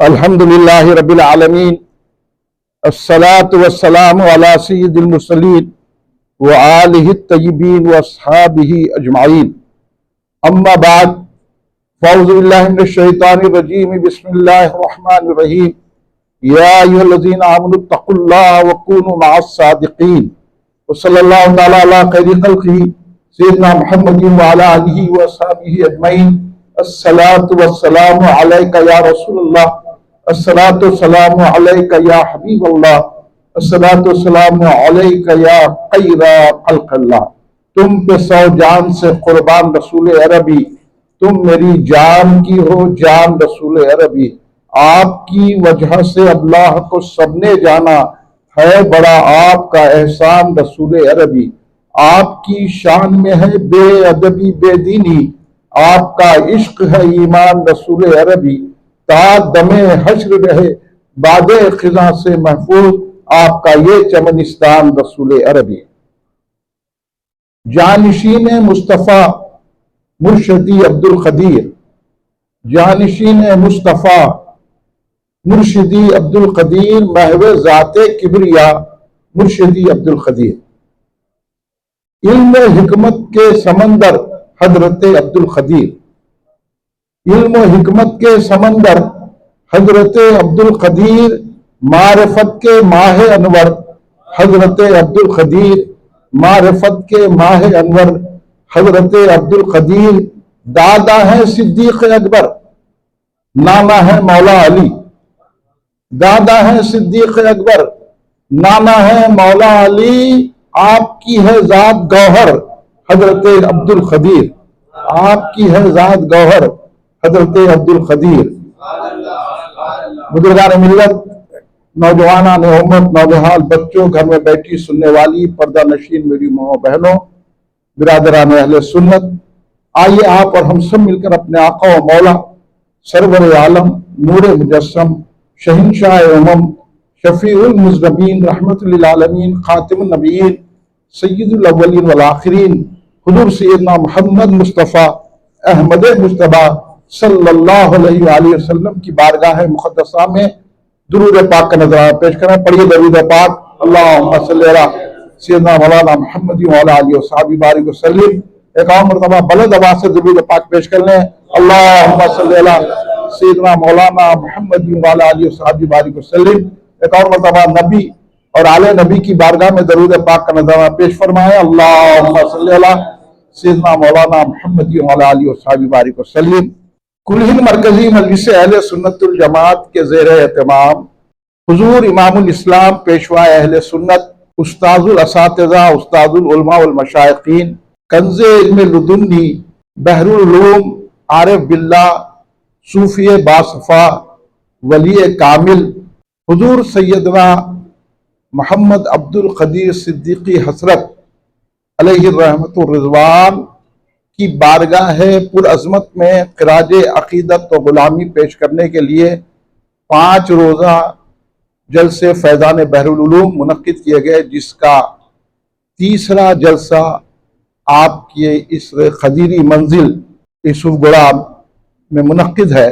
अल्हम्दुलिल्लाहि रब्बिल आलमीन अस्सलातु वस्सलामु अला सय्यिदिल मुरसलीन व आलिहि तय्यिबीन व अस्हाबिही अजमाइन। अम्मा बाद फ़अऊज़ु बिल्लाहि मिनश शैतानिर रजीम बिस्मिल्लाहिर रहमानिर रहीम। या अय्युहल्लज़ीना आमनुत्तक़ुल्लाह व कूनू मअस सादिक़ीन व सल्लल्लाहु तआला अला खैरि ख़ल्क़िही सय्यिदिना मुहम्मदिन व अला आलिहि व अस्हाबिही अजमईन। अस्सलातु वस्सलामु अलैका या रसूलल्लाह, अस्सलातु वस्सलामु अलैका या हबीबल्लाह, अस्सलातु वस्सलामु अलैका या खैरा खल्क़िल्लाह। तुम पे सौ जान से कुर्बान रसूल अरबी, तुम मेरी जान की हो जान रसूल अरबी। आपकी वजह से अल्लाह को सबने जाना है, बड़ा आपका एहसान रसूल अरबी। आपकी शान में है बेअदबी बेदीनी, आपका इश्क है ईमान रसूल अरबी। ता दमे हश्र रहे बादे खिजा से महफूज, आपका ये चमनिस्तान रसूल अरबी। जानिशीन मुस्तफ़ा मुर्शदी अब्दुल खदीर, जानिशीन मुस्तफ़ा मुर्शदी अब्दुल खदीर, महवे ज़ाते किबरिया मुर्शदी अब्दुल खदीर। इल्म हिकमत के समंदर हजरत अब्दुल खदीर, इल्म हिकमत के समंदर हजरत अब्दुल खदीर। मारिफत के माह अनवर हजरत अब्दुल खदीर, मारिफत के माह अनवर हजरत अब्दुल खदीर। दादा है सिद्दीक अकबर, नाना है मौला अली। दादा है सिद्दीक अकबर, नाना है मौला अली। आपकी है जात गौहर हजरत अब्दुल खदीर, आपकी है जात गौहर हजरत अब्दुल खदीर। बुजुर्गान मिल्लत, नौजवानान उम्मत, नौजवान बच्चों, घर में बैठी सुनने वाली पर्दा नशीन मेरी माओ बहनों, बिरादरान अहले सुन्नत, आइए आप और हम सब मिलकर अपने आका व मौला सरवर आलम नूर मुजस्सम शहंशाह उमम शफीउल मुज़नबीन रहमतुल लिल आलमीन खातिमुन नबीयीन सय्यिदुल अव्वलीन वल आखिरीन हुज़ूर सय्यदना मुहम्मद मुस्तफ़ा अहमद मुज्तबा सल्लल्लाहु अलैहि वसल्लम की बारगाह मुक़द्दसा में दुरूद पाक का नज़राना पेश करें। पढ़िए दरूद पाक। अल्लाहुम्मा सल्लि अला सय्यदना मौलाना मुहम्मद व अला आलिहि व सहाबिहि बारिक वसल्लिम। एक और मरतबा बुलंद आवाज़ से दुरूद पाक पेश कर लें। अल्लाहुम्मा सल्लि अला सय्यदना मौलाना मुहम्मद व अला आलिहि व सहाबिहि बारिक वसल्लिम। एक और मरतबा नबी और आले नबी की बारगाह में दरूद पाक का नज़राना पेश फरमाएं। अल्लाहुम्मा सल्लि अला सय्यदना मौलाना मुहम्मद व अला आलिहि व सहाबिहि बारिक वसल्लिम। कुल हिंद मरकजी मजलिस अहले सुन्नतुल जमात के ज़ेर एहतमाम हुजूर इमामुल इस्लाम पेशवा अहले सुन्नत उस्ताजुल असातिज़ा उस्ताजुल उलमा वल मशाइखीन कंज़े इल्म लुदुन्नी बहरुल उलूम आरिफ बिल्लाह सूफी बासफा वली कामिल हुजूर सैयदना मोहम्मद अब्दुल खदीर सिद्दीकी हसरत अलैहि रहमतुर रिज़वान की बारगाह है पुरअज़मत में ख़िराज अक़ीदत व ग़ुलामी पेश करने के लिए 5 रोज़ा जलसे फैज़ान बहरुल उलूम मुनक़्क़िद किए गए, जिसका तीसरा जलसा आपके इस खदीरी मंजिल यूसुफ़गुड़ा में मुनक़्क़िद है।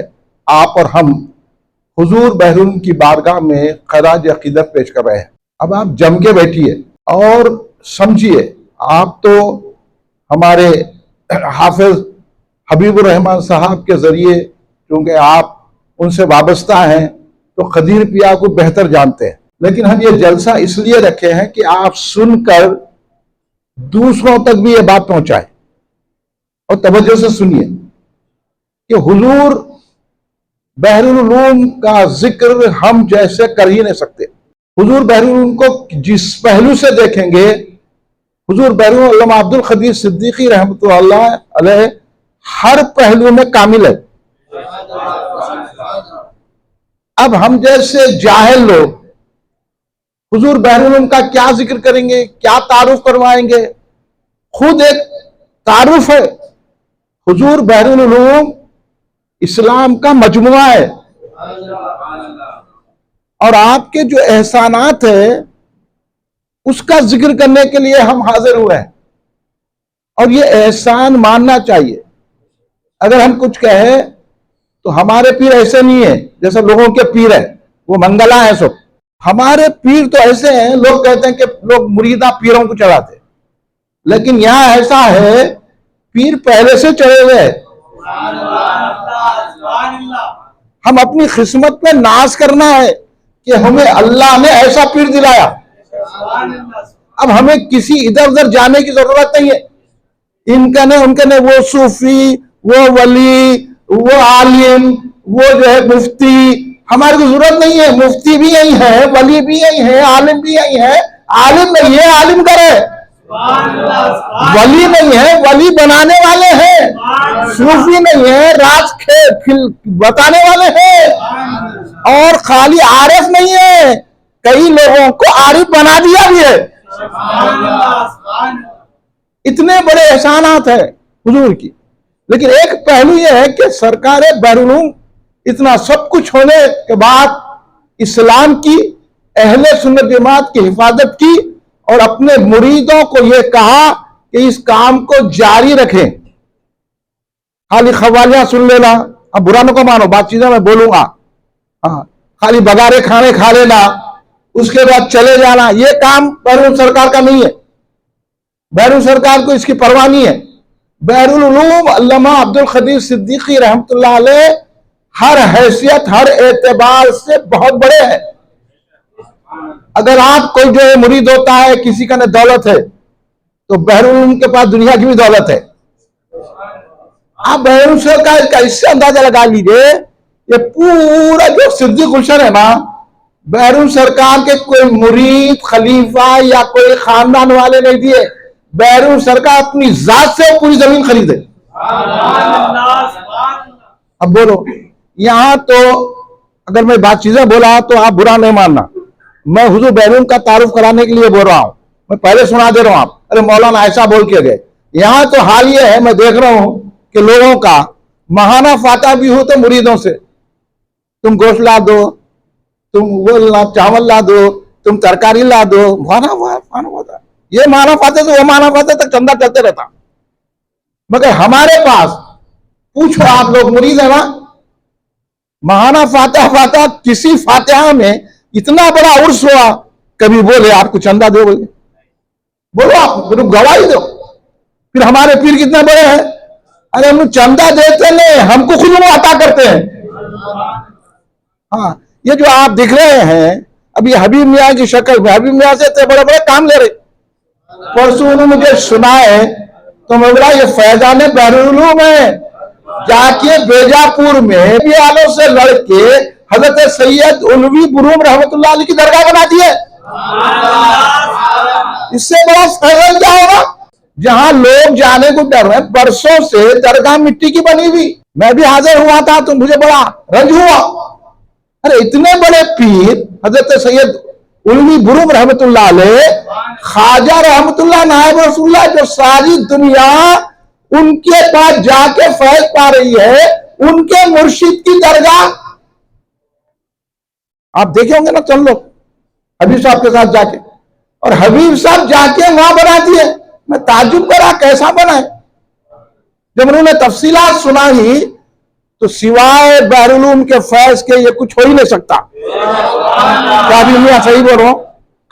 आप और हम हुजूर बहरुल की बारगाह में ख़िराज अक़ीदत पेश कर रहे हैं। अब आप जम के बैठिए और समझिए। आप तो हमारे हाफिज हबीबुर रहमान साहब के जरिए, क्योंकि आप उनसे वाबस्ता हैं, तो खदीर पिया को बेहतर जानते हैं। लेकिन हम ये जलसा इसलिए रखे हैं कि आप सुनकर दूसरों तक भी ये बात पहुंचाए। और तवज्जो से सुनिए कि हुजूर बहरुल उलूम का जिक्र हम जैसे कर ही नहीं सकते। हुजूर बहरुल उलूम को जिस पहलू से देखेंगे, हुजूर बहरुल उलूम अब्दुल खदीर सिद्दीकी रहमतुल्लाह अलैह हर पहलू में कामिल है। अब हम जैसे जाहिल लोग हुजूर बहरुल उलूम का क्या जिक्र करेंगे, क्या तारुफ करवाएंगे? खुद एक तारुफ है। हुजूर बहरुल उलूम इस्लाम का मजमुआ है और आपके जो एहसानात है उसका जिक्र करने के लिए हम हाजिर हुए हैं। और ये एहसान मानना चाहिए। अगर हम कुछ कहें तो हमारे पीर ऐसे नहीं है जैसे लोगों के पीर है वो मंगला है सब। हमारे पीर तो ऐसे हैं, लोग कहते हैं कि लोग मुरीदा पीरों को चढ़ाते, लेकिन यहां ऐसा है पीर पहले से चढ़े हुए हैं। हम अपनी किस्मत में नाज करना है कि हमें अल्लाह ने ऐसा पीर दिलाया। अब हमें किसी इधर उधर जाने की जरूरत नहीं है। इनका ने उनके ने वो सूफी, वो वली, वो आलिम, वो जो है मुफ्ती, हमारी को जरूरत नहीं है। मुफ्ती भी यही है, वली भी यही है, आलिम भी यही है। आलिम नहीं है, आलिम करे। वली नहीं है, वली बनाने वाले हैं। सूफी नहीं है, राज बताने वाले हैं। और खाली आरिफ नहीं है, कई लोगों को आरिफ बना दिया भी है। इतने बड़े एहसानात है हुजूर की। लेकिन एक पहलू यह है कि सरकार बहरुल उलूम इतना सब कुछ होने के बाद इस्लाम की, अहले सुन्नत जमात की हिफाजत की और अपने मुरीदों को यह कहा कि इस काम को जारी रखें। खाली खवालियां सुन लेना, अब बुरा न को मानो, बात चीजें मैं बोलूंगा, हाँ, खाली बगारे खाने खा लेना, उसके बाद चले जाना, यह काम बहरुल सरकार का नहीं है। बहरुल सरकार को इसकी परवाह नहीं है। बहरुल उलूम अल्लामा अब्दुल कदीर सिद्दीकी रहमतुल्लाह अलैह हर हैसियत, हर एतबार से बहुत बड़े हैं। अगर आप कोई जो है मुरीद होता है, किसी का न दौलत है, तो बहरुल उलूम के पास दुनिया की भी दौलत है। आप बहरुल सरकार का इससे अंदाजा लगा लीजिए, ये पूरा जो सिद्दीक गुलशन है ना, बहरुल सरकार के कोई मुरीद, खलीफा या कोई खानदान वाले नहीं दिए। बहरुल सरकार अपनी जात से पूरी जमीन खरीदे। अब बोलो, यहां तो अगर मैं बात चीजें बोला तो आप बुरा नहीं मानना। मैं हुजूर बहरुल का तारुफ कराने के लिए बोल रहा हूं, मैं पहले सुना दे रहा हूं आप। अरे मौलाना ऐसा बोल के गए। यहां तो हाल ये है, मैं देख रहा हूं कि लोगों का महाना फाता भी हो तो मुरीदों से, तुम गोश्त ला दो, तुम वो चावल ला दो, तुम तरकारी ला दो, माना होता ये माना फाते से वो माना फाते तक चंदा चलते रहता। मगर हमारे पास पूछो, आप लोग मुरीद है ना, महाना फाता किसी फातिहा में इतना बड़ा उर्स हुआ, कभी बोले आपको चंदा दो, बोले बोलो आप गवाही दो। फिर हमारे पीर कितने बड़े हैं, अरे हम चंदा देते नहीं, हमको खुद वो अता करते हैं। हाँ, ये जो आप दिख रहे हैं अभी हबीब मियाँ की शक्ल में, हबीब मियाँ से इतने बड़े बड़े काम ले रहे। परसों उन्होंने मुझे सुनाए तो मैं बोला ये फैजान बहरुल उलूम है, जाके बेजापुर में वालों से लड़के हजरत सैयद उलवी बुरूम रहमतुल्लाह अलैह की दरगाह बना दी है। इससे बड़ा फैजल क्या होगा? जहां लोग जाने को डर रहे, बरसों से दरगाह मिट्टी की बनी हुई, मैं भी हाजिर हुआ था तो मुझे बड़ा रंज हुआ। अरे इतने बड़े पीर हजरत सैयद उलवी बुरूम रहमतुल्लाह अलैह, ख्वाजा रहमतुल्लाह नायब रसूलुल्लाह, जो सारी दुनिया उनके पास जाके फैज पा रही है, उनके मुर्शिद की दरगाह आप देखे होंगे ना, चल लो हबीब साहब के साथ जाके, और हबीब साहब जाके वहां बना दिए। मैं ताज्जुब करा कैसा बना है। जब उन्होंने तफसीलात सुनाई तो सिवाय बहरुल उलूम के फैज के ये कुछ हो ही नहीं सकता। क्या भी मैं सही बोल रहा हूं?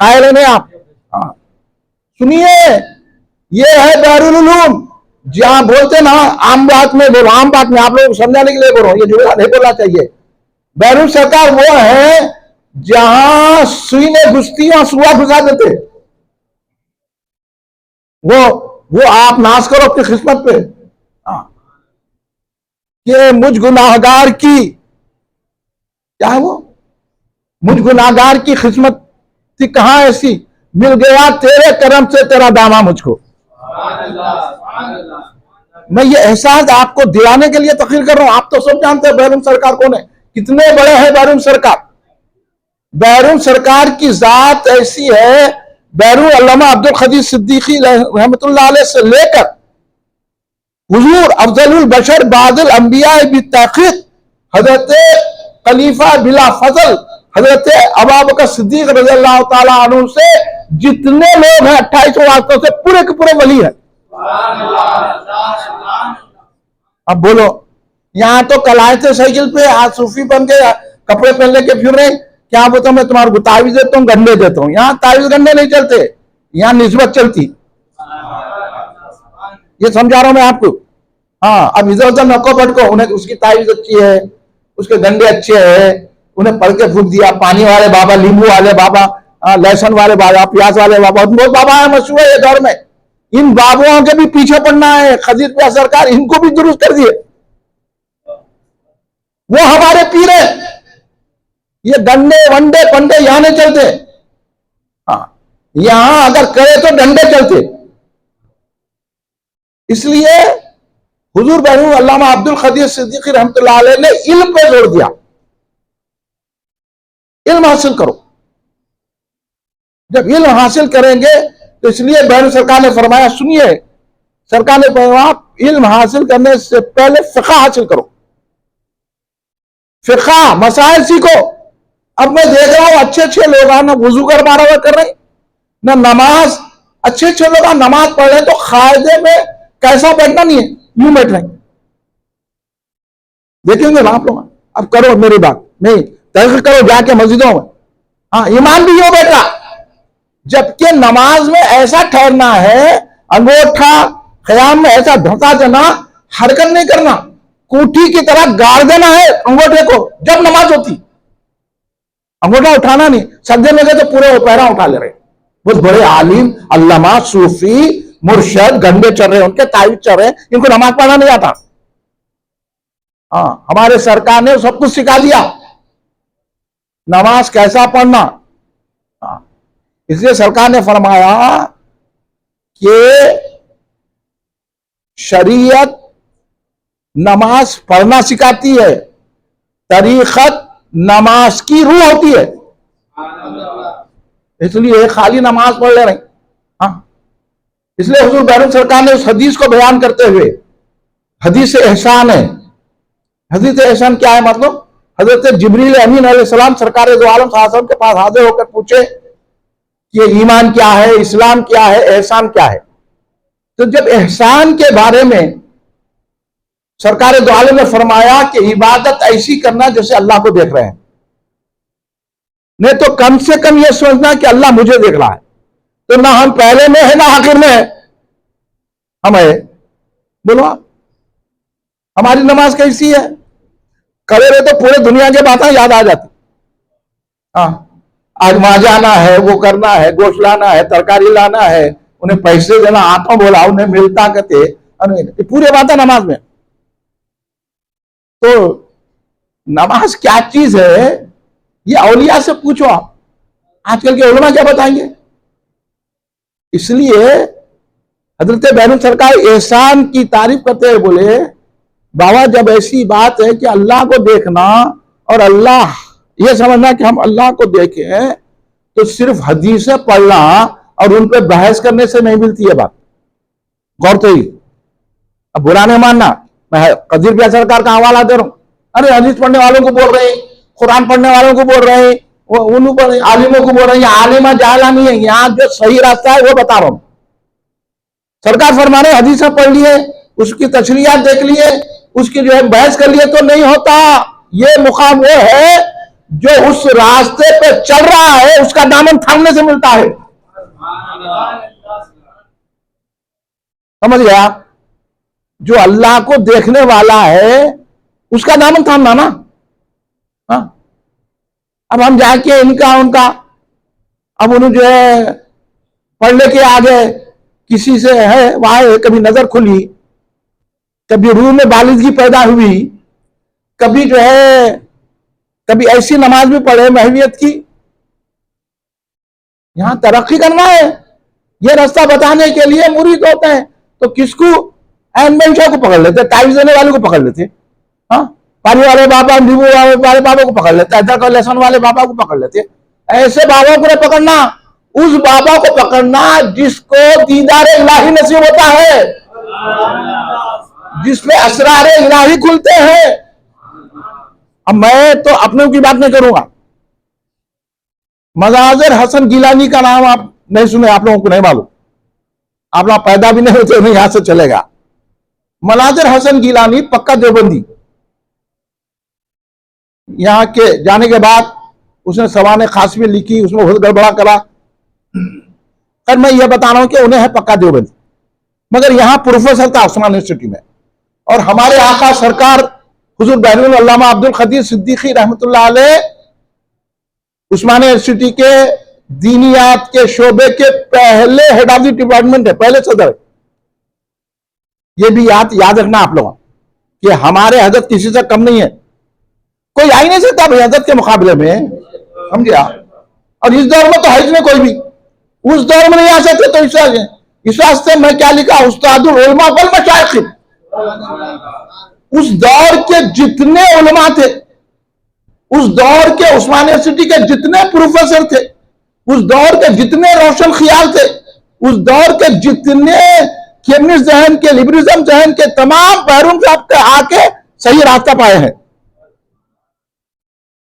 कायल नहीं आप? हाँ सुनिए, ये है बहरुल उलूम। जहां बोलते ना आम बात में बोलो, आम बात में आप लोगों को समझाने के लिए बोल रहा हूं, ये जुमला नहीं बोलना चाहिए। बहरुल सरकार वो है जहां सुई में घुसती वहां सुआ घुसा देते। वो आप नाश करो अपनी किस्मत पे। कि मुझ गुनाहगार की, क्या है वो, मुझ गुनाहगार की किस्मत थी कहां ऐसी, मिल गया तेरे करम से तेरा दामा मुझको। मैं ये एहसास आपको दिलाने के लिए तकरीर कर रहा हूं। आप तो सब जानते हैं बहरुल सरकार कौन है, कितने बड़े हैं बहरुल सरकार। बहरुल सरकार की जात ऐसी है, बहरुल अल्लामा अब्दुल कदीर सिद्दीकी रहमतुल्लाह अलैह से लेकर हुजूर अफजलुल बशर बादल अंबिया बिताक़ीक़ हजरत खलीफा बिला फजल हजरत अबू बकर सिद्दीक रज़ियल्लाहु ताला अन्हु से जितने लोग हैं 28 वास्तों से पूरे के पूरे वली है। अब बोलो, यहां तो कल आए थे साइकिल पे, आज सूफी बन गए, कपड़े पहन लेके फिर रहे, क्या बोलता हूं मैं तुम्हारे को तावीज देता हूँ, गंडे देता हूं। यहाँ तावीज गंडे नहीं चलते, यहाँ निस्बत चलती। ये समझा रहा हूं मैं आपको। हाँ, अब इधर उधर नको भटको, उन्हें उसकी तावीज अच्छी है, उसके गंडे अच्छे हैं, उन्हें पढ़ के फूक दिया। पानी वाले बाबा, नींबू वाले बाबा, लहसुन वाले बाबा, प्याज वाले बाबा, बहुत बाबा है मशहूर है ये दौर में। इन बाबुओं के भी पीछे पड़ना है। खजीर पे सरकार इनको भी दुरुस्त कर दिए, वो हमारे पीर है। ये गंडे वंडे पंडे यहां नहीं चलते। हाँ, यहां अगर करे तो डंडे चलते। इसलिए हुजूर बहू अल्लामा अब्दुल कदीर सिद्दीकी रहमतुल्लाह अलैह ने इल्म पे जोर दिया, इल्म हासिल करो। जब इल्म हासिल करेंगे तो इसलिए बहन सरकार ने फरमाया, सुनिए, सरकार ने फरमाया इल्म हासिल करने से पहले फिक़्ह हासिल करो, फिक़्ह मसाइल सीखो। अब मैं देख रहा हूं अच्छे अच्छे लोग ना वुजू कर मारा हुआ कर रहे, ना नमाज, अच्छे अच्छे लोग नमाज पढ़ रहे तो कायदे में कैसा बैठना नहीं है, यूं बैठ रहे। देखेंगे ना आप लोग। अब करो मेरी बात, नहीं तहक़ीक़ करो जाके मस्जिदों में। हाँ, ईमान भी यूं बैठा, जबकि नमाज में ऐसा ठहरना है, अंगूठा क़याम में ऐसा ढका देना, हरकत नहीं करना, कूठी की तरह गाड़ देना है अंगूठे को जब नमाज होती। अंगूठा उठाना नहीं, सजदे में गए तो पूरे पैरा उठा ले रहे। बहुत बड़े आलिम, अल्लामा, सूफी, मुर्शद, गंडे चल रहे, उनके तावीज़ चल रहे, इनको नमाज पढ़ना नहीं आता। हाँ, हमारे सरकार ने सब कुछ सिखा दिया, नमाज कैसा पढ़ना। हाँ, इसलिए सरकार ने फरमाया कि शरीयत नमाज पढ़ना सिखाती है, तरीक़त नमाज की रूह होती है। इसलिए खाली नमाज पढ़ ले रहे। हाँ, इसलिए हुजूर बैरून सरकार ने उस हदीस को बयान करते हुए, हदीस एहसान है। हदीस एहसान क्या है? मतलब हजरत जिब्रील अमीन अलैहिस्सलाम सरकार दो आलम सल्लल्लाहु अलैहि वसल्लम के पास हाजिर होकर पूछे कि ईमान क्या है, इस्लाम क्या है, एहसान क्या है। तो जब एहसान के बारे में सरकार दो आलम ने फरमाया कि इबादत ऐसी करना जैसे अल्लाह को देख रहे हैं, नहीं तो कम से कम यह सोचना कि अल्लाह मुझे देख रहा है। तो ना हम पहले में है ना आखिर में है, हम है। बोलो आप, हमारी नमाज कैसी है? करे रहे तो पूरे दुनिया की बातें याद आ जाती। हाँ, आज वहां जाना है, वो करना है, गोश्त लाना है, तरकारी लाना है, उन्हें पैसे देना, आंखों बोला उन्हें मिलता कहते, पूरे बातें नमाज में। तो नमाज क्या चीज है, ये औलिया से पूछो आप, आजकल के उलमा क्या बताएंगे। इसलिए हजरत बैरून सरकार एहसान की तारीफ करते हुए बोले, बाबा जब ऐसी बात है कि अल्लाह को देखना और अल्लाह ये समझना कि हम अल्लाह को देखें, तो सिर्फ हदीसें पढ़ना और उन पर बहस करने से नहीं मिलती है बात। गौर तो ही, अब बुरा नहीं मानना, मैं कदीर प्यार सरकार का हवाला दे रहा हूं। अरे हदीस पढ़ने वालों को बोल रहे हैं, कुरान पढ़ने वालों को बोल रहे हैं, उन आलिमों को बोल रहे हैं, आलिमा जाहला नहीं है, यहाँ जो सही रास्ता है वो बता रहा हूं। सरकार फरमा रहे हदीसें पढ़ लिए, उसकी तशरीहात देख लिए, उसकी जो है बहस कर लिए तो नहीं होता। ये मुकाम वो है जो उस रास्ते पे चल रहा है उसका दामन थामने से मिलता है। समझ गया? जो अल्लाह को देखने वाला है उसका दामन थामना ना। हाँ, अब हम जाके इनका उनका, अब उन्हें जो है पढ़ने के आगे किसी से है वहां कभी नजर खुली, कभी रूह में बालिदगी पैदा हुई, कभी जो है कभी ऐसी नमाज भी पढ़े महवियत की। यहां तरक्की करना है, यह रास्ता बताने के लिए मुरीद होते हैं तो किसको एनमेंशा को पकड़ लेते, टाइम्स देने वाले को पकड़ लेते, हाँ, पानी वाले बाबा, नींबू वाले बाबा को पकड़ लेते, अदरक और लहसुन वाले बाबा को पकड़ लेते। ऐसे बाबा को नहीं पकड़ना, उस बाबा को पकड़ना जिसको दीदार इलाही नसीब होता है, जिसमें असरार इलाही खुलते हैं। अब मैं तो अपनों की बात नहीं करूंगा, मजाजिर हसन गिलानी का नाम आप नहीं सुने, आप लोगों को नहीं मालूम, आप लोग पैदा भी नहीं होते, नहीं यहां से चलेगा। मनाजिर हसन गिलानी पक्का देवबंदी, यहाँ के जाने के बाद उसने सवाने खास भी लिखी, उसमें बहुत गड़बड़ा करा। पर मैं ये बता रहा हूं कि उन्हें है पक्का देवबंदी, मगर यहाँ प्रोफेसर था उस्मानिया यूनिवर्सिटी में, और हमारे आका सरकार हुजूर बहरुल अल्लामा अब्दुल खदीर सिद्दीकी रहमतुल्लाह अलैह उस्मानिया यूनिवर्सिटी के दीनियात के शोबे के पहले हेड ऑफ द डिपार्टमेंट है, पहले सदर। ये भी याद रखना आप लोग कि हमारे हजरत किसी से कम नहीं है, कोई आ ही नहीं सकता भाई हजरत के मुकाबले में, समझे आप। और इस दौर में तो हज में कोई भी उस दौर में नहीं आ सकते, तो इस वास्ते मैं क्या लिखा, उस्तादुल उलमा वल मशाइख, उस दौर के जितने उलमा थे, उस दौर के उस्मानिया यूनिवर्सिटी के जितने प्रोफेसर थे, उस दौर के जितने रोशन ख्याल थे, उस दौर के जितने केमिस्ट जहन के, लिबरलिज्म जहन के तमाम पहलुओं से आपके आके सही रास्ता पाए हैं।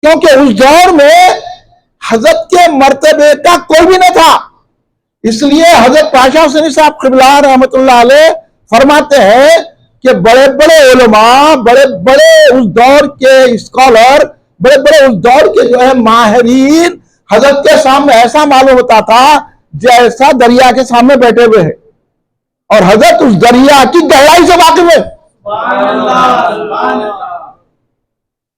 क्योंकि उस दौर में हजरत के मर्तबे का कोई भी नहीं था, इसलिए हजरत पाशा हुसैनी साहब क़िबला रहमतुल्लाह अलैह फरमाते हैं कि बड़े बड़े उलमा, बड़े बड़े उस दौर के स्कॉलर, बड़े बड़े उस दौर के जो है माहिरीन हजरत के सामने ऐसा मालूम होता था जैसा दरिया के सामने बैठे हुए हैं, और हजरत उस दरिया की गहराई से वाकिफ है।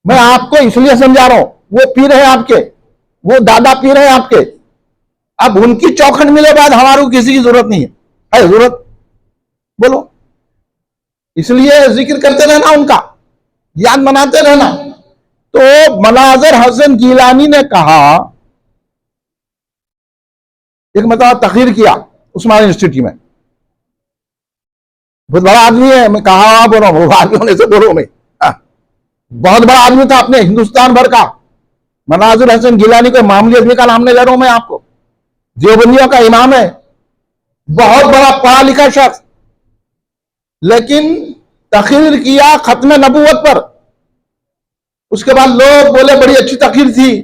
मैं आपको इसलिए समझा रहा हूं, वो पीर है आपके, वो दादा पीर है आपके, अब उनकी चौखट मिले बाद हमारे को किसी की जरूरत नहीं है जरूरत, बोलो। इसलिए जिक्र करते रहना उनका, याद मनाते रहना। तो मनाजर हसन गीलानी ने कहा, एक मतलब तकरीर किया उस्मानिया यूनिवर्सिटी में, बहुत बड़ा आदमी है, मैं कहा बोलो आदमी होने से बोलो, मैं बहुत बड़ा आदमी था अपने हिंदुस्तान भर का। मनाजिर हसन गिलानी को मामूली आदमी का नाम नहीं ले रहा हूं मैं आपको, देवबंदियों का इमाम है, बहुत बड़ा पढ़ा लिखा शख्स, लेकिन तकरीर किया खत्म नबूवत पर। उसके बाद लोग बोले बड़ी अच्छी तकरीर थी,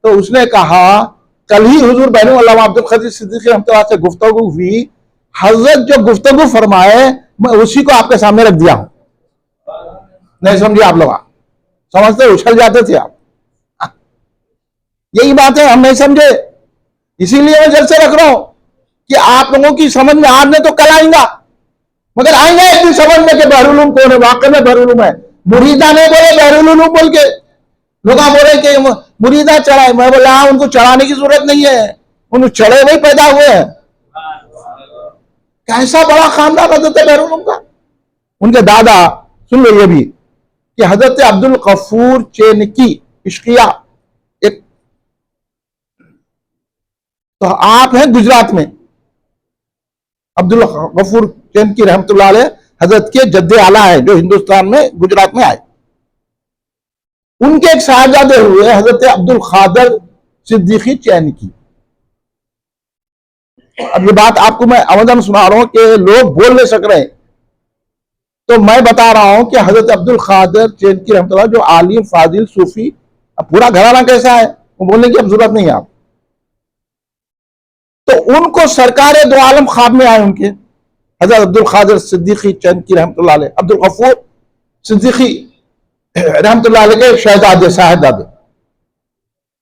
तो उसने कहा कल ही हुजूर बहरुल अल्लामा अब्दुल खदीर सिद्दीकी रहमतुल्लाह से गुफ्तगू हुई, हजरत जो गुफ्तगू फरमाए मैं उसी को आपके सामने रख दिया हूं। नहीं समझिए आप लोग, समझते उछल जाते थे आप, यही बात है, हम नहीं समझे। इसीलिए मैं जल्द से रख रहा हूं कि आप लोगों की समझ में आज नहीं तो कल आएगा, मगर आएंगे एक दिन समझ में कि बहरुल उलूम कौन है, वाकई में बहरुल उलूम है। मुरीदा ने बोले बहरुल उलूम बोल के, लोग बोले कि मुरीदा चढ़ाए, मैं बोला उनको चढ़ाने की जरूरत नहीं है, उनको चढ़े वही पैदा हुए हैं। कैसा बड़ा खानदान हजरत बहरुल उलूम का। उनके दादा, सुन लो ये भी, कि हजरत अब्दुल गफूर चेनकी इश्किया, एक तो आप हैं गुजरात में, अब्दुल गफूर चेनकी रहमतुल्लाह अलैह हजरत के जद्दे आला है जो हिंदुस्तान में गुजरात में आए। उनके एक साहबजादे हुए हजरत अब्दुल खादर सिद्दीकी चैनकी। अब ये बात आपको मैं अवधान सुना रहा हूं कि लोग बोल नहीं सक रहे, तो मैं बता रहा हूं कि हजरत अब्दुल खादर चैनकी रहमतुल्लाह जो आलिम फाजिल सूफी, अब पूरा घराना कैसा है वो बोलने की अब जरूरत नहीं है आप। तो उनको सरकार दो आलम ख्वाब में आए, उनके हजरत अब्दुल खादर सिद्दीकी चैनकी रहमतुल्लाह अलैह, अब्दुल गफूर सिद्दीकी रहमतुल्लाह अलैह के शहजादे साहिबजादे।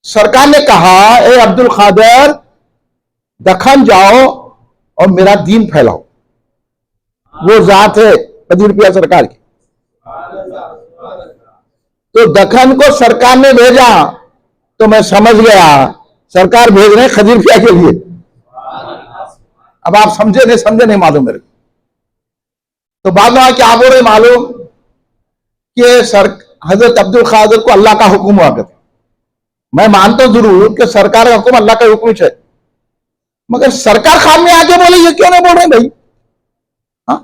सरकार ने कहा ए अब्दुल खादर दखन जाओ और मेरा दीन फैलाओ। वो जात है कदीर रुपया सरकार की। तो दखन को सरकार ने भेजा, तो मैं समझ गया सरकार भेज रहे खदीर रुपया के लिए। अब आप समझे नहीं मालूम मेरे को। तो बाद में क्या बोल रहे मालूम कि हजरत अब्दुल खादर को अल्लाह का हुक्म हुआ करता। मैं मानता हूं जरूर कि सरकार का हुक्म अल्लाह का हुक्म है, मगर सरकार खान में आके बोले ये क्यों नहीं बोल रहे भाई? हाँ,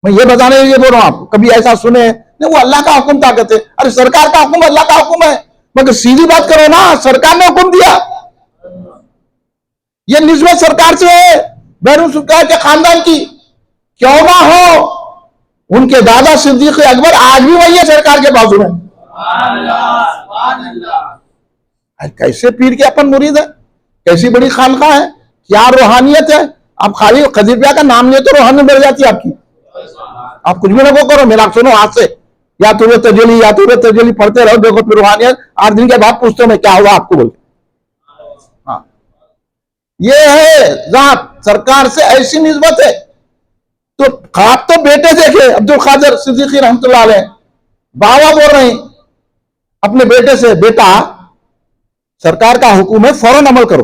मैं ये बताने के लिए बोल रहा हूं आपको, कभी ऐसा सुने नहीं, वो अल्लाह का हुक्म था कहते, अरे सरकार का हुक्म अल्लाह का हुक्म है, मगर सीधी बात करो ना, सरकार ने हुक्म दिया, ये निस्बत सरकार से है, बहरुल सरकार के खानदान की क्यों ना हो। उनके दादा सिद्दीक अकबर आज भी वही है सरकार के बाजू में। कैसे पीर के अपन मुरीद है, कैसी बड़ी खानका है, क्या रूहानियत है। आप खाली खदीर रुपया का नाम लिए तो रूहानी बढ़ जाती है आपकी। आप कुछ भी ना करो, मेरा सुनो हाथ से, या तो तजली पढ़ते रहो, देखो फिर रूहानियत 8 दिन के बाद पूछते मैं क्या हुआ आपको बोलते। हाँ, ये है जात सरकार से ऐसी निस्बत है। तो ख्वाब तो बेटे देखे अब्दुल कादिर सिद्दीकी रहमतुल्लाह अलैह, बाबा बोल रहे हैं अपने बेटे से, बेटा सरकार का हुक्म है फौरन अमल करो।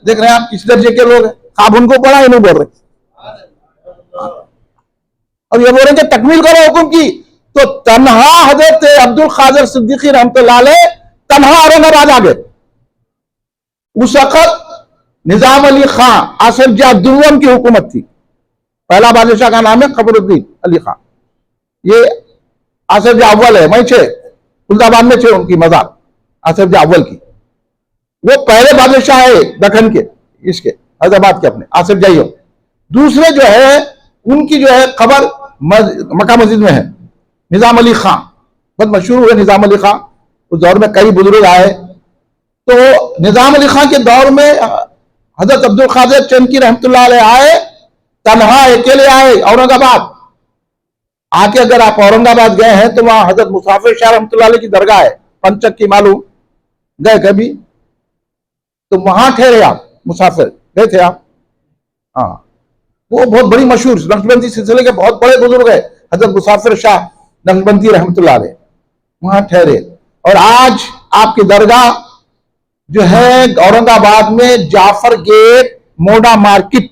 देख रहे हैं आप किस दर्जे के लोग हैं, ख्वाब उनको पड़ा ही नहीं बोल रहे। अब ये बोल रहे हैं कि तकमील करो हुक्म की, तो तन्हा हजरत अब्दुल कादिर सिद्दीकी रहमतुल्लाह अलैह तन्हा औरंगाबाद आ गए। उस वक्त निजाम अली खां आसिफ जाह दुर्रम की हुकूमत थी। पहला बादशाह का नाम है खबरुद्दीन अली खां, ये आसिफ जाह अव्वल है, वहीं छे फुलदाबाद में छे उनकी मजार आसिफ जाह अव्वल की। वो पहले बादशाह है दखन के, इसके हैदराबाद के अपने आसिफ जाही। दूसरे जो है उनकी जो है खबर मक्का मस्जिद में है, निजाम अली खां, बहुत मशहूर हुए निजाम अली खां। उस दौर में कई बुजुर्ग आए। तो निजाम अली खां के दौर में हजरत अब्दुल कादिर चनकी रहमतुल्लाह अलैह आए, तन्हा अकेले आए औरंगाबाद। आके अगर आप औरंगाबाद गए हैं तो वहां हजरत मुसाफिर शाह रहमतुल्लाह अलैह की दरगाह है, पंचक की, मालूम गए कभी? तो वहां ठहरे आप, मुसाफिर गए थे आप? हाँ, वो बहुत बड़ी मशहूर नक्शबंदी सिलसिले के बहुत बड़े बुजुर्ग है हजरत मुसाफिर शाह नक्शबंदी रहमतुल्लाह अलैह, वहां ठहरे। और आज आपकी दरगाह जो है औरंगाबाद में जाफर गेट मोडा मार्केट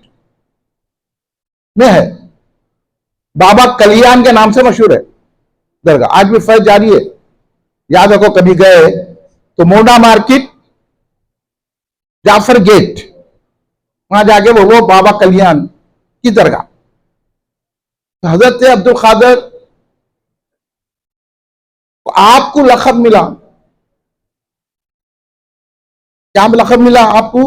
में है, बाबा कल्याण के नाम से मशहूर है दरगाह, आज भी फैज जारी है। याद रखो कभी गए तो मोडा मार्केट जाफर गेट, वहां जाके वो बाबा कल्याण की दरगाह। तो हजरत अब्दुल कादिर आपको लक़ब मिला, क्या लक़ब मिला आपको?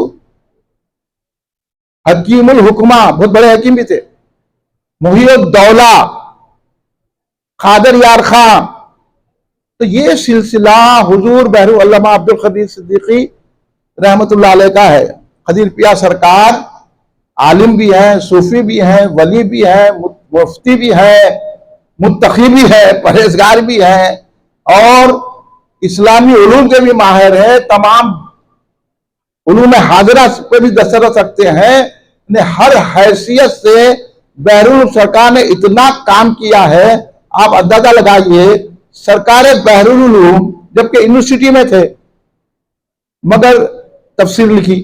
हकीमुल हुक्मा, बहुत बड़े हकीम भी थे। मुहीउद्दौला, कादिर यार खां। तो ये सिलसिला हुजूर बहरू अल्लामा अब्दुल कदीर सिद्दीकी रहमतुल्लाह अलैह का है। खदीर पिया सरकार आलिम भी हैं, सूफी भी हैं, वली भी हैं, मुफ्ती भी है, मुत्तकी भी है, परहेजगार भी है और इस्लामी उलूम के भी माहिर है। तमाम उलूम हाजिरा पे भी दस्तरस रखते हैं। ने हर हैसियत से बहरूल सरकार ने इतना काम किया है, आप अंदाजा लगाइए। सरकार बहरूल उलूम जबकि यूनिवर्सिटी में थे, मगर तफसीर लिखी,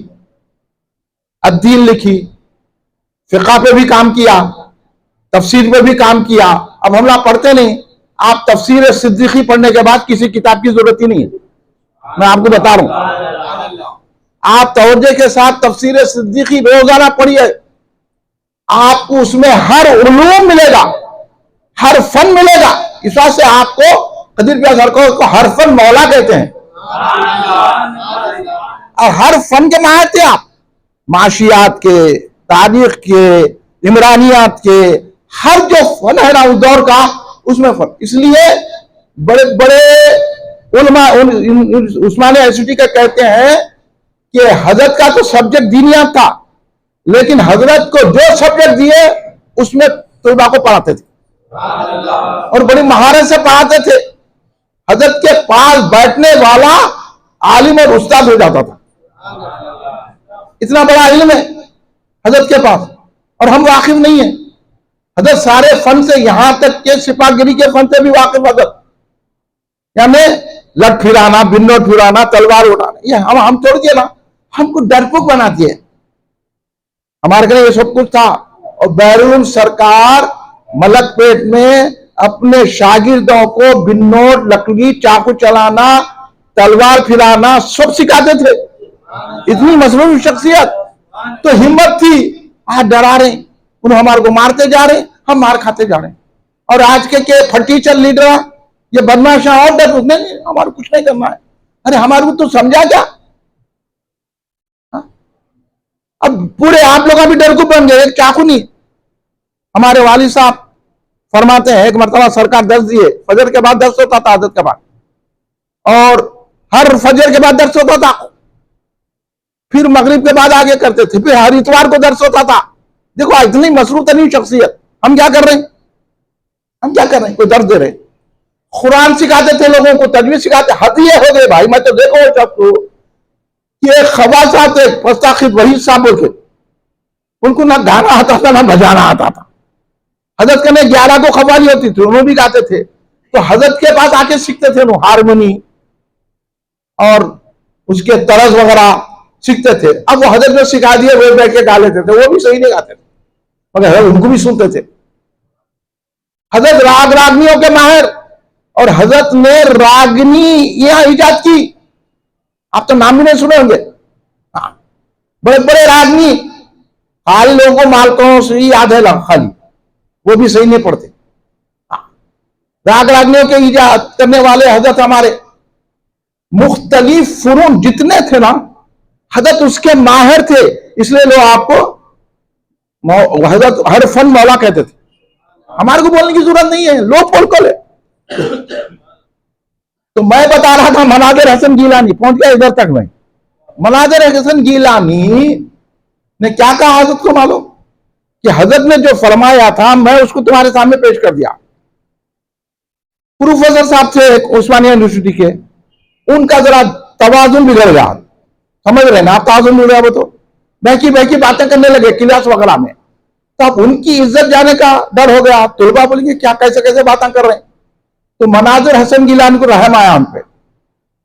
अद्दीन लिखी, फिक़ा पे भी काम किया, तफसीर पे भी काम किया। अब हम लोग पढ़ते नहीं, आप तफसीर सिद्दीकी पढ़ने के बाद किसी किताब की जरूरत ही नहीं है, मैं आपको बता रहा हूं। आप तवज्जो के साथ तफसीर सिद्दीकी रोजाना पढ़िए, आपको उसमें हर उलूम मिलेगा, हर फन मिलेगा। इस वजह से आपको कदीर पिया सरकार को हर फन मौला कहते हैं। और हर फन के माहिर थे आप, माशियात के, तारीख के, इमरानियात के, हर जो फन है ना उस दौर का, उसमें फन। इसलिए बड़े बड़े उलमा उस्मानिया यूनिवर्सिटी का कहते हैं कि हजरत का तो सब्जेक्ट दीनियात था, लेकिन हजरत को जो सब्जेक्ट दिए उसमें तलबा को पढ़ाते थे और बड़ी महारत से पढ़ाते थे। हजरत के पास बैठने वाला आलिम और उस्ताद हो जाता था, इतना बड़ा इल्म है हजरत के पास, और हम वाकिफ नहीं है। हजरत सारे फन से, यहां तक के सिपागिरी के फन से भी वाकिफ हजरत, यानी लट फिराना, बिन्नोट फिराना, तलवार उड़ाना, ये हम छोड़ दिए ना, हमको डरपोक बना दिए। हमारे घर ये सब कुछ था। और बैरून सरकार मलकपेट में अपने शागिर्दों को बिन्नोट, लकड़ी, चाकू चलाना, तलवार फिराना सब सिखाते थे। इतनी मजबूत शख्सियत, तो हिम्मत थी। आज डरा रहे, उन्हें हमारे को मारते जा रहे, हम मार खाते जा रहे। और आज के फटीचर लीडर, ये बदमाश और डर नहीं, हमारे कुछ नहीं करना है। अरे हमारे को तो समझा क्या? अब पूरे आप लोग भी डर को बन गए, एक चाकू नहीं। हमारे वालिद साहब फरमाते हैं, एक मरतबा सरकार दर्श दिए, फजर के बाद दर्श होता था आदत के बाद, और हर फजर के बाद दर्श होता था, फिर मगरिब के बाद आगे करते थे, फिर हर इतवार को दर्श होता था। देखो इतनी मसरूत नहीं शख्सियत, हम क्या कर रहे हैं? हम क्या कर रहे हैं, कोई दर्द दे रहे हैं? कुरान सिखाते थे लोगों को, तजवीज सिखाते, हद ये हो गए भाई। मैं तो देखो सबको कि एक खवासा थे फस्ताखिद वही साहब बोल के, उनको ना गाना आता था ना बजाना आता था। हजरत के 11 को खवाली होती थी, उन्होंने भी गाते थे, तो हजरत के पास आके सीखते थे वो हारमोनी और उसके तरज वगैरह सीखते थे। अब वो हजरत ने सिखा दिए, वो बैठ के गा लेते थे, वो भी सही नहीं गाते थे, मगर हजरत उनको भी सुनते थे। हजरत राग रागनियों के माहिर, और हजरत ने रागनी यहां इजाद की, आप तो नाम भी नहीं सुने होंगे। बड़े बड़े रागनी, खाली लोगों को मालकों से ही याद है खाली, वो भी सही नहीं पढ़ते। राग रागनियों के इजाद करने वाले हजरत हमारे मुख्तलिफ फुरून जितने थे ना, हजरत उसके माहिर थे, इसलिए लोग आपको हजरत हर फन मौला कहते थे। हमारे को बोलने की जरूरत नहीं है, लोग बोल को ले। तो मैं बता रहा था मनाजिर हसन गीलानी, पहुंच गया इधर तक। मैं मनाजिर हसन गीलानी ने क्या कहा हजरत को मालूम? कि हजरत ने जो फरमाया था मैं उसको तुम्हारे सामने पेश कर दिया। प्रोफेसर साहब थे उस्मानिया यूनिवर्सिटी के, उनका जरा तवाजुन बिगड़ गया, समझ रहे ना आप? तवाजुन बिगड़ गया, वो तो बहकी बहकी बातें करने लगे क्लास वगैरह में, तो अब उनकी इज्जत जाने का डर हो गया। तुलबा बोलेंगे क्या कैसे कैसे बातें कर रहे हैं। तो मनाजिर हसन गीलानी को रहम आया उन पे।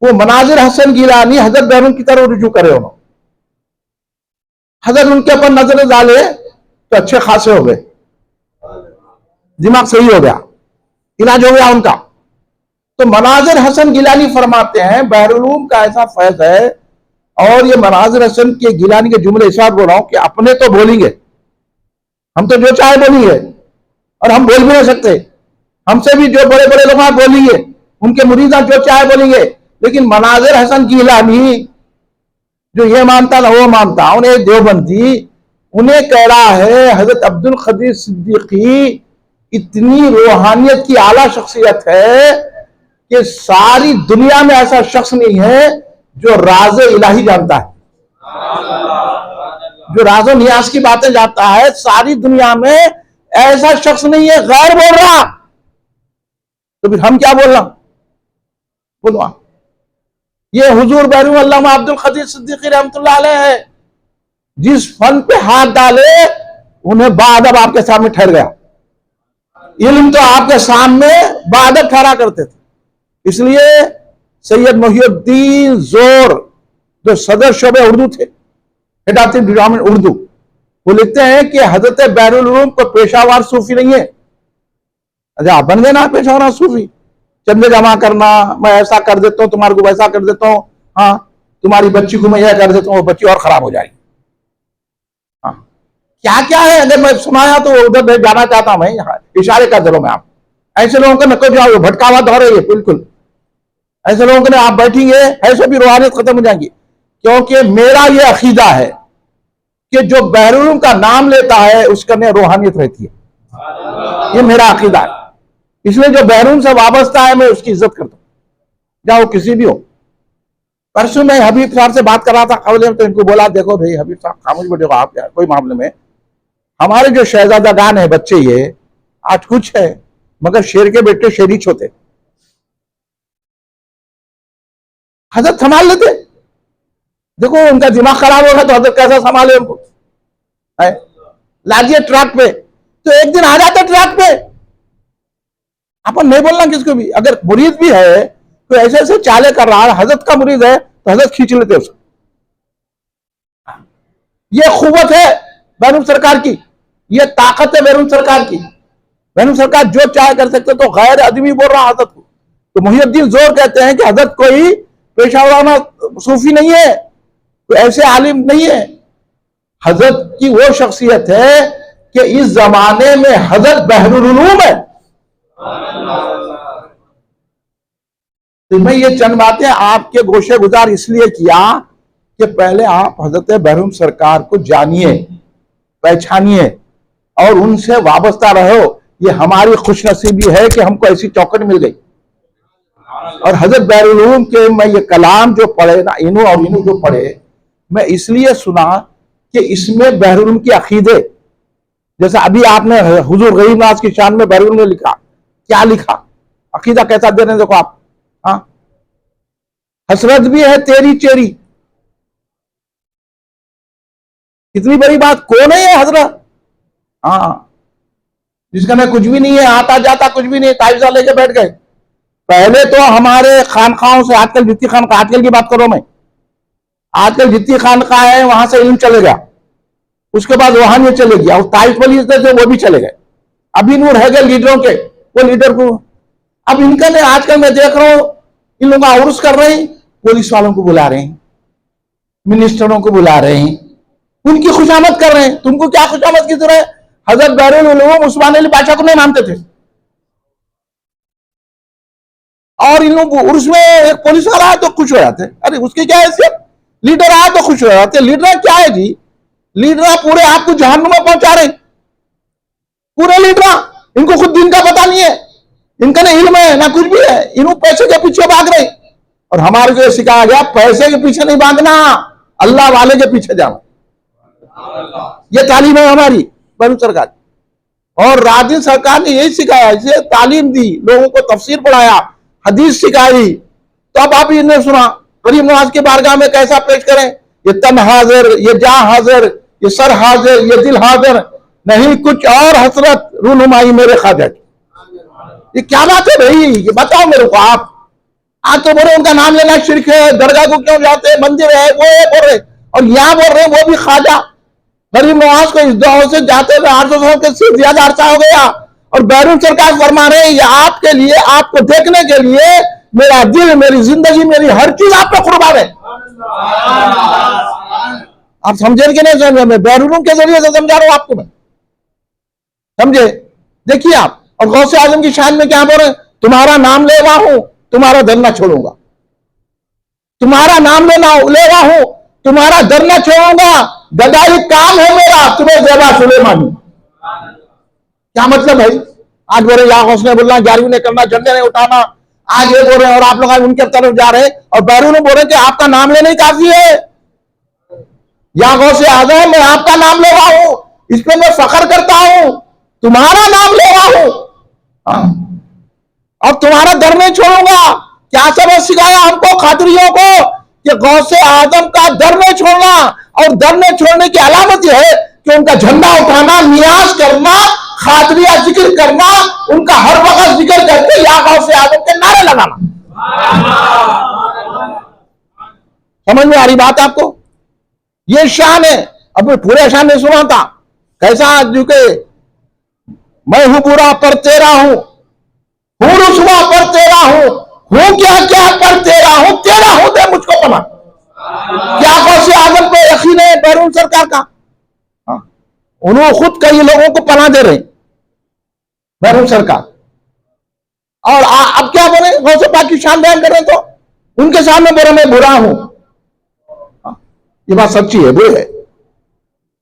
वो मनाजिर हसन गीलानी हजरत बहरून की तरफ रुजू करे, उन्होंने हजरत उनके ऊपर नजर डाले तो अच्छे खासे हो गए, दिमाग सही हो गया, इलाज हो गया उनका। तो मनाजिर हसन गिलानी फरमाते हैं बहरुल उलूम का ऐसा फैज है, और ये मनाजिर हसन के गिलानी के जुमले इस बात बोल रहा हूं कि अपने तो बोलेंगे, हम तो जो चाहे बोलेंगे, और हम बोल भी नहीं सकते। हमसे भी जो बड़े बड़े लोग बोलेंगे, उनके मुरीदा जो चाहे बोलेंगे, लेकिन मनाजिर हसन गिलानी जो ये मानता ना वो मानता, उन्हें देवबंदी, उन्हें कह रहा है हजरत अब्दुल कदीर सिद्दीकी इतनी रूहानियत की आला शख्सियत है कि सारी दुनिया में ऐसा शख्स नहीं है जो राज इलाही जानता है, जो राजो नियाज की बातें जानता है। सारी दुनिया में ऐसा शख्स नहीं है। गैर बोल रहा तो फिर हम क्या बोल रहा? बोलो, ये हुजूर बहरून अल्लामा अब्दुल कदीर सिद्दीकी रहमतुल्लाह अलैह है, जिस फन पे हाथ डाले उन्हें बाअदब आपके सामने ठहर गया। इल्म तो आपके सामने बाअदब ठहरा करते थे। इसलिए सैयद मोहिउद्दीन जोर जो सदर शोबे उर्दू थे, head of the department Urdu, वो लिखते हैं कि हजरत बहरुल उलूम को पेशावर सूफी नहीं है। अच्छा आप बन गए ना पेशावर सूफी, चंदे जमा करना, मैं ऐसा कर देता हूं, तुम्हारे को वैसा कर देता हूं, हाँ तुम्हारी बच्ची को मैं यह कर देता हूं, वो बच्ची और खराब हो जाएगी। हाँ क्या क्या है, अगर मैं सुनाया तो उधर जाना चाहता हूं, मैं इशारे कर दे रहा हूं मैं। आप ऐसे लोगों को न कोई जाओ, भटकावा दौड़ रही है बिल्कुल। ऐसे लोगों को आप बैठेंगे ऐसे भी रूहानियत खत्म हो जाएंगी। क्योंकि मेरा यह अकीदा है कि जो बहरुल उलूम का नाम लेता है उसका में रूहानियत रहती है, ये मेरा अकीदा है। इसलिए जो बहरून से वाबस्ता है मैं उसकी इज्जत करता हूं, चाहे वो किसी भी हो। परसों मैं हबीब साहब से बात कर रहा था कवले में, तो इनको बोला देखो भाई हबीब साहब खामोश बैठे, आप क्या कोई मामले में, हमारे जो शहजादागान है बच्चे, ये आज कुछ है मगर शेर के बेटे शेरीच होते। हजरत संभाल लेते, देखो उनका दिमाग खराब होगा तो हजरत कैसा संभाले उनको। लादिए ट्रैक पे, तो एक दिन आ जाते ट्रैक पे। अपन नहीं बोलना किसको भी, अगर मुरीद भी है तो ऐसे ऐसे चाले कर रहा है, हजरत का मुरीद है तो हजरत खींच लेते उसको। ये खुवत है बहरून सरकार की, ये ताकत है बहरून सरकार की। बहरून सरकार जो चाहे कर सकते, तो गैर आदमी बोल रहा हजरत को। तो मोहिउद्दीन जोर कहते हैं कि हजरत कोई पेशावराना सूफी नहीं है, कोई ऐसे आलिम नहीं है। हजरत की वो शख्सियत है कि इस जमाने में हजरत बहरुल उलूम है। तो मैं ये चंद बातें आपके गोशे गुजार इसलिए किया कि पहले आप हजरत बहरून सरकार को जानिए, पहचानिए और उनसे वाबस्ता रहो। ये हमारी खुशनसीबी है कि हमको ऐसी चौकट मिल गई। और हजरत बहरुल उलूम के मैं ये कलाम जो पढ़े ना, इनू और इनू जो पढ़े, मैं इसलिए सुना कि इसमें बहरुल उलूम की अकीदे, जैसे अभी आपने हुजूर गरीब नवाज की शान में बहरुल उलूम ने लिखा, क्या लिखा, अकीदा कैसा दे रहे हैं देखो आप। हाँ, हसरत भी है तेरी चेरी, कितनी बड़ी बात, कौन है ये हजरत? हाँ, जिसका में कुछ भी नहीं है, आता जाता कुछ भी नहीं, ताइजा लेके बैठ गए। पहले तो हमारे खानखाओं से, आजकल जितनी खानखा, आजकल की बात करो मैं, आजकल जितनी खानखा है वहां से इल्म चले गया, उसके बाद वहां ये चले गया, और ताइफ वाली थे वो भी चले गए। अभी नूर है गए लीडरों के, वो लीडर को अब इनका ने, आजकल मैं देख रहा हूं इन लोगों का उर्स कर रहे हैं, पुलिस वालों को बुला रहे हैं, मिनिस्टरों को बुला रहे हैं, उनकी खुशामद कर रहे हैं। तुमको क्या खुशामद की तरह? हजरत बैरुल उलूम उस्मान अली बादशाह को नहीं मानते थे, और इन लोग उर्स में एक पुलिस वाला आया तो खुश हो जाते। अरे उसकी क्या हैसियत, लीडर आया तो खुश हो जाते। लीडर क्या है जी, लीडर पूरे आपको जहन्नुम में पहुंचा रहे, पूरे लीडर। इनको खुद दिन का पता नहीं है, इनका ना इल्म है ना कुछ भी है, इनको पैसे के पीछे भाग रहे। और हमारे को सिखाया गया पैसे के पीछे नहीं भागना, अल्लाह वाले के पीछे जाना। ये तालीम है हमारी बैरून सरकार, और राजीव सरकार ने यही सिखाया, इसे तालीम दी, लोगों को तफसीर पढ़ाया, हदीस सिखाई। तो अब आप इन्हें सुना गरीब नवाज के बारगाह में कैसा पेश करें, ये तन हाजिर, ये जा हाजिर, ये सर हाजिर, ये दिल हाजिर, नहीं कुछ और हसरत रूनुमाई मेरे ख्वाजा। ये क्या बात है भाई, ये बताओ मेरे को आप। आज तो बोले उनका नाम लेना शिरक है, दरगाह को क्यों जाते हैं, मंदिर है वो बोल रहे, और यहां बोल रहे वो भी ख्वाजा। गरीब नवाज को इस दौर से जाते हुए 800 साल से ज्यादा अरसा हो गया, और बैरून सरकार फरमा रहे हैं ये आपके लिए, आपको देखने के लिए मेरा दिल, मेरी जिंदगी, मेरी हर चीज आप पे कुर्बान है। आप समझे कि नहीं समझे? मैं बैरून के जरिए से समझा रहा हूं आपको, मैं समझे। देखिए आप, और गौसे आजम की शान में क्या बोल रहे, तुम्हारा नाम ले रहा हूं, तुम्हारा दर न छोड़ूंगा, तुम्हारा नाम लेना ले रहा हूं, तुम्हारा दर न छोड़ूंगा, गदाई काम है मेरा, तुम्हें ज़ेबा सुलेमानी। क्या मतलब है? आज बोल रहे या हौसले बोलना, जारी नहीं करना, झंडे नहीं उठाना, आज ये बोल रहे हैं, और आप लोग आज उनके तरफ जा रहे हैं, और बैरून बोल रहे कि आपका नाम लेना ही काफी है। या गौसे आजम, मैं आपका नाम ले रहा हूं, इस पर मैं फख्र करता हूं, तुम्हारा नाम ले रहा हूं, और तुम्हारा दर नहीं छोड़ूंगा। क्या सबक सिखाया हमको खादरियों को कि गौसे आजम का दर नहीं छोड़ना, और दर नहीं छोड़ने की अलामत यह है कि उनका झंडा उठाना, नियाज करना, खादरिया जिक्र करना, उनका हर वक्त जिक्र करके या गौसे आजम के नारे लगाना। समझ में आ रही बात आपको? ये शान है। अब मैं पूरे शान नहीं सुना था, कैसा जो के मैं हूं बुरा पर तेरा हूं, हूं रुसवा पर तेरा हूं क्या क्या पर तेरा हूं दे मुझको पना। क्या गौसे आजम पे यकीन है बैरून सरकार का? उन्होंने खुद कई लोगों को पनाह दे रहे बैरून सरकार, और अब क्या बोले, गौसे पाक की शान बयान कर रहे, तो उनके सामने बोले मैं बुरा हूं। ये बात सच्ची है, बुरे है,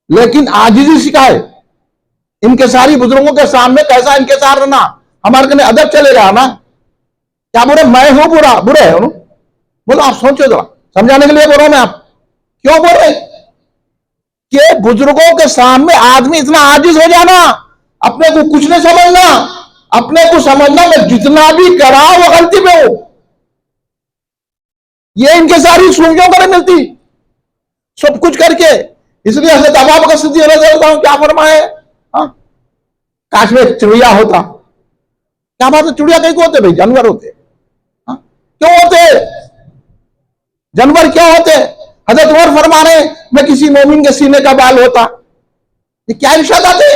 लेकिन आजिजी सिखाए। इनके सारी बुजुर्गों के सामने कैसा इनके साथ रहना, हमारे कने अदब चलेगा ना। क्या बोले, मैं हूं बुरा, बुरे है बोलो। आप सोचो जरा, समझाने के लिए बोल रहा हूं मैं। आप क्यों बोल रहे कि बुजुर्गों के सामने आदमी इतना आजिज हो जाना, अपने को कुछ नहीं समझना, अपने को समझना मैं जितना भी करा वो गलती पे हूं। ये इनके सारी सूझों को नहीं मिलती, सब कुछ करके। इसलिए हजरत अबू बकर सिद्दीक़ रज़ियल्लाहु अन्हु क्या फरमाए, काश में चिड़िया होता। क्या बात है, चिड़िया कहीं को होते भाई, जानवर होते। क्यों होते जानवर, क्यों होते? हजरत उमर फरमा रहे मैं किसी मोमिन के सीने का बाल होता। ये क्या इरशाद आते,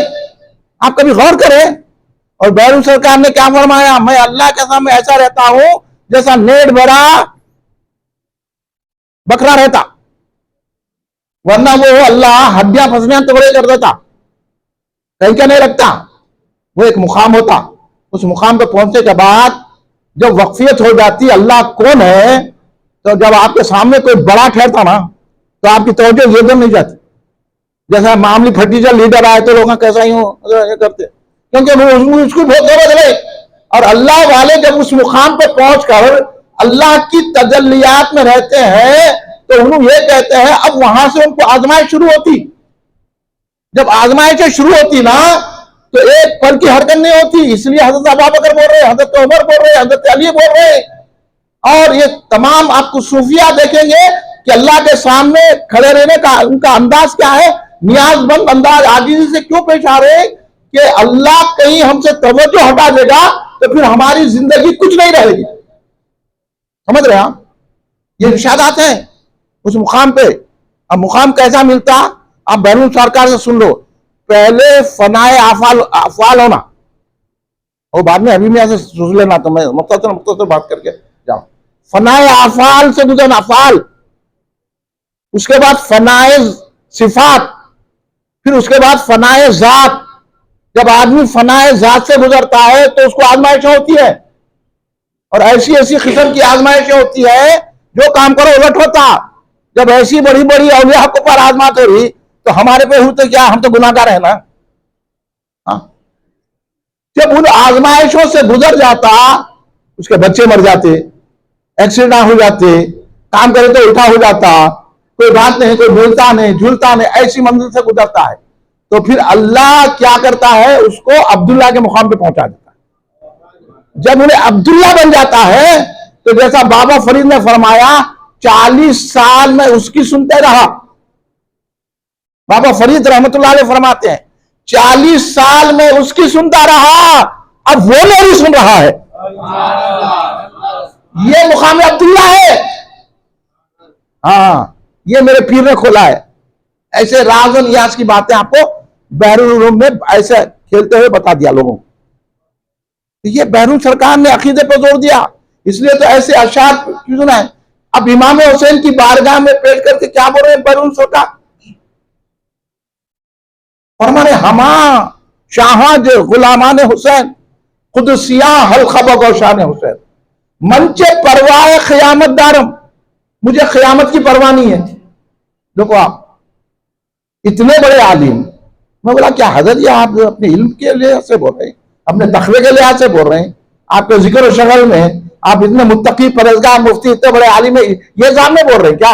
आप कभी गौर करें। और बैरून सरकार ने क्या फरमाया, मैं अल्लाह के सामने ऐसा रहता हूं जैसा नेड़ भरा बकरा रहता, वरना वो अल्लाह हड्डियां फसलियां टुकड़े कर देता, कहीं क्या नहीं रखता। वो एक मुकाम होता, उस मुकाम पर पहुंचने के बाद जब वक्फियत हो जाती अल्लाह कौन है, तो जब आपके सामने कोई बड़ा ठहरता ना, तो आपकी तवज्जो इधर नहीं जाती। जैसा मामूली फटीचर लीडर आए तो लोग कैसा ही ये करते, क्योंकि वो उसको बहुत समझ रहे। और अल्लाह वाले जब उस मुकाम पर पहुंचकर अल्लाह की तजल्लियात में रहते हैं, तो उन्होंने ये कहते हैं, अब वहां से उनको आजमाइश शुरू होती। जब आजमाइशें शुरू होती ना, तो एक पल की हरकत नहीं होती। इसलिए हजरत अबू बकर बोल रहे हैं, हजरत उमर बोल रहे हैं, हजरत अली बोल रहे हैं, और ये तमाम आपको सूफिया देखेंगे कि अल्लाह के सामने खड़े रहने का उनका अंदाज क्या है, नियाजमंद अंदाज, आजीजी से क्यों पेश आ रहे हैं कि अल्लाह कहीं हमसे तवज्जो हटा देगा तो फिर हमारी जिंदगी कुछ नहीं रहेगी। समझ रहे हैं आप? ये इरशादात हैं उस मुकाम पे। अब मुकाम कैसा मिलता, आप बैरून सरकार से सुन लो। पहले फनाए अफाल होना, और बाद में अभी में ऐसे सोच लेना, तो मैं मुख्तसर बात करके जाऊं। फनाए अफाल से गुजरना, अफाल, उसके बाद फनाए सिफात, फिर उसके बाद फनाए जात। जब आदमी फनाए जात से गुजरता है तो उसको आजमाइशें होती है, और ऐसी ऐसी किस्म की आजमाइशें होती है जो काम करो उलट होता। जब ऐसी बड़ी बड़ी औलिया को पर आजमात हो रही तो हमारे पे हुई तो क्या, हम तो गुनाहगार है ना। हाँ? जब उन आजमाइशों से गुजर जाता, उसके बच्चे मर जाते, एक्सीडेंट हो जाते, काम करे तो उल्टा हो जाता, कोई बात नहीं, कोई बोलता नहीं, झूलता नहीं, ऐसी मंजिल से गुजरता है, तो फिर अल्लाह क्या करता है, उसको अब्दुल्ला के मुकाम पे पहुंचा देता है। जब उन्हें अब्दुल्ला बन जाता है तो जैसा बाबा फरीद ने फरमाया, 40 साल में उसकी सुनते रहा। बाबा फरीद रहमतुल्लाह अलैह फरमाते हैं 40 साल में उसकी सुनता रहा, अब वो मेरी सुन रहा है। ये मुकाम अब्दुल्ला है। हाँ, ये मेरे पीर ने खोला है। ऐसे राज और नियाज की बातें आपको बहरुल उलूम में ऐसे खेलते हुए बता दिया लोगों को। ये बहरून सरकार ने अकीदे पर जोर दिया, इसलिए तो ऐसे अशार क्यों सुना है। अब इमाम हुसैन की बारगाह में पेश करके क्या बोल रहे हैं बहरून सरकार, और हमारे हमा शाह जो गुलामान हुसैन खुदसिया हलखब शान हुसैन मंचे परवाह क़यामत दारम, मुझे क़यामत की परवाह नहीं है। देखो आप इतने बड़े आलिम, मैं बोला क्या हजरत ये आप अपने इल्म के लिहाज से बोल रहे हैं, अपने तकवे के लिहाज से बोल रहे हैं, आपके जिक्र और शगल में आप इतने मुत्तकी परहेज़गार मुफ्ती इतने बड़े आलिम है, ये सामने बोल रहे हैं क्या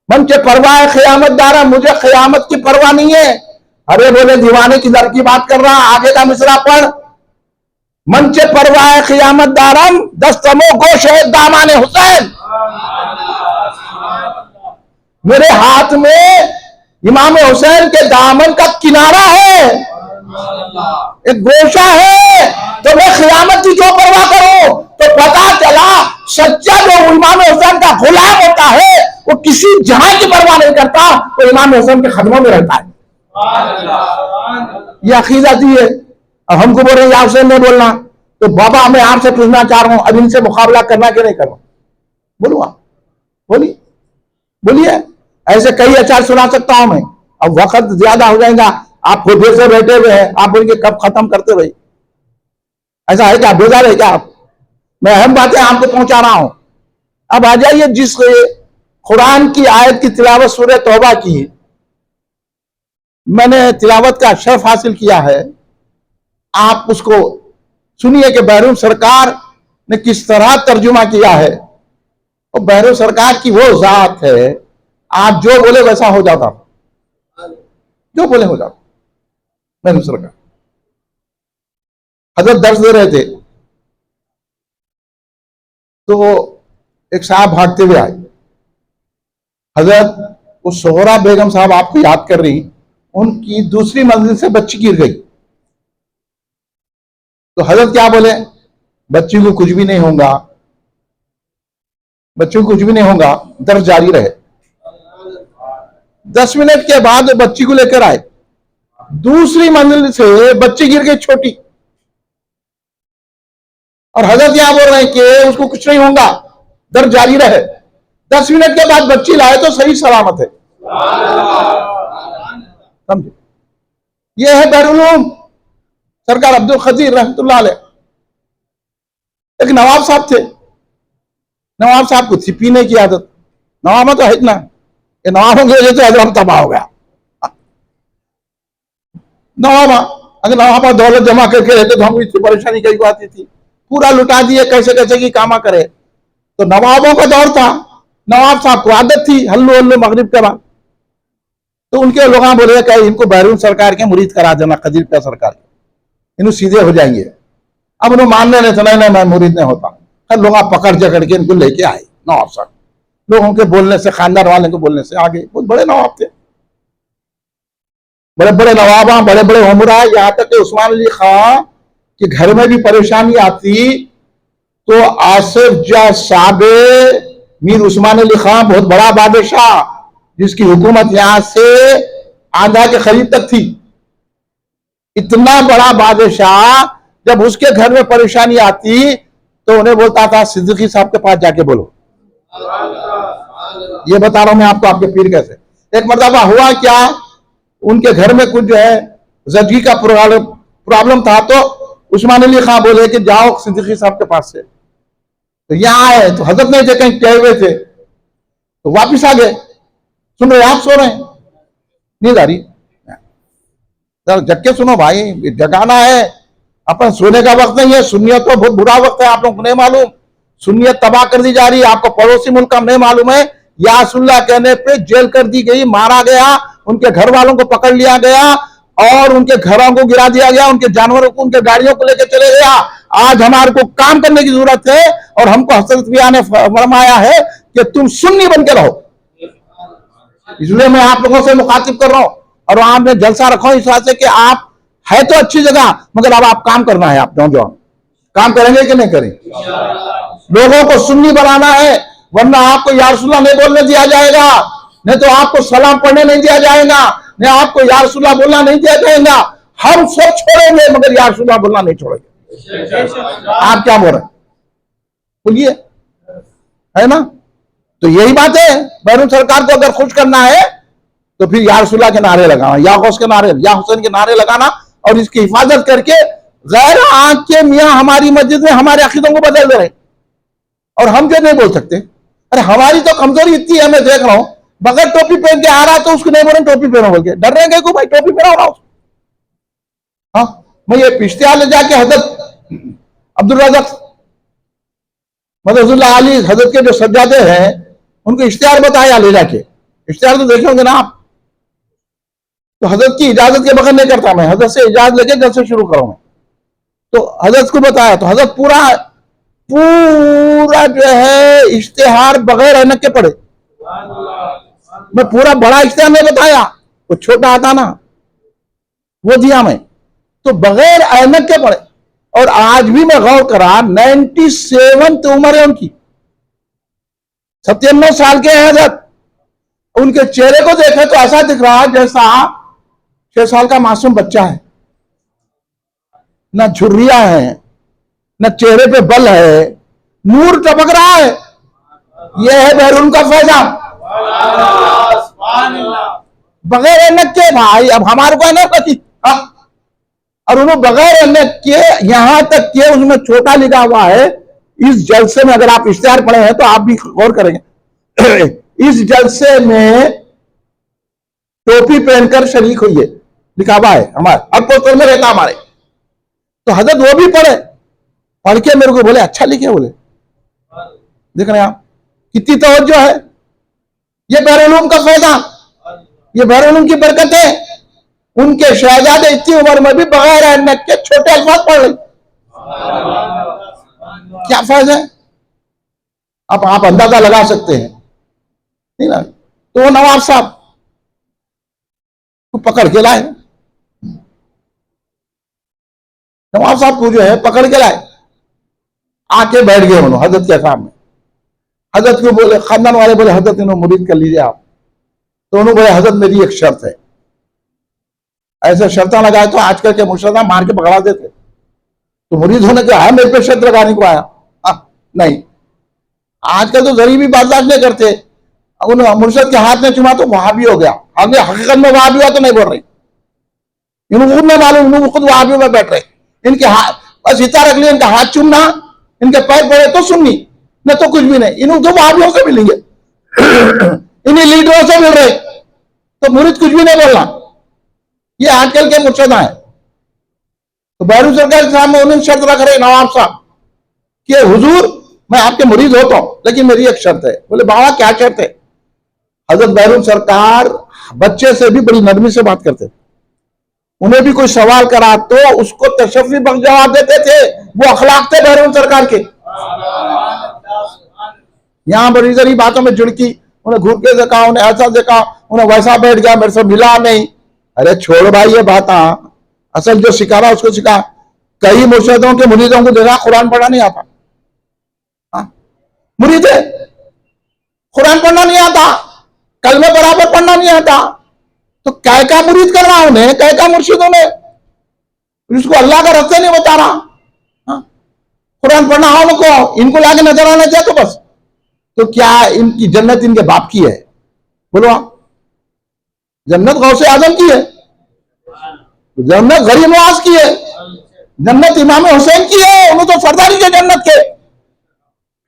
मंचे परवाह क़यामत दारम, मुझे क़यामत की परवाह नहीं है। अरे बोले दीवाने की दर की बात कर रहा, आगे का मिसरा पढ़। मंचे परवाह क़यामत दारम दस्तमो गोश दामाने हुसैन, मेरे हाथ में इमाम हुसैन के दामन का किनारा है, एक गोशा है, तो मैं क़यामत की क्यों परवाह करूं। तो पता चला सच्चा जो इमाम हुसैन का गुलाम होता है वो किसी जहां की परवाह नहीं करता, वो इमाम हुसैन के खदमों में रहता है। ये अकीदा थी है। अब हमको बोल रहे हैं आपसे नहीं बोलना, तो बाबा मैं आपसे पूछना चाह रहा हूं, अब इनसे मुकाबला करना कि नहीं करना, बोलो आप, बोलिए बोलिए। ऐसे कई अचार सुना सकता हूं मैं, अब वक्त ज्यादा हो जाएगा, आप खुद से बैठे हुए हैं, आप बोलेंगे कब खत्म करते भाई, ऐसा है क्या, बेजार है क्या आप। मैं अहम बातें आपको पहुंचा रहा हूं। अब आ जाइए, जिस कुरान की आयत की तिलावत सूरह तौबा की मैंने तिलावत का शर्फ हासिल किया है, आप उसको सुनिए कि बहरून सरकार ने किस तरह तर्जुमा किया है। और बहरून सरकार की वो जात है, आप जो बोले वैसा हो जाता, जो बोले हो जाता। बहरून सरकार हजरत दर्श दे रहे थे तो एक साहब भागते हुए आए। हजरत वो सोहरा बेगम साहब आपको याद कर रही, उनकी दूसरी मंजिल से बच्ची गिर गई। तो हजरत क्या बोले, बच्ची को कुछ भी नहीं होगा, बच्ची को कुछ भी नहीं होगा, दर्द जारी रहे। 10 मिनट के बाद बच्ची को लेकर आए, दूसरी मंजिल से बच्ची गिर गई छोटी, और हजरत यहां बोल रहे हैं कि उसको कुछ नहीं होगा, दर्द जारी रहे। 10 मिनट के बाद बच्ची लाए तो सही सलामत है। समझे, यह है बहरुल उलूम सरकार अब्दुल खदीर रहमतुल्लाह अलैह। एक नवाब साहब थे, नवाब साहब को थी पीने की आदत, नवाब तो है ना, ये नवाबों की वजह से हजरत तबाह हो गया। नवाब अगर नवाब दौलत जमा करके रहते तो हमको इतनी परेशानी कई को आती थी, पूरा लुटा दिए, कैसे कैसे की कामा करे। तो नवाबों का दौर था, नवाब साहब को आदत थी हल्लू हल्लू मगरिब के बाद, तो उनके लोग बोले कि इनको बहरून सरकार के मुरीद करा देना, खदीर पे सरकार के। इन सीधे हो जाएंगे। अब उन्हें मानने नहीं था, नहीं मैं मुरीद नहीं होता। हर लोग आप पकड़ जकड़ के इनको लेके आए नवाब साहब। लोगों के बोलने से, खानदान वाले के बोलने से आगे बहुत बड़े नवाब थे, बड़े बड़े नवाबा, बड़े बड़े उमरा। यहाँ तक कि उस्मान अली खां के घर में भी परेशानी आती तो आसिफ जा साबे मीर उस्मान अली खां, बहुत बड़ा बादशाह जिसकी हुकूमत यहां से आंध्रा के करीब तक थी, इतना बड़ा बादशाह, जब उसके घर में परेशानी आती तो उन्हें बोलता था सिद्दीकी साहब के पास जाके बोलो। ये बता रहा हूं मैं आपको, आपके पीर कैसे। एक मर्तबा हुआ क्या, उनके घर में कुछ जो है जदगी का प्रॉब्लम था, तो उस्मान अली खां बोले कि जाओ सिद्दीकी साहब के पास से। तो यहाँ आए तो हजरत नहीं थे, कहीं गए हुए थे, तो वापिस आ गए। सुन रहे आप, सो रहे हैं, नींद आ रही, जग के सुनो भाई, जगाना है। अपन सोने का वक्त नहीं है। सुन्नियत तो बहुत बुरा वक्त है, आप लोग को नहीं मालूम। सुन्नियत तबाह कर दी जा रही है। आपको पड़ोसी मुल्क का नहीं मालूम है, यासुल्लाह कहने पे जेल कर दी गई, मारा गया, उनके घर वालों को पकड़ लिया गया और उनके घरों को गिरा दिया गया, उनके जानवरों को, उनके गाड़ियों को लेकर चले गया। आज हमारे को काम करने की जरूरत है और हमको हजरत बिया ने फरमाया है कि तुम सुन्नी बन के रहो। इसलिए मैं आप लोगों से मुखातिब कर रहा हूं और आपने जलसा रखो इस बात से कि आप है तो अच्छी जगह, मगर अब आप काम करना है। आप नौजवान काम करेंगे कि नहीं करेंगे? लोगों को सुन्नी बनाना है, वरना आपको या रसूलल्लाह नहीं बोलने दिया जाएगा, नहीं तो आपको सलाम पढ़ने नहीं दिया जाएगा, नहीं आपको या रसूलल्लाह बोलना नहीं दिया जाएगा। हम सब छोड़ेंगे मगर या रसूलल्लाह बोलना नहीं छोड़ेंगे। आप क्या बोल रहे हैं? बोलिए, है ना? तो यही बात है। बहरून सरकार को अगर खुश करना है तो फिर या रसूलल्लाह के नारे लगाना, या गौस के नारे, या हुसैन के नारे लगाना और इसकी हिफाजत करके गैर आंख के मियां हमारी मस्जिद में हमारे अकीदों को बदल दे रहे और हम जो नहीं बोल सकते। अरे हमारी तो कमजोरी इतनी है, मैं देख रहा हूं, बगैर टोपी पहन के आ रहा तो उसको नहीं बोल रहे टोपी पहनो बोल के, डर रहे को भाई टोपी पहना रहा। हाँ, मैं ये इश्तिहार ले जाके हजरत अब्दुल रज़ाक मदहुल्लाह अली हजरत के जो सज्जादे हैं उनको इश्तिहार बताया ले जाके। इश्तिहार तो देखे होंगे ना आप। तो हजरत की इजाजत के बगैर नहीं करता मैं, हजरत से इजाजत लेके जलसे शुरू करूं मैं। तो हजरत को बताया तो हजरत पूरा जो है इश्तिहार बगैर ऐनक के पढ़े। मैं पूरा बड़ा इश्तिहार नहीं बताया, वो छोटा आता ना वो दिया मैं, तो बगैर ऐनक के पढ़े। और आज भी मैं गौर करा, 97 उम्र है उनकी, 97 साल के हैं हजरत। उनके चेहरे को देखे तो ऐसा दिख रहा है जैसा 6 साल का मासूम बच्चा है। न झुर्रिया है, न चेहरे पे बल है, नूर टपक रहा है। यह है बहरून का फैजान, बगैर ऐनक के भाई। अब हमारे को ऐनक की, और उन्होंने बगैर ऐनक के, यहां तक के उसमें छोटा लिखा हुआ है। इस जलसे में अगर आप इश्तिहार पढ़े हैं तो आप भी गौर करेंगे, इस जलसे में टोपी पहनकर शरीक हुई है, लिखा हुआ है हमारे, और पोस्टर में रहता हमारे। तो हजरत वो भी पढ़े, पढ़ के मेरे को बोले अच्छा लिखे, बोले देख रहे हैं आप कितनी तवज्जो है। ये बहरुल का फैजान, ये बहरुल की बरकत है। उनके शहजादे इतनी उम्र में भी बगैर ऐनक के छोटे अल्फाज पढ़ रहे, क्या फर्ज है? अब आप अंदाजा लगा सकते हैं, नहीं ना? तो वो नवाब साहब को पकड़ के लाए, नवाब साहब को जो है पकड़ के लाए, आके बैठ गए उन्होंने हजरत के सामने। हजरत को बोले, खानदान वाले बोले हजरत इन्होंने मुरीद कर लीजिए आप। तो उन्होंने बोले हजरत मेरी एक शर्त है। ऐसे शर्त लगाए तो आजकल के मुर्शदा मार के पकड़ा देते। तो मुरीद होने के है मेरे पे शर्त लगाने को आया? नहीं, आजकल तो जरी भी बर्दाश्त नहीं करते। उन मुर्शद के हाथ में चुमा तो वहाबी हो गया। अगर हकीकत में वहाबी हुआ तो नहीं बोल रही, इनको खुद नहीं मालूम, इनको खुद वहाबी में बैठ रहे। इनके हाथ बस इतना रख लिया, इनका हाथ चूमना, इनके पैर पड़े तो सुन्नी, न तो कुछ भी नहीं। इन्हों तो वहाबियों से मिलेंगे, इन्हीं लीडरों से मिल रहे, तो मुरीद कुछ भी नहीं बोलना। ये आजकल के मुर्शदा है। तो बहरून सरकार के सामने उन्होंने शर्त रख रहे नवाब साहब कि हुजूर मैं आपके मुरीद होता हूं, लेकिन मेरी एक शर्त है। बोले बाबा क्या शर्त है? हजरत बहरून सरकार बच्चे से भी बड़ी नरमी से बात करते। उन्हें भी कोई सवाल करा तो उसको तशफ़ी बख्श जवाब देते थे। वो अखलाक थे बहरौन सरकार के। यहाँ बड़ी सारी बातों में जुड़की, उन्हें घूर के देखा, उन्हें ऐसा देखा, उन्हें वैसा बैठ गया, मेरे से मिला नहीं। अरे छोड़ भाई ये बात, असल जो सिखा रहा उसको सिखा। कई मुर्शिदों के मुरीदों को देखा कुरान पढ़ना नहीं आता, मुरीद है कुरान पढ़ना नहीं आता, कलमे बराबर पढ़ना नहीं आता, तो क्या क्या मुरीद कर रहा उन्हें, क्या क्या मुर्शिदों ने, उसको अल्लाह का रास्ता नहीं बता रहा। कुरान पढ़ना हो उनको, इनको लाके नजर आना चाहिए तो बस। तो क्या इनकी जन्नत इनके बाप की है? बोलो आप, जन्नत गौसे आजम की है, जन्नत गरीब नवाज की है, जन्नत इमाम हुसैन की है, उन्हें तो सरदारी के जन्नत के।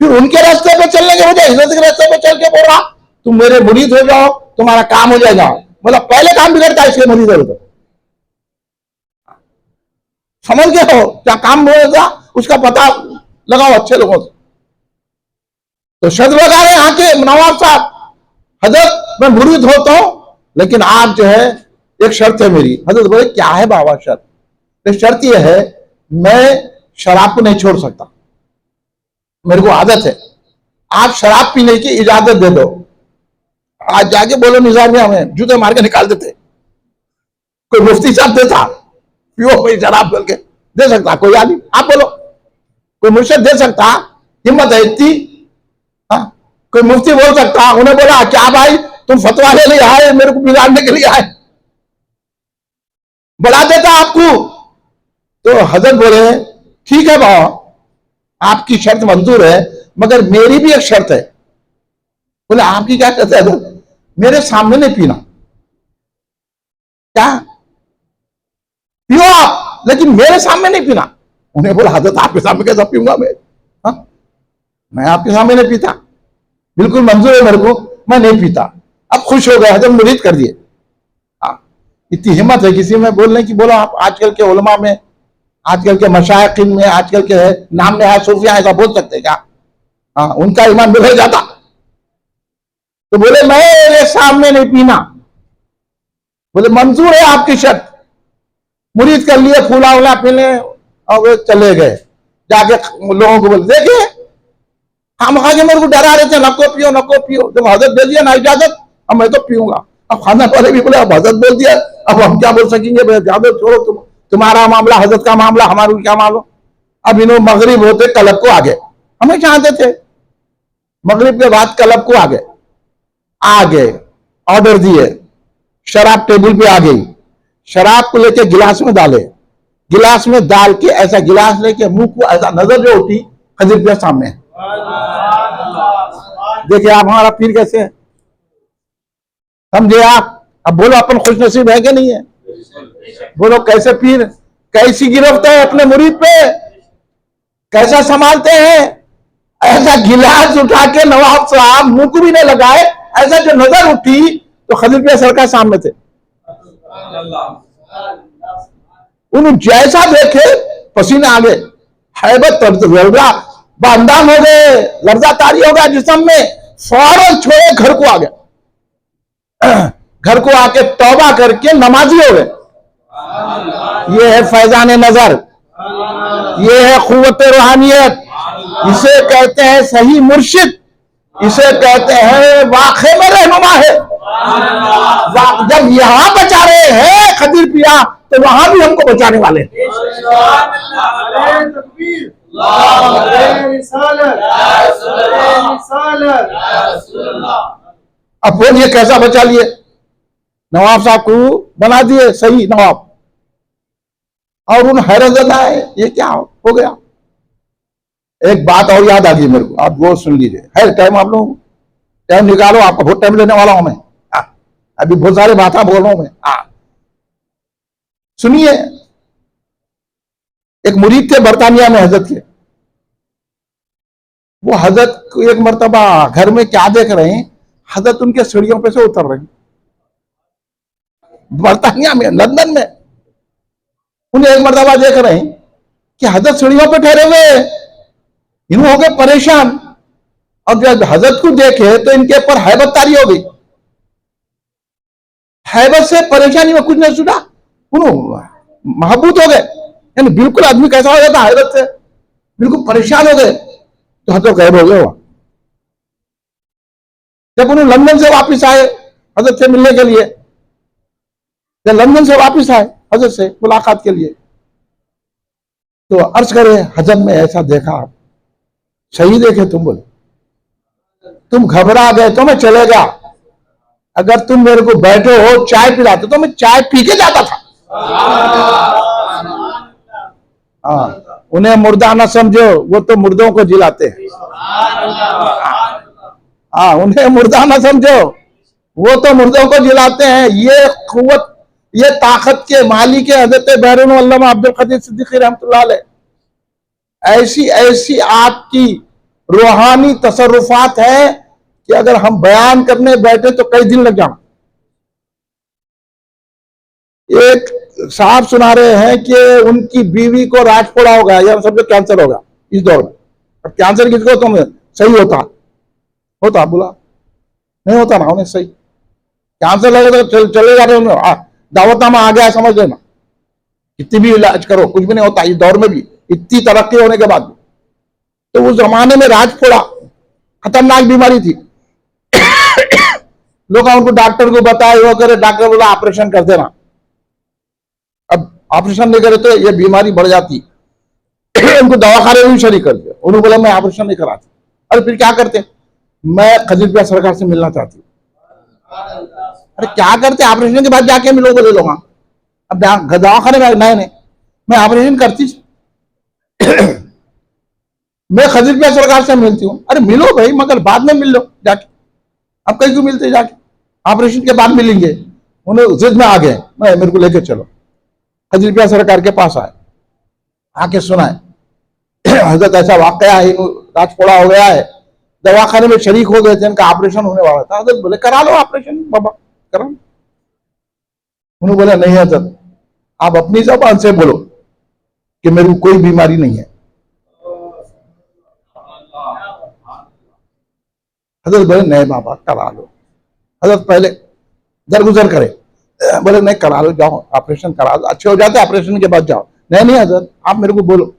फिर उनके रास्ते पे चलने के बजाय हिजरत के रास्ते पे चल के बोल रहा तुम मेरे मुरीद हो जाओ, तुम्हारा काम हो जाएगा। मतलब पहले काम बिगड़ता है इसके मुरीद हो तो समझ गए हो क्या काम होगा, उसका पता लगाओ अच्छे लोगों से। तो शर्त लगा रहे यहाँ के नवाब साहब, हजरत मैं मुरीद होता हूं, लेकिन आप जो है एक शर्त है मेरी। हजरत बोले क्या है बाबा शर्त? तो शर्त यह है मैं शराब को नहीं छोड़ सकता, मेरे को आदत है, आप शराब पीने की इजाजत दे दो। आज जाके बोलो निजामिया में जूते मार के निकाल देते, कोई मुफ्ती साहब देता पियो कोई शराब बोल के दे सकता, कोई आदमी आप बोलो, कोई मुर्शिद दे सकता, हिम्मत है इतनी? कोई मुफ्ती बोल सकता? उन्हें बोला क्या भाई तुम फतवा ले लिए आए, मेरे को बिगाड़ने के लिए आए, बढ़ा देता आपको। तो हजरत बोले ठीक है बाबा आपकी शर्त मंजूर है, मगर मेरी भी एक शर्त है। बोले आपकी क्या शर्त है? मेरे सामने नहीं पीना। क्या? पियो आप, लेकिन मेरे सामने नहीं पीना। उन्हें बोला हजरत आपके सामने कैसा पीऊंगा मैं? मैं आपके सामने नहीं पीता, बिल्कुल मंजूर है मेरे को, मैं नहीं पीता। अब खुश हो गए, हजरत मुरीद कर दिए। इतनी हिम्मत है किसी में बोलने की? बोलो आप आजकल के उलमा में, आजकल के मशाइखिन में, आजकल के नाम नहायत सूफिया ऐसा बोल सकते क्या? उनका ईमान बिगड़ जाता। तो बोले मेरे सामने नहीं पीना। बोले मंजूर है आपकी शर्त। मुरीद कर लिए, फूला उला पीने और वे चले गए। जाके लोगों को बोले देखिए हम आगे मेरे को डरा रहे थे नको पियो नको पियो, जब हजरत दे दिया ना इजाजत अब मैं तो पीऊंगा। अब खाना वाले भी बोले अब हजरत बोल दिया, अब हम क्या बोल सकेंगे? इजाजत छोड़ो, तुम्हारा मामला हजरत का मामला, हमारा क्या मालूम। अब इन्हों मगरिब होते क्लब को आ गए, हमें चाहते थे मगरिब के बाद क्लब को आ गए, ऑर्डर दिए, शराब टेबल पे आ गई, शराब को लेके गिलास में डाले, गिलास में डाल के ऐसा गिलास लेके मुंह को ऐसा नजर जो होती खजीर के सामने। देखिए आप हमारा पीर कैसे है, समझे आप? अब बोलो अपन खुश नसीब है कि नहीं है? बोलो कैसे पीर, कैसी गिरफ्त है अपने मुरीद पे, कैसा संभालते हैं। ऐसा गिलास उठा के नवाब साहब मुंह को भी नहीं लगाए, ऐसा जो नजर उठी तो खजीर पे सरकार सामने थे। उन्हें जैसा देखे पसीना आ गए, हैबत लर्जा बांदान हो गए, लर्जा तारी हो गया जिस्म में, फौरन छोड़े घर को आ गए, घर को आके तौबा करके नमाजी हो गए। ये है फैजान नजर, ये है कुव्वत रूहानियत, इसे कहते हैं सही मुर्शिद, इसे कहते हैं वाक़े में रहनुमा है। जब यहां बचा रहे हैं खदीर पिया तो वहां भी हमको बचाने वाले हैं। अब बोलिए कैसा बचा लिए? नवाब साहब को बना दिए सही नवाब, और उन हैरत है ये क्या हो गया। एक बात और याद आ गई मेरे को, आप वो सुन लीजिए। है टाइम आप लोग टाइम निकालो, आपका बहुत टाइम लेने वाला हूं मैं, अभी बहुत सारे बातें बोल रहा हूं मैं। सुनिए, एक मुरीद थे बरतानिया में हजरत के, वो हजरत को एक मर्तबा घर में क्या देख रहे हैं, हजरत उनके सीढ़ियों पे से उतर रहे हैं बरतानिया में, लंदन में। उन्हें एक मर्तबा देख रहे हैं कि हजरत सीढ़ियों पे ठहरे हुए, इन्हों हो गए परेशान, और जब हजरत को देखे तो इनके ऊपर हैबत तारी हो गई। हैबत से परेशानी में कुछ नहीं सुना, महबूत हो गए, यानी बिल्कुल आदमी कैसा हो जाता हैरत से, बिल्कुल परेशान हो गए। तो हजरत गायब हो गए वहां। जब उन्हें लंदन से वापस आए हजरत से मिलने के लिए, जब लंदन से वापस आए हजरत से मुलाकात के लिए, तो अर्ज करे हजरत में ऐसा देखा, सही देखे तुम, बोले तुम घबरा गए तो मैं चले गया, अगर तुम मेरे को बैठे हो चाय पिलाते तो मैं चाय पी के जाता था। हाँ, उन्हें मुर्दा ना समझो, वो तो मुर्दों को जिलाते हैं। हाँ, उन्हें मुर्दा ना समझो, वो तो मुर्दों को जिलाते हैं। ये कुव्वत, ये ताकत के मालिक है हजरत बहरून अल्लामा अब्दुल कदीर सिद्दीकी रहमतुल्लाह अलैह। ऐसी ऐसी आपकी रूहानी तसर्रुफात है कि अगर हम बयान करने बैठे तो कई दिन लग जाना। एक साहब सुना रहे हैं कि उनकी बीवी को राजफोड़ा हो गया या समझो कैंसर हो गया इस दौर में। अब कैंसर किसको तो सही होता बोला नहीं होता ना, उन्हें सही कैंसर लगे तो चले जा रहे होंगे, दावतनामा आ गया समझ लेना, कितनी भी इलाज करो कुछ भी नहीं होता इस दौर में भी, इतनी तरक्की होने के बाद भी। तो उस जमाने में राजफोड़ा खतरनाक बीमारी थी। लोग उनको डॉक्टर को बताए, वो करे, डॉक्टर बोला ऑपरेशन कर देना। अब ऑपरेशन नहीं करे तो ये बीमारी बढ़ जाती। उनको दवाखाने में भी शरीक कर दिया। उन्होंने बोला मैं ऑपरेशन नहीं कराती। अरे फिर क्या करते, मैं खजीरपुर सरकार से मिलना चाहती हूँ। अरे क्या करते, ऑपरेशन के बाद जाके मिलो, बोले लोग। अब दवाखाने में नहीं, मैं ऑपरेशन करती मैं खजीरपुर सरकार से मिलती हूँ। अरे मिलो भाई, मगर बाद में मिल लो जाके, अब कहीं क्यों मिलते जाके, ऑपरेशन के बाद मिलेंगे। उन्हें जिद में आ गए, मेरे को लेके चलो। खजीरपुर सरकार के पास आए, आके सुनाए हजरत ऐसा वाकया है, राजफोड़ा हो गया है, दवाखाने में शरीक हो गए थे, इनका ऑपरेशन होने वाला था। हजरत बोले करा लो ऑपरेशन बाबा, करा। उन्होंने बोला नहीं हजरत, आप अपनी जबान से बोलो कि मेरे को कोई बीमारी नहीं है। हजरत बोले नहीं बाबा करा लो। हजरत पहले दरगुजर करे, बोले नहीं करा लो, जाओ ऑपरेशन करा लो, अच्छे हो जाते ऑपरेशन के बाद जाओ। नहीं हजरत, आप मेरे को बोलो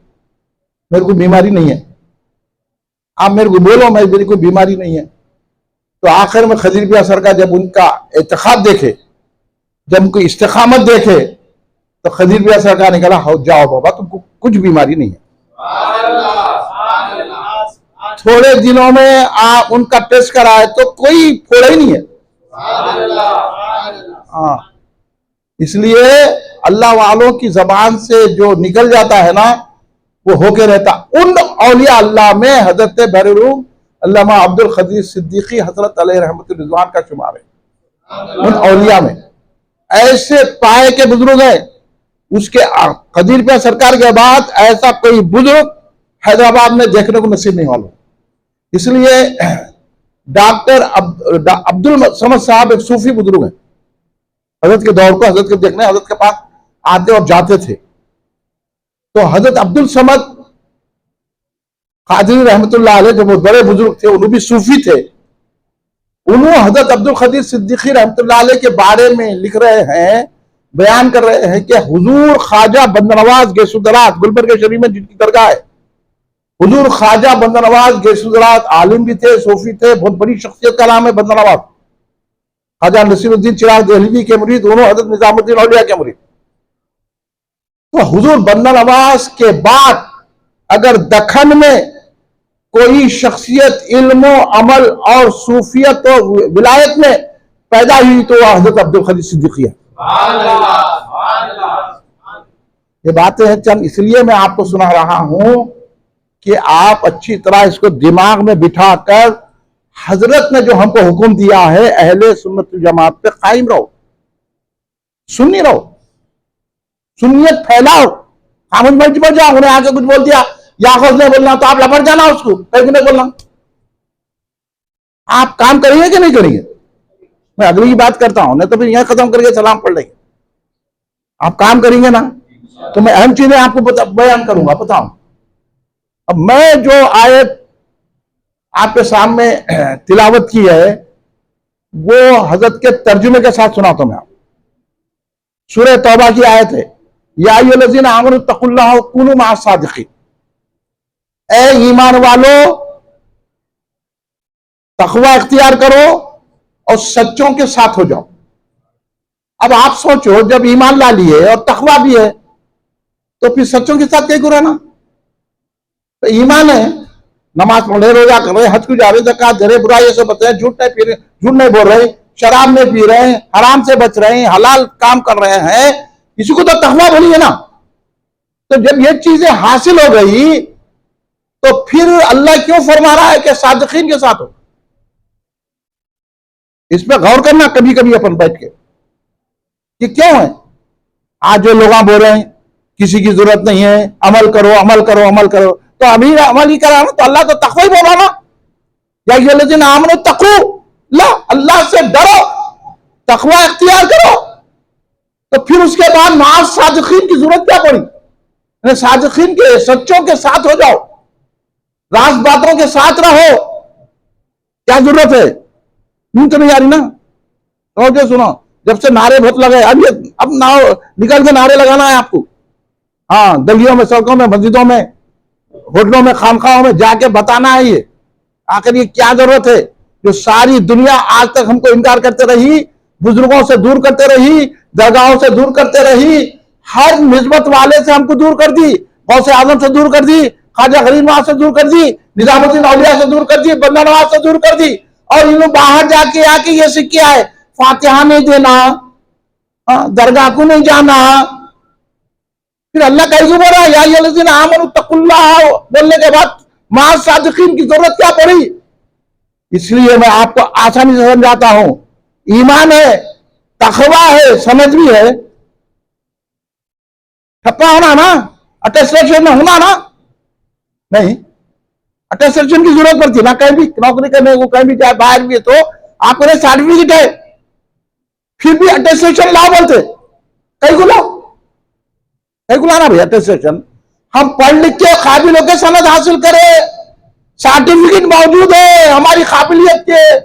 मेरे को बीमारी नहीं है, आप मेरे को बोलो मेरी कोई बीमारी नहीं है। तो आखिर में खजीरपुर सरकार जब उनका एतखाद देखे, जब उनको इस्तेकामत देखे, तो खजीरपुर सरकार ने कहा हो जाओ बाबा, तुमको कुछ बीमारी नहीं है। थोड़े दिनों में आप उनका टेस्ट कराए तो कोई फोड़ा ही नहीं है। हाँ, इसलिए अल्लाह वालों की जबान से जो निकल जाता है ना, वो होके रहता। उन औलिया अल्लाह में हजरत बहरून अल्लामा अब्दुल कदीर सिद्दीकी हजरत अलैहि रहमतुल्लाह रिज़वान का शुमार है। उन औलिया में ऐसे पाए के बुजुर्ग हैं, उसके खजीरपुर सरकार के बाद ऐसा कोई बुजुर्ग हैदराबाद में देखने को नसीब नहीं वाला। इसलिए डॉक्टर अब्दुल समद साहब एक सूफी बुजुर्ग हैं, हजरत के दौर को हजरत के देखने हजरत के पास आते और जाते थे। तो हजरत अब्दुल समद कादरी रहमतुल्लाह अलैह जो बहुत बड़े बुजुर्ग थे, उन्होंने भी सूफी थे। उन्होंने हजरत अब्दुल कदीर सिद्दीकी रहमतुल्लाह अलैह के बारे में लिख रहे हैं, बयान कर रहे हैं कि हुजूर ख्वाजा बंदनवाज गेसुदरात गुलबर्ग शरीफ में जिनकी दरगाह है, हुजूर ख्वाजा बंदनवाज गेसुदरात आलिम भी थे, सूफी थे, बहुत बड़ी शख्सियत का नाम है बंदनवाज। ख्वाजा नसीरुद्दीन चिराग देहलवी के मुरीद, दोनों हजरत निजामुद्दीन औलिया के मुरीद। तो हुजूर बंदनवाज के बाद अगर दखन में कोई शख्सियत इल्म अमल और सूफियत और विलायत में पैदा हुई तो वह हजरत अब्दुल कदीर सिद्दीकी है। ये बातें हैं चंद, इसलिए मैं आपको सुना रहा हूं कि आप अच्छी तरह इसको दिमाग में बिठाकर हजरत ने जो हमको हुक्म दिया है अहले सुन्नत जमात पे कायम रहो, सुन्नी रहो, सुन्नियत फैलाओ। खामोश मंच पर जाओ, उन्हें आके कुछ बोल दिया या ने बोलना तो आप लपट जाना उसको, कहीं नहीं बोलना। आप काम करेंगे कि नहीं करेंगे, मैं अगली की बात करता हूं, नहीं तो फिर यहां खत्म करके सलाम पढ़ लेंगे। आप काम करेंगे ना तो मैं अहम चीजें आपको बयान करूंगा। बताऊं, अब मैं जो आयत आपके सामने तिलावत की है वो हजरत के तर्जुमे के साथ सुनाता हूं मैं। सूरह तौबा की आयत है, या अय्युहल्लज़ीना आमनू तक़ुल्लाह व कूनू मअस सादिक़ीन। ए ईमान वालो, तक़वा इख्तियार करो और सच्चों के साथ हो जाओ। अब आप सोचो, जब ईमान ला लिए और तक़वा भी है तो फिर सच्चों के साथ कहीं को रहना? तो ईमान है, नमाज पढ़ रहे, रोजा कर रहे, हज को जा रहे, ज़कात दे रहे, बुराई से बच रहे, झूठ नहीं पी रहे, झूठ नहीं बोल रहे, शराब नहीं पी रहे, हराम से बच रहे हैं, हलाल काम कर रहे हैं, किसी को तो तक़वा बोली है ना। तो जब ये चीजें हासिल हो गई तो फिर अल्लाह क्यों फरमा रहा है कि सादिकीन के साथ हो? इस पर गौर करना कभी कभी अपन बैठ के कि क्यों है। आज जो लोग बोल रहे हैं किसी की जरूरत नहीं है, अमल करो अमल करो अमल करो, तो अभी अमल ही करा ना, तो अल्लाह तो तक़वा ही बोला ना, या अय्युहल्लज़ीना आमनू तक़ुल्लाह, अल्लाह से डरो, तक़वा इख्तियार करो। तो फिर उसके बाद मअस सादिकीन की जरूरत क्या पड़ी? सादिकीन के, सच्चों के साथ हो जाओ, राज बातों के साथ रहो, क्या जरूरत है? नींद तो नहीं आ रही ना? तो सुनो, जब से नारे बहुत लगे, अब ना निकल के नारे लगाना है आपको। हाँ, गलियों में, सड़कों में, मस्जिदों में, होटलों में, खानखाओं में जाके बताना है ये आखिर ये क्या जरूरत है। जो सारी दुनिया आज तक हमको इनकार करते रही, बुजुर्गों से दूर करते रही, दरगाहों से दूर करते रही, हर निस्बत वाले से हमको दूर कर दी, गौसे आजम से दूर कर दी, ख्वाजा गरीब नवाज से दूर कर दी, निजामुद्दीन औलिया से दूर कर दी, बंदा नवाज से दूर कर दी। और इन लोग बाहर जाके आके ये सीख के आए, फातिहा नहीं देना, दरगाह को नहीं जाना। फिर अल्लाह कहीं बोल रहा है या अय्युहल्लज़ीना आमनू तक़ुल्लाह बोलने के बाद मअस सादिकीन की जरूरत क्या पड़ी? इसलिए मैं आपको आसानी से समझाता हूं, ईमान है, तक़वा है, समझ भी है, ठप्पा होना ना, अटेस्टेशन में होना ना, नहीं अटेस्टेशन की जरूरत पड़ती ना, कहीं भी नौकरी करने को, कहीं भी जाए बाहर भी, तो आपको सर्टिफिकेट है, फिर भी अटेस्टेशन लाओ बोलते, कहीं को लाओ, कहीं को लाना भैया अटेस्टेशन। हम पढ़ लिख के काबिल होकर सनद हासिल करें, सर्टिफिकेट मौजूद है हमारी काबिलियत के,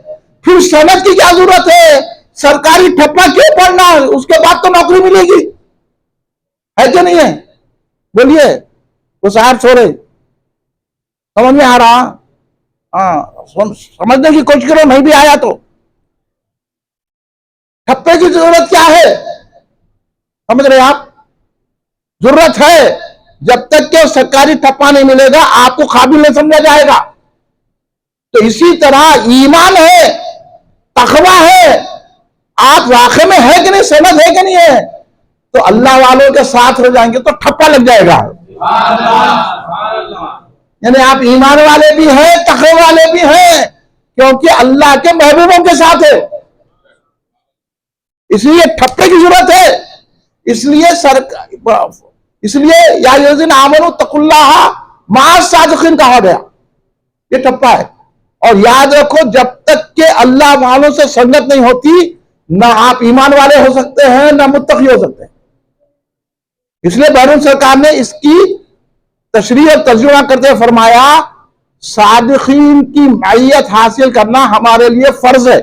फिर सनद की क्या जरूरत है? सरकारी ठप्पा क्यों पढ़ना? उसके बाद तो नौकरी मिलेगी, है क्या नहीं है? बोलिए, वो साहब सो रहे, समझ में आ रहा? हाँ, समझने की कोशिश करो, नहीं भी आया तो। ठप्पे की जरूरत क्या है? समझ रहे आप? जरूरत है, जब तक के सरकारी ठप्पा नहीं मिलेगा आपको काबिल नहीं समझा जाएगा। तो इसी तरह ईमान है, तक़वा है, आप वाक़ई में है कि नहीं, समझ है कि नहीं है, तो अल्लाह वालों के साथ हो जाएंगे तो ठप्पा लग जाएगा। यानी आप ईमान वाले भी हैं, तक़वा वाले भी हैं, क्योंकि अल्लाह के महबूबों के साथ है, इसलिए ठप्पे की जरूरत है। इसलिए या अय्युहल्लज़ीना आमनू तक़ुल्लाह मअस सादिकीन कहा गया, ये ठप्पा है। और याद रखो, जब तक के अल्लाह वालों से संगत नहीं होती, ना आप ईमान वाले हो सकते हैं, ना मुत्तकी हो सकते हैं। इसलिए बहरून सरकार ने इसकी तशरीह और तर्जुमा करते हुए फरमाया, सादिकीन की मैयत हासिल करना हमारे लिए फर्ज है।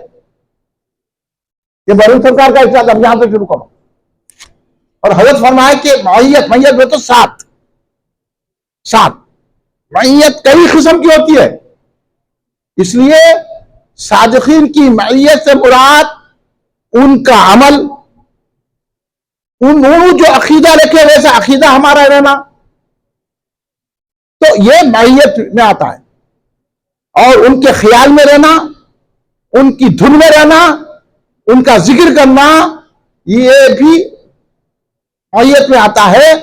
ये बहरून सरकार का इरशाद, अब यहां से शुरू करो। और हजरत फरमाया कि मैयत में तो सात मैयत कई किस्म की होती है, इसलिए सादिकीन की मैयत से मुराद उनका अमल, उन जो अकीदा रखे वैसा अकीदा हमारा रहना, तो ये मैयत में आता है। और उनके ख्याल में रहना, उनकी धुन में रहना, उनका जिक्र करना, ये भी मैयत में आता है।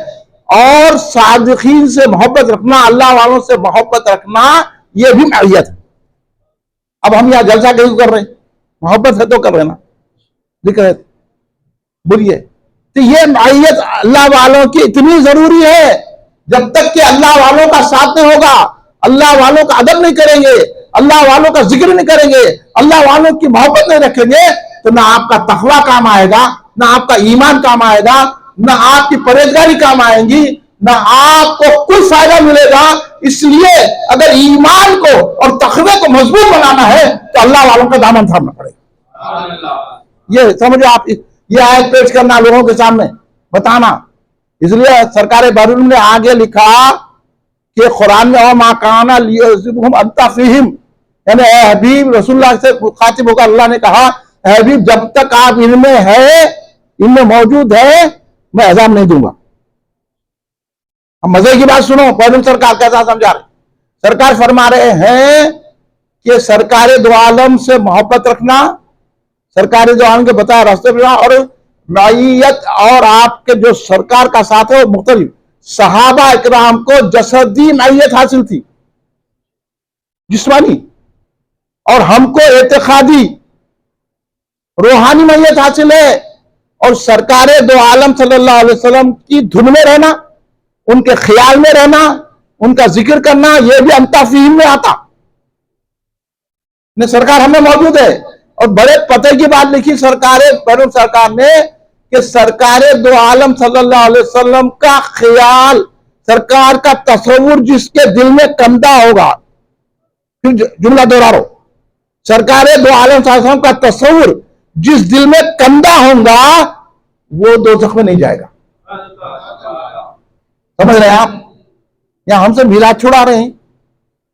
और सादिकीन से मोहब्बत रखना, अल्लाह वालों से मोहब्बत रखना, ये भी मैयत है। अब हम यहां जलसा क्यों कर रहे हैं? मोहब्बत है तो कर रहे ना, जिक्र है, बोलिए। तो ये मैयत अल्लाह वालों की इतनी जरूरी है, जब तक कि अल्लाह वालों का साथ नहीं होगा, अल्लाह वालों का अदब नहीं करेंगे, अल्लाह वालों का जिक्र नहीं करेंगे, अल्लाह वालों की मोहब्बत नहीं रखेंगे, तो ना आपका तक़वा काम आएगा, ना आपका ईमान काम आएगा, ना आपकी परहेजगारी काम आएंगी, ना आपको कोई फायदा मिलेगा। इसलिए अगर ईमान को और तक़वे को मजबूत बनाना है तो अल्लाह वालों का दामन थामना पड़ेगा। ये समझो आप, ये आयत पेश करना लोगों के सामने बताना। इसलिए सरकार बहरीन ने आगे लिखा कि कुरान में मा काना लियुज़िबहुम अंता फीहिम, यानी ए हबीब रसूलुल्लाह से खातिब होकर अल्लाह ने कहा, ए हबीब जब तक आप इनमें है, इनमें मौजूद है, मैं अज़ाब नहीं दूंगा। अब मजे की बात सुनो, बहरीन सरकार कैसा समझा रहे। सरकार फरमा रहे हैं कि सरकार दो आलम से मोहब्बत रखना, सरकार दो आलम के बताया रास्ते पर, और माइयत और आपके जो सरकार का साथ है वो मुख्तलिफ। सहाबा इकराम को जसदी माइयत हासिल थी, जिस्मानी, और हमको एतकादी रूहानी माइयत हासिल है। और सरकार दो आलम सल्लल्लाहु अलैहि वसल्लम की धुन में रहना, उनके ख्याल में रहना, उनका जिक्र करना, यह भी अंताफीम में आता। ने सरकार हमें मौजूद है। और बड़े पते की बात लिखी बहरीन सरकार ने कि सरकार दो आलम सल्लल्लाहु अलैहि वसल्लम का ख्याल, सरकार का तस्वुर जिसके दिल में कंदा होगा, जुमला दोहरा रहा हूं, सरकार दो आलम सल्लल्लाहु अलैहि वसल्लम का तस्वुर जिस दिल में कंदा होगा वो दोज़ख में नहीं जाएगा। समझ रहे हैं आप? या हमसे मिलाद छुड़ा रहे हैं,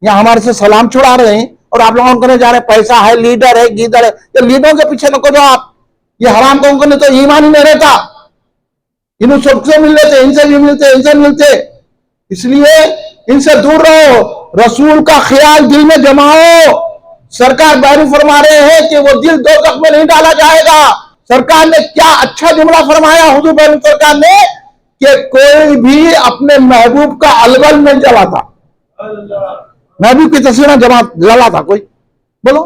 या हमारे से सलाम छुड़ा रहे हैं, और आप लोगों को जा रहे हैं पैसा है, लीडर है, गीदर है। ये लीडरों के पीछे नको जाओ आप। ये हराम को नहीं तो ईमान ही नहीं रहता। इन सबसे मिल लेते, इनसे भी मिलते, इनसे मिलते, इसलिए इनसे दूर रहो। रसूल का ख्याल दिल में जमाओ। सरकार बहरीन फरमा रहे हैं कि वो दिल दोज़ख में नहीं डाला जाएगा। सरकार ने क्या अच्छा जुमला फरमाया हुजूर बहरीन सरकार ने कि कोई भी अपने महबूब का अलगल नहीं जलाता, महबूब की तस्वीरें जलाता कोई। बोलो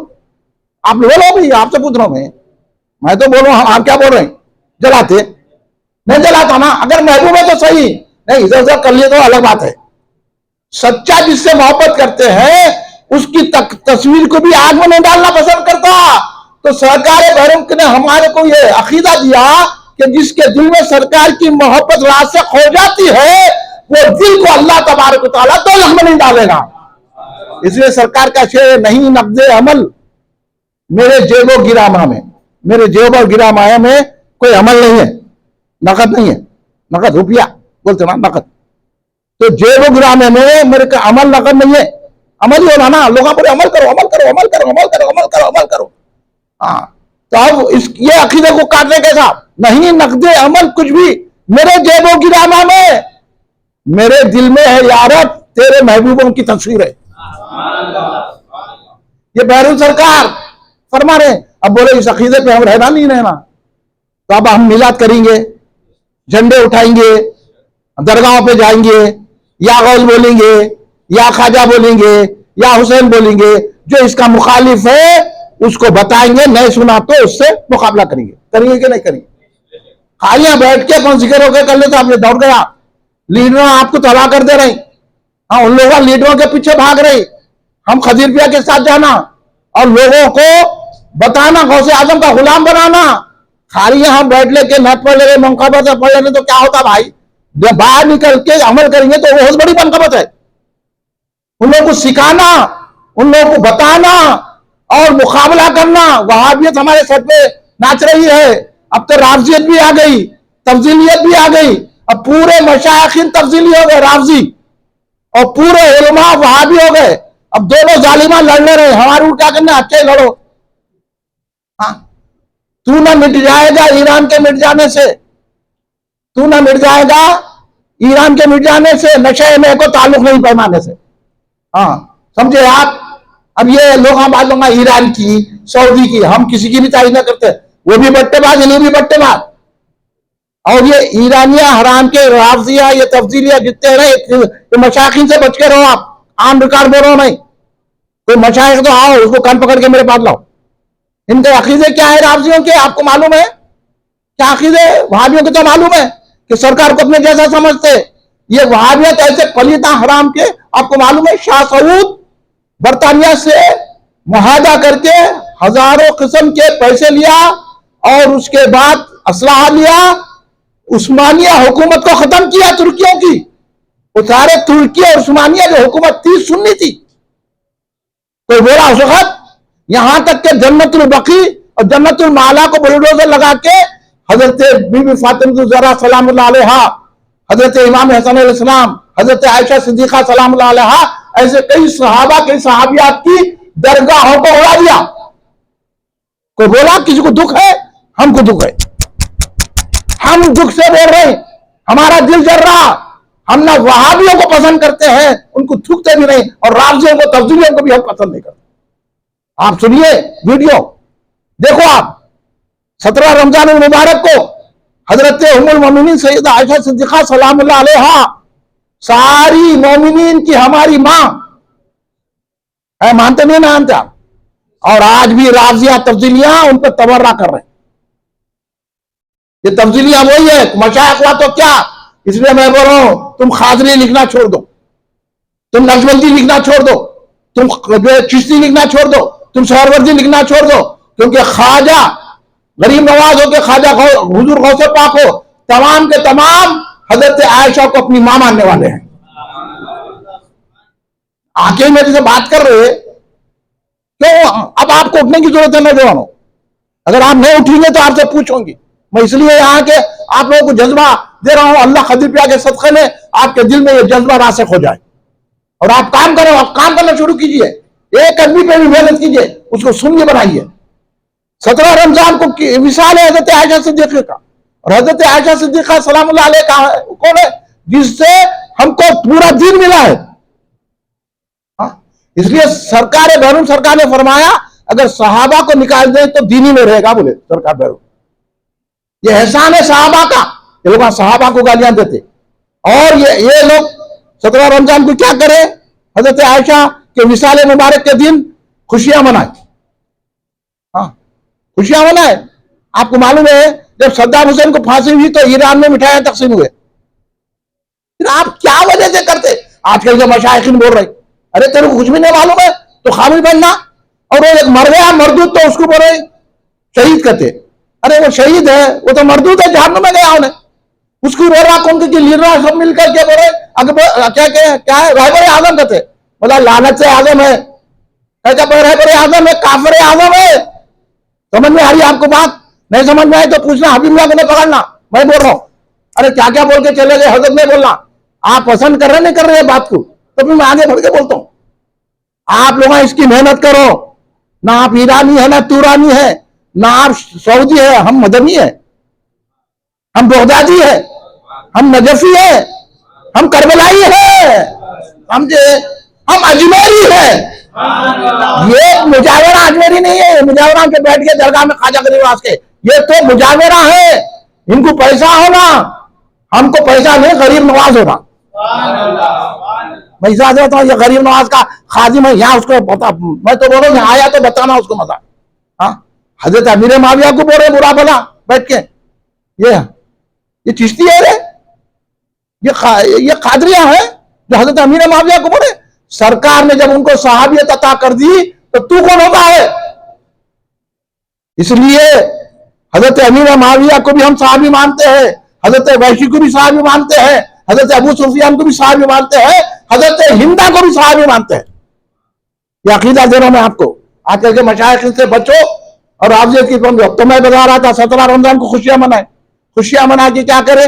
आप, बोलो भाई, आपसे पूछ रहा हूं मैं तो बोलो, हम आप क्या बोल रहे हैं? जलाते नहीं जलाता ना। अगर महबूब है तो सही, नहीं इधर उधर कर लिए तो अलग बात है। सच्चा जिससे मोहब्बत करते हैं उसकी तस्वीर को भी आग में नहीं डालना पसंद करता। तो सरकार बहरीन ने हमारे को यह अकीदा दिया कि जिसके दिल में सरकार की मोहब्बत रासिख हो जाती है, वो दिल को अल्लाह तबारक व तआला दोज़ख में नहीं डालेगा। इसलिए सरकार का शेर, नहीं नक़्दे अमल मेरे जेबो गिरामा में, मेरे जेब और गिरामाया में कोई अमल नहीं है, नकद नहीं है, नकद रुपया बोलते ना, नकद। तो जेब गिरामे में मेरे का अमल नकद नहीं है। अमल ही होना ना, लोगों पर अमल करो, अमल करो, अमल करो, अमल करो, अमल करो, अमल करो। हाँ, तो अब ये अकीदे को काटने कैसा? नहीं नकदे अमल कुछ भी मेरे जेबो गिरामा में, मेरे दिल में है यारब तेरे महबूबों की तस्वीर है। ये बहरीन सरकार फरमा रहे। अब बोले इस अकीदे पे हम रहना नहीं रहना, तो अब हम मिलाद करेंगे, झंडे उठाएंगे, दरगाहों पे जाएंगे, या गौल बोलेंगे, या ख्वाजा बोलेंगे, या हुसैन बोलेंगे। जो इसका मुखालिफ है उसको बताएंगे, नहीं सुना तो उससे मुकाबला करेंगे। करेंगे कि नहीं करेंगे? खाली बैठ के कौन जिक्र होकर कर लेते, आपने दौड़ गया, लीडरों आपको तबाह कर दे रहे। हाँ, उन लोगों लीडरों के पीछे भाग रहे। हम खजीर पिया के साथ जाना और लोगों को बताना, गौसे आजम का गुलाम बनाना। खाली यहां बैठ लेके नट पढ़ ले, मनकबत पढ़ लेने तो क्या होता भाई? जब बाहर निकल के अमल करेंगे तो बहुत बड़ी मनकबत है। उन लोगों को सिखाना, उन लोगों को बताना और मुकाबला करना। वहाबियत हमारे सर पे नाच रही है। अब तो राफजियत भी आ गई, तफजीलियत भी आ गई। अब पूरे मशाइखिन तफजीली हो गए, राफजी, और पूरे उलमा वहाबी हो गए। अब दोनों जालिमा लड़ने रहे। हमारे क्या करना, अच्छे लड़ो। हाँ, तू ना मिट जाएगा ईरान के मिट जाने से, तू ना मिट जाएगा ईरान के मिट जाने से, नशे में को ताल्लुक नहीं पैमाने से। हाँ, समझे आप? अब ये लोग हम बात लूंगा ईरान की, सऊदी की, हम किसी की भी तारीफ नहीं करते। वो भी बट्टेबाज, इन्हें भी बट्टेबाज। और ये ईरानिया हराम के राफजिया, ये तफजीलिया जितने रहे, मशाइखिन से बच के रहो आप। आम रिकॉर्ड बोल रहा हूं मैं। कोई मशाइख तो आओ, उसको कान पकड़ के मेरे पास लाओ। इनके अकीदे क्या है राफजियों के, आपको मालूम है क्या अकीदे? वहाबियों के तो मालूम है कि सरकार को अपने जैसा समझते। ये वहाबियत ऐसे पलीता हराम के, आपको मालूम है शाह सऊद बरतानिया से मुआहदा करके हजारों किस्म के पैसे लिया और उसके बाद असलाह लिया, उस्मानिया हुकूमत को खत्म किया तुर्कियों की। वो सारे तुर्की और उस्मानिया जो हुकूमत थी सुन्नी थी। कोई बोला उस वक्त, यहां तक के जन्नतुल बकी और जन्नतुल माला को बुलडोजर लगा के हजरत बीबी फातिमा ज़हरा सलामुल्लाह अलैहा, हजरत इमाम हसन अलैहिस्सलाम, हजरत आयशा सिद्दीक़ा सलामुल्लाह अलैहा, ऐसे कई सहाबा के सहाबियात की दरगाहों को उड़ा दिया। कोई बोला किसी को दुख है? हमको दुख है, हम दुख से बोल रहे हैं, हमारा दिल जल रहा। हम ना वहाबियों को पसंद करते हैं, उनको थूकते भी नहीं, और राफजियों को तब्दीलियों को भी हम पसंद नहीं करते। आप सुनिए वीडियो, देखो आप 17 रमजान मुबारक को हजरत उम्मुल मोमिनीन सैयदा आयशा सिद्दीक़ा सलामुल्लाह अलैहा, सारी मोमिनीन की हमारी मां है, मानते नहीं ना मानते आप? और आज भी राफजिया तब्दीलियां उन पर तबर्रा कर रहे हैं। ये तब्दीलियां वही है, मशाइख हुआ तो क्या? इसलिए मैं बोल रहा हूं, तुम खादरी लिखना छोड़ दो, तुम नक्शबंदी लिखना छोड़ दो, तुम चिश्ती लिखना छोड़ दो, तुम सहरवर्दी लिखना छोड़ दो, क्योंकि ख्वाजा गरीब नवाज हो के ख्वाजा हुजूर गौसे पाक हो, तमाम के तमाम हजरत आयशा को अपनी मां मानने वाले हैं। आके मेरे से बात कर रहे, क्यों? अब आपको उठने की जरूरत है नौजवानों, अगर आप नहीं उठेंगे तो आपसे पूछूंगी। मैं इसलिए यहाँ के आप लोगों को जज्बा दे रहा हूं, अल्लाह खदीर पिया के सदक़े में आपके दिल में ये जज्बा रासिख़ हो जाए और आप काम करो, आप काम करना शुरू कीजिए। एक आदमी पे भी मेहनत कीजिए, उसको सुनिए, बनाइए। 17 रमजान को मिसाल है हजरत आयशा सिद्दीक़ा का, और हजरत आयशा सिद्दीक़ा सलामुल्लाह अलैहा कौन है? जिससे हमको पूरा दीन मिला है। इसलिए सरकार बैरून सरकार ने फरमाया, अगर सहाबा को निकाल दें तो दीनी में रहेगा, बोले सरकार बैरून। ये एहसान है सहाबा का। ये लोग सहाबा को गालियां देते, और ये लोग 17 रमजान को क्या करे? हजरत आयशा के विसाले मुबारक के दिन खुशियां मनाए। हाँ, खुशियां मनाए। आपको मालूम है जब सद्दाम हुसैन को फांसी हुई तो ईरान में मिठाइयां तकसीम हुए। फिर आप क्या वजह से करते? आजकल के मशाइखीन बोल रहे, अरे तेरे को कुछ भी नहीं मालूम है तो खामिल बनना, और वो एक मर गया मरदूद तो उसको बोले शहीद कहते। अरे वो शहीद है, वो तो मरदूद है, जहन्नुम में गया उन्हें। उसको रो रहा कौन के लीडर सब मिलकर के बोले क्या है? रहबर आजम कहते, बोला लानत से आजम है, रहबर आजम है, काफिर आजम है। समझ में आ रही आपको बात? नहीं समझ में आए तो पूछना, हबीबुल्लाह को नहीं पकड़ना। मैं बोल रहा हूं, अरे क्या क्या बोल के चले गए हजरत नहीं बोलना। आप पसंद कर रहे नहीं कर रहे बात को, तो फिर मैं आगे बढ़ के बोलता हूं। आप लोग इसकी मेहनत करो, ना आप ईरानी है ना तुरानी है, ना आप सऊदी है, हम मदनी है, हम बगदादी है, हम नजफी है, हम करबलाई है, हम अजमेरी है। ये मुजावरा अजमेरी नहीं है, मुजावरा के बैठ के दरगाह में खाजा गरीब के, ये तो मुजावरा है। इनको पैसा होना, हमको पैसा नहीं, गरीब नवाज होना। मैं इजाजत देता हूँ, ये गरीब नवाज का खादिम है, यहाँ उसको पता। मैं तो बोल रहा हूँ आया तो बताना उसको मजा। हाँ, हजरत अमीर माविया को बोल रहे बुरा भला बैठ के, ये चिश्ती है रे, ये कादरिया है जो हजरत अमीर माविया को बोले। सरकार ने जब उनको सहाबियत अता कर दी तो तू कौन होता है? इसलिए हजरत अमीर माविया को भी हम सहाबी मानते हैं, हजरत वैशी को भी सहाबी मानते हैं, हजरत अबू सुफियान को भी सहाबी मानते हैं, हजरत हिंदा को भी सहाबी मानते हैं। ये अकीदा दे रहा हूं मैं आपको। आजकल के मशाइख से बचो और राफजियत की पंजो। तो मैं बता रहा था 17 रमजान को खुशियां मनाए। खुशियां मना के क्या करें?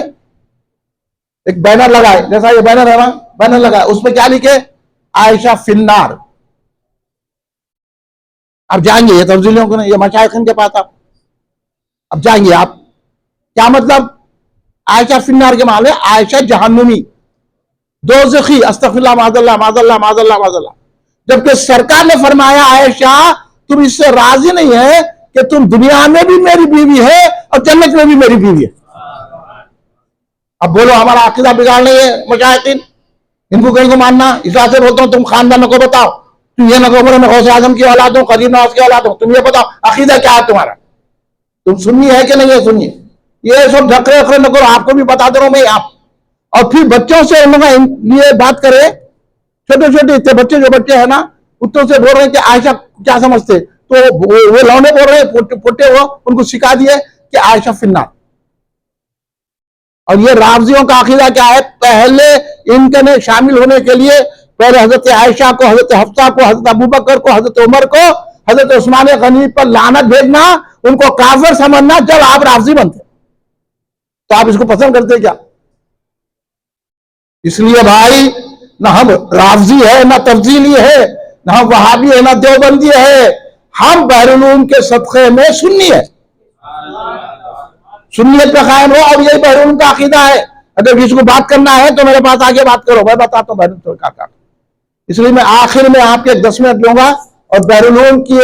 एक बैनर लगाए, जैसा ये बैनर है ना, बैनर लगाए, उसमें क्या लिखे? आयशा फिन्नार। अब जाएंगे ये तब्दीलियों को नहीं, ये मशाइखिन के पास आप अब जाएंगे आप, क्या मतलब? आयशा फिन्नार के माल है आयशा जहन्नुमी, दोज़खी, अस्तगफिरुल्लाह माज़अल्लाह माज़अल्लाह माज़अल्लाह माज़अल्लाह। जबकि सरकार ने फरमाया आयशा तुम इससे राजी नहीं है कि तुम दुनिया में भी मेरी बीवी है और जन्नत में भी मेरी बीवी है। अब बोलो हमारा अकीदा बिगाड़ नहीं है मुजाहिदीन, इनको कहीं को मानना। इस बात से बोलता हूँ, तुम खानदान को बताओ, तुम ये ना कहो मैं गौसे आजम की औलाद हूं, करीम नवाज की औलाद हूं, तुम ये बताओ अकीदा क्या है तुम्हारा, तुम सुन्नी है कि नहीं है सुन्नी? ये सब ढकरे वकरे न करो, आपको भी बता दे रहा हूं मैं आप। और फिर बच्चों से उन लोग ये बात करे, छोटे छोटे इतने बच्चे जो बच्चे है ना, उत्तों से बोल रहे हैं कि आयशा क्या समझते, तो वो लौंडे बोल रहे हैं पुट्टे वो उनको सिखा दिए कि आयशा फिन्नार। और ये राफजियों का अकीदा क्या है? पहले इनके में शामिल होने के लिए पहले हजरत आयशा को, हजरत हफ्सा को, हजरत अबू बकर को, हजरत उमर को, हजरत उस्मान गनी पर लानत भेजना, उनको काफिर समझना, जब आप राफजी बनते। तो आप इसको पसंद करते क्या? इसलिए भाई, ना हम राफजी है, ना तफजीली है, ना हम वहाबी है, ना देवबंदी है, हम बहरुल उलूम के सदक़े में सुन्नी है। सुन्नियत पे कायम हो, और यही बहरुल उलूम का अकीदा है। अगर किसी को बात करना है तो मेरे पास आगे बात करो, मैं बताता हूँ बहरुल उलूम का। इसलिए मैं आखिर में आपके 10 मिनट लूंगा और बहरुल उलूम की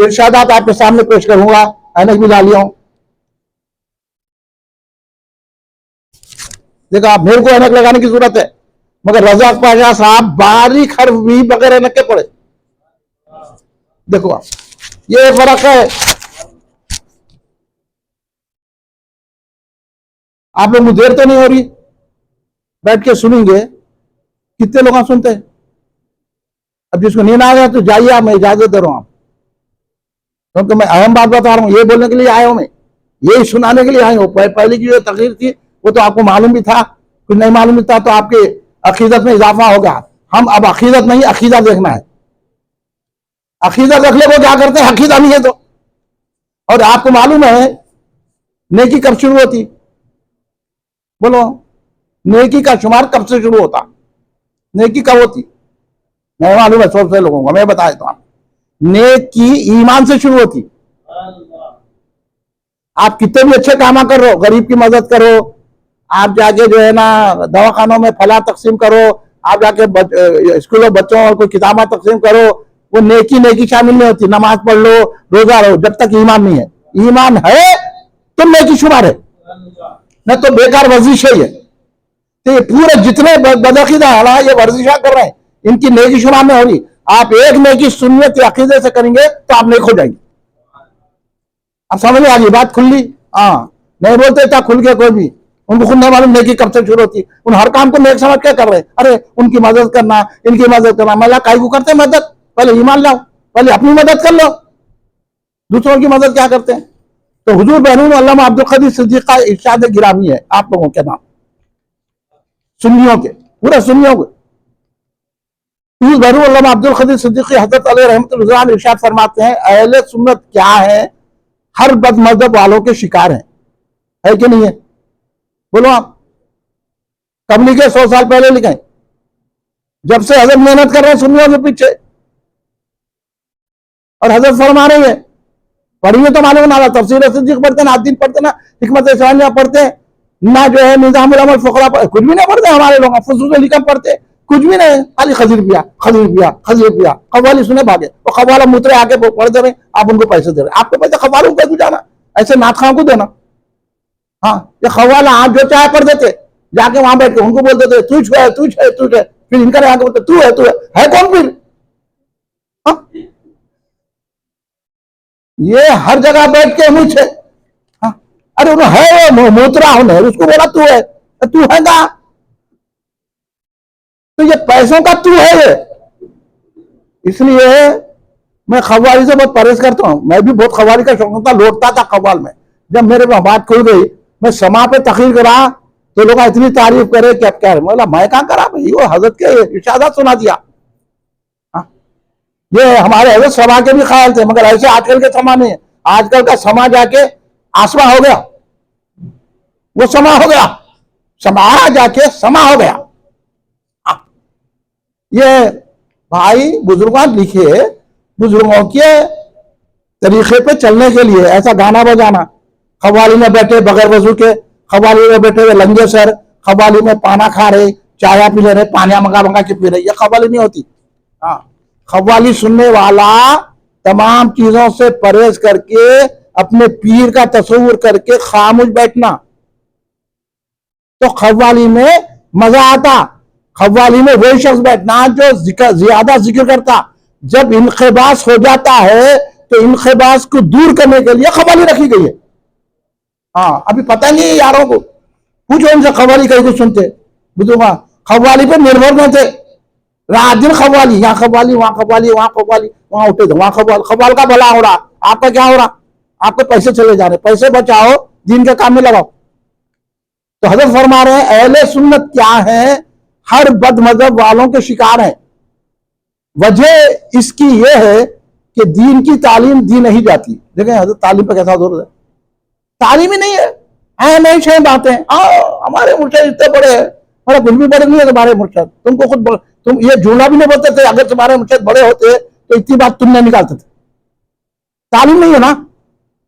इरशादात आपके सामने पेश करूंगा। ऐनक भी डालिया हूं, देखो आप, मेरे को ऐनक लगाने की जरूरत है, मगर रज़ाक पाशा साहब बारीक हर्फ भी बगैर ऐनक के पढ़े। देखो आप, ये फर्क है। आप लोग मुझे देर तो नहीं हो रही? बैठ के सुनेंगे, कितने लोग सुनते हैं? अब जिसको नींद आ गया तो जाइए, आप, मैं इजाजत दे रहा हूं आप, क्योंकि मैं अहम बात बता रहा हूं, ये बोलने के लिए आया हूं, मैं यही सुनाने के लिए आया हूं। पहले की जो तकरीर थी वो तो आपको मालूम भी था, कुछ नहीं मालूम भी था, तो आपके अकीदत में इजाफा हो गया। हम अब अकीदत नहीं, अकीदा देखना है। अकीदा रख ले, वो क्या करते हैं, अकीदा नहीं है तो। और आपको मालूम है नेकी कब शुरू होती? बोलो, नेकी का शुमार कब से शुरू होता? नेकी कब होती? नहीं मालूम है सबसे लोगों को, मैं बता देता हूं। नेकी ईमान से शुरू होती। आप कितने भी अच्छे काम करो, गरीब की मदद करो, आप जाके जो है ना दवाखानों में फला तकसीम करो, आप जाके स्कूलों बच्चों को किताबें तकसीम करो, वो नेकी नेकी शामिल नहीं होती। नमाज पढ़ लो, रोजा रहो, जब तक ईमान नहीं है। ईमान है तो नेकी शुमार है, न तो बेकार वर्जिश है। तो ये पूरे जितने बदअकीदा है ये वर्जिशा कर रहे हैं, इनकी नेकी शुमार में होगी। आप एक नेकी सुन्नियत अकीदे से करेंगे तो आप नेक हो जाएंगे। अब समझ में आ गई बात खुली? हाँ, नहीं बोलते था खुल के कोई भी, उनको खुद नहीं मालूम नेकी कब से शुरू होती। उन हर काम को नेक समझ क्या कर रहे हैं? अरे उनकी मदद करना, इनकी मदद करना, मतलब काहे को करते मदद? पहले ईमान लाओ, पहले अपनी मदद कर लो, दूसरों की मदद क्या करते हैं? तो हुजूर बहनून अल्लामा अब्दुल कदीर सिद्दीक़ का इरशाद गिरामी है आप लोगों के नाम, सुन्नियों के, पूरे सुन्नियों के। हुजूर बहनून अल्लामा अब्दुल कदीर सिद्दीक़ हज़रत अलैहि रहमतुल्लाह अलैह इरशाद फरमाते हैं, अहले सुन्नत क्या है? हर बदमज़हब वालों के शिकार है कि नहीं है? बोलो आप। कब लिखे? 100 साल पहले लिखे, जब से हजरत मेहनत कर रहे हैं सुन्नियों के पीछे। और हजरत फरमा रहे हैं, पढ़िए तो मालूम ना, तफसीर सिद्दीक़ पढ़ते ना, आदिन पढ़ते ना, हिकमत इस्लामिया पढ़ते ना, जो है निज़ामुल अमल फ़ुक़रा कुछ भी नहीं पढ़ते हमारे लोग। फुसूल हिकम पढ़ते कुछ भी नहीं, खाली खजीर पिया, खजीर पिया, खजीर पिया। कव्वाली सुने भागे, वो कव्वाला मुतरे आके पढ़ दे रहे, आप उनको पैसे दे रहे। आपको पैसे कव्वालों को जाना, ऐसे नाथखां को देना। हाँ, ये कव्वाला आप जो चाहे पढ़ देते, जाके वहां बैठ के उनको बोल देते तू है, तू है, तू है। फिर इनका आगे बोलते तू है, तू है कौन फिर? हाँ? ये हर जगह बैठ के मुझे, हाँ, अरे वो है, वो मोतरा होने, उसको बोला तू है, तू है ना, तो ये पैसों का तू है ये। इसलिए मैं खव्वाली से बहुत परहेज करता हूँ। मैं भी बहुत खव्वाली का शौक था, लौटता था खव्वाल में। जब मेरे में बात खुल गई, मैं समा पे तकरीर करा तो लोग इतनी तारीफ करे कि अब क्या है, बोला मैं कहाँ करा भाई, वो हजरत के इरशादात सुना दिया। ये हमारे हजरत समा के भी ख्याल थे, मगर ऐसे आजकल के समा नहीं है। आजकल का समा जाके आसमा हो गया, वो समा हो गया, समा जाके समा हो गया। ये भाई बुजुर्गों लिखे, बुजुर्गों के तरीके पे चलने के लिए ऐसा गाना बजाना, खवाली में बैठे बगैर वजू के, खवाली में बैठे हुए लंगे सर, खवाली में पाना खा रहे, चाय पी ले रहे, पानिया मंगा मंगा के पी रहे, ये खवाली नहीं होती। हाँ, खवाली सुनने वाला तमाम चीजों से परहेज करके अपने पीर का तस्वुर करके खामोश बैठना, तो खवाली में मजा आता। खवाली में वही शख्स बैठना जो ज्यादा जिक्र करता। जब इनक़िबास हो जाता है तो इनक़िबास को दूर करने के लिए खवाली रखी गई है। हाँ, अभी पता नहीं है यारों को, पूछो उनसे खवाली कहीं को सुनते बुजुर्ग, खवाली पे निर्भर न थे, रात दिन खवाली, यहाँ खवाली, वहां खवाली, वहां खवाली, वहां उठे थे, वहां खवाल। खवाल का भला हो रहा, आपका क्या हो रहा? आपके पैसे चले जा रहे, पैसे बचाओ, दिन के काम में लगाओ। तो हजरत फरमा रहे हैं, अहले सुन्नत क्या है? हर बदमज़हब वालों के शिकार हैं। वजह इसकी यह है कि दीन की तालीम दी नहीं जाती। देखें हजरत तालीम पर कैसा जोर है, तालीम ही नहीं है। है नहीं सही बातें। हमारे मुर्शद इतने बड़े हैं, हमारा कुछ भी बड़े नहीं है तुम्हारे मुर्शद। तुमको खुद तुम ये झूठा भी नहीं बोलते थे। अगर तुम्हारे मुर्शद बड़े होते तो इतनी बात तुम नहीं निकालते थे। तालीम नहीं है ना,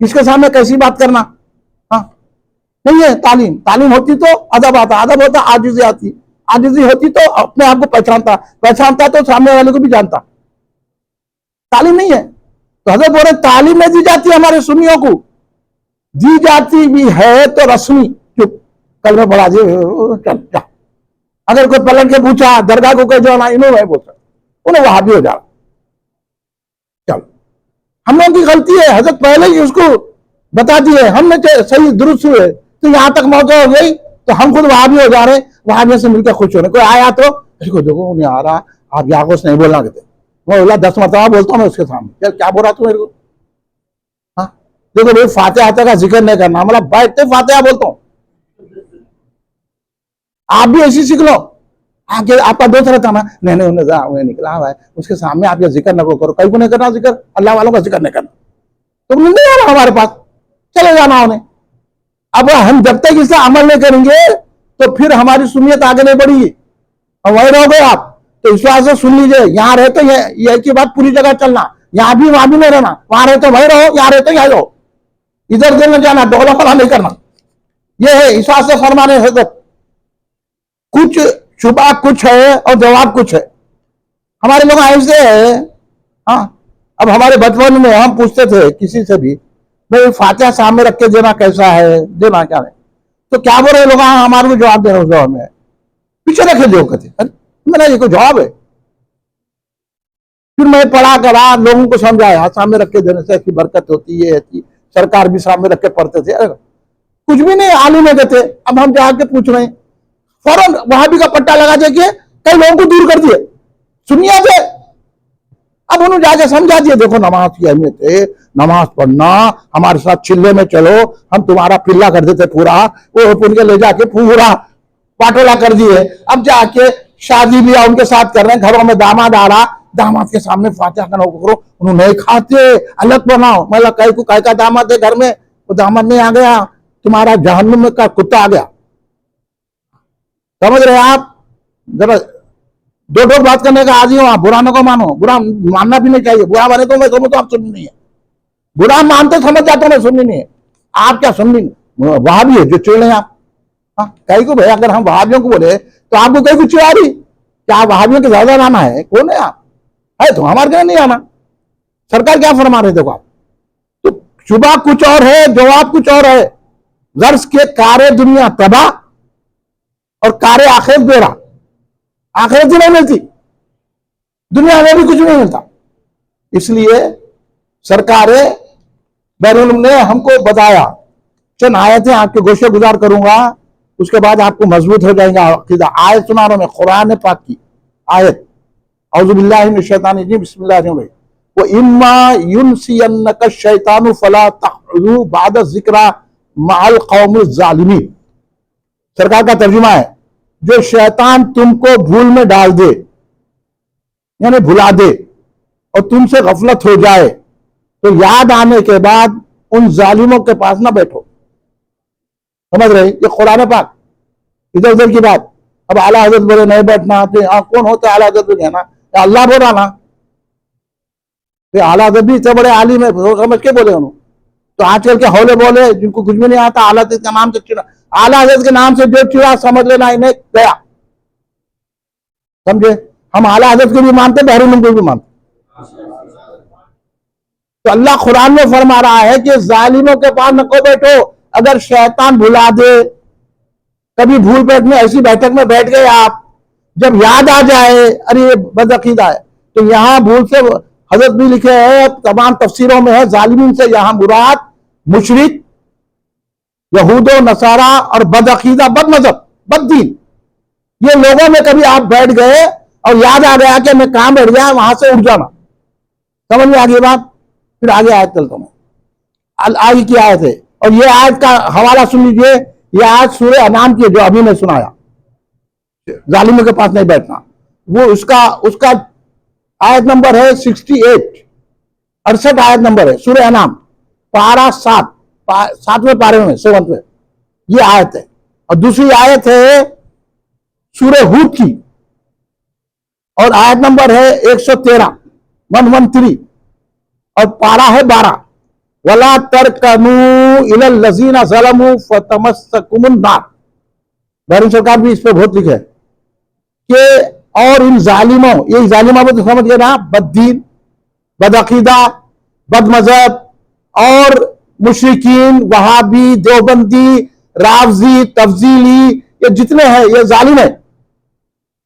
इसके सामने कैसी बात करना। हाँ, नहीं है तालीम। तालीम होती तो अदब आता, अदब होता आजिज़ी आती, आजिज़ी होती तो अपने आप को पहचानता, पहचानता तो सामने वाले को भी जानता। तालीम नहीं है तो हजरत बोले तालीम नहीं दी जाती हमारे सुन्नियों को, दी जाती भी है तो रस्मी। चुप, कल में पढ़ा दिए, चल जा। अगर कोई पलट के पूछा दरगाह को कह जाओ ना, इन्होंने नहीं बोलता, उन्हें वहां भी हो जा। चल, हम लोगों की गलती है, हजरत पहले ही उसको बता दिए, हमने सही दुरुस्त हुए तो यहां तक मौका हो गई तो हम खुद वहां भी हो जा रहे, वहां भी से मिलकर खुश हो रहे। कोई आया तो इसको देखो उन्हें आ रहा, आप यहाँ कुछ नहीं बोलना कहते। वो बोला 10 मरतबा बोलता हूँ मैं उसके सामने, क्या बोल रहा तू मेरे को। हाँ, देखो भाई फातिहा का जिक्र नहीं करना, मतलब बैठते फातिहा बोलता हूँ। आप भी ऐसी सीख लो। आगे आपका दोस्त रहता ना, नहीं उन्हें निकला हुआ है उसके सामने आप ये जिक्र न करो, कहीं को नहीं करना जिक्र, अल्लाह वालों का जिक्र नहीं करना। तो नहीं आना हमारे पास, चले जाना उन्हें। अब हम जब तक इससे अमल नहीं करेंगे तो फिर हमारी सुन्नियत आगे नहीं बढ़ेगी, और वही रहोगे आप। तो इस बात से सुन लीजिए, यहाँ रहे तो ये की बात पूरी जगह चलना, यहाँ भी वहां भी नहीं रहना, वहां रहे तो वही रहो, यहाँ रहे तो यहाँ रहो, इधर उधर न जाना, डोला फला नहीं करना। ये है इस बात से फरमाने है। तो कुछ शुबा कुछ है और जवाब कुछ है। हमारे लोग ऐसे है। हाँ, अब हमारे बचपन में हम पूछते थे किसी से भी, भाई फातिहा सामने रख के देना कैसा है, देना क्या है, तो क्या बोल रहे लोग, हमारे को जवाब दे रहे, उस जवाब में पीछे रखे दो कहते। मेरा ये कोई जवाब है। फिर मैं पढ़ा करा, लोगों को समझाया, सामने रख के देने से ऐसी बरकत होती है, सरकार भी सामने रख के पढ़ते थे। कुछ भी नहीं, आलू में देते। अब हम जाके पूछ रहे हैं, फौरन वहाबी का पट्टा लगा देके कई लोगों को दूर कर दिए सुनिया से। अब उन्होंने जाके समझा दिए, देखो नमाज की अहमियत है, नमाज पढ़ना, हमारे साथ चिल्ले में चलो, हम तुम्हारा पिल्ला कर देते पूरा, वो उनके ले जाके पूरा पाटोला कर दिए। अब जाके शादी भी उनके साथ कर रहे हैं, घरों में दामाद आ रहा, दामाद के सामने फातिहा का नौकर करो, उन्होंने नहीं खाते, अलग बनाओ। मतलब कई को कई का दामाद है घर में, वो दामाद नहीं आ गया, तुम्हारा जहन्नुम में का कुत्ता आ गया। समझ रहे आप? जरा दो बात करने का आदि हो आप, बुरा न को मानो, बुरा मानना भी नहीं चाहिए। बुरा बने तो मैं समझ, तो आप सुननी नहीं है, बुरा मानते समझ जाता मैं सुननी नहीं है। आप क्या सुननी, वहां भी है जो चिड़ आप। कई को भैया अगर हम वहाबियों को बोले तो आपको कई को चिड़ा रही, क्या आप वहाबियों के ज्यादा नाना है? कौन है आप? है तो हमारे घर नहीं आना। सरकार क्या फरमा रहे देखो आप। तो शुबा कुछ और है, जवाब कुछ और है। गर्ज के कारे दुनिया तबाह और कारे आखिरत बेड़ा। आखिरत ही नहीं मिलती, दुनिया में भी कुछ नहीं मिलता। इसलिए सरकारें बैरून ने हमको बताया। चंद आयतें आपके गोशे गुजार करूंगा, उसके बाद आपको मजबूत हो जाएगा अकीदा। आयत सुना रहा हूं मैं, कुरान पाक की आयत। औज़ु बिल्लाहि मिनश शैतानिर रजीम, बिस्मिल्लाहिर रहमानिर रहीम। व इम्मा युनसियन्नका शैतानु फला तक़उदू बअद ज़िक्रा मअल क़ौमिज़ ज़ालिमीन। सरकार का तर्जुमा है, जो शैतान तुमको भूल में डाल दे, यानी भुला दे, और तुमसे गफलत हो जाए, तो याद आने के बाद उन जालिमों के पास ना बैठो। समझ रहे? ये कुरान पाक, इधर उधर की बात। अब आला हजरत बोले नहीं बैठना, तो कौन होते आला हजरत को कहना? अल्लाह बोल रहा ना, आला हजरत भी इतने बड़े आलिम है, समझ के बोले उन्होंने। तो आजकल के हौले बोले जिनको कुछ भी नहीं आता, आला हजरत के नाम से चिड़ा, आला हजरत के नाम से जो चिड़ा समझ लेना इन्हें गया। समझे? हम आला हजरत को भी मानते, बहरून को भी मानते। तो अल्लाह कुरान में फरमा रहा है कि जालिमों के पास न को बैठो। अगर शैतान भुला दे, कभी भूल बैठने ऐसी बैठक में बैठ गए आप, जब याद आ जाए अरे ये बदअकीदा है, तो यहां भूल से हजरत भी लिखे हैं, तमाम तफसीरों में है, जालिमीन से यहां मुराद मुशरिक, यहूदो नसारा और बदअकीदा, बदमजहब, बददीन, ये लोगों में कभी आप बैठ गए और याद आ गया कि मैं कहां बैठ गया, वहां से उठ जाना। समझ में आ गई बात? फिर आगे आयत चलता हूं, आगे की आयत है, और ये आयत का हवाला सुन लीजिए। ये आयत सूरह अनाम की, जो अभी मैं सुनाया, जालिमों के पास नहीं बैठना, वो उसका आयत नंबर है 68, 68 आयत नंबर है, सूरह अनाम, पारा 7, 7वें पारे में, 7वें। ये आयत है। और दूसरी आयत है सूरह हूद की, और आयत नंबर है 113, 113, और पारा है 12। वला तरकनू इलल लजीना ज़लमू फतमस्सकुमुन नार। बहरीन सरकार भी इस पर बहुत लिखे कि और इन जालिमों, ये जालिमा में तो समझ गए ना, बददीन, बदअकीदा, बदमजहब और मुशरिकीन, वहाबी, देवबंदी, रावजी, तफजीली, ये जितने हैं ये जालिम है।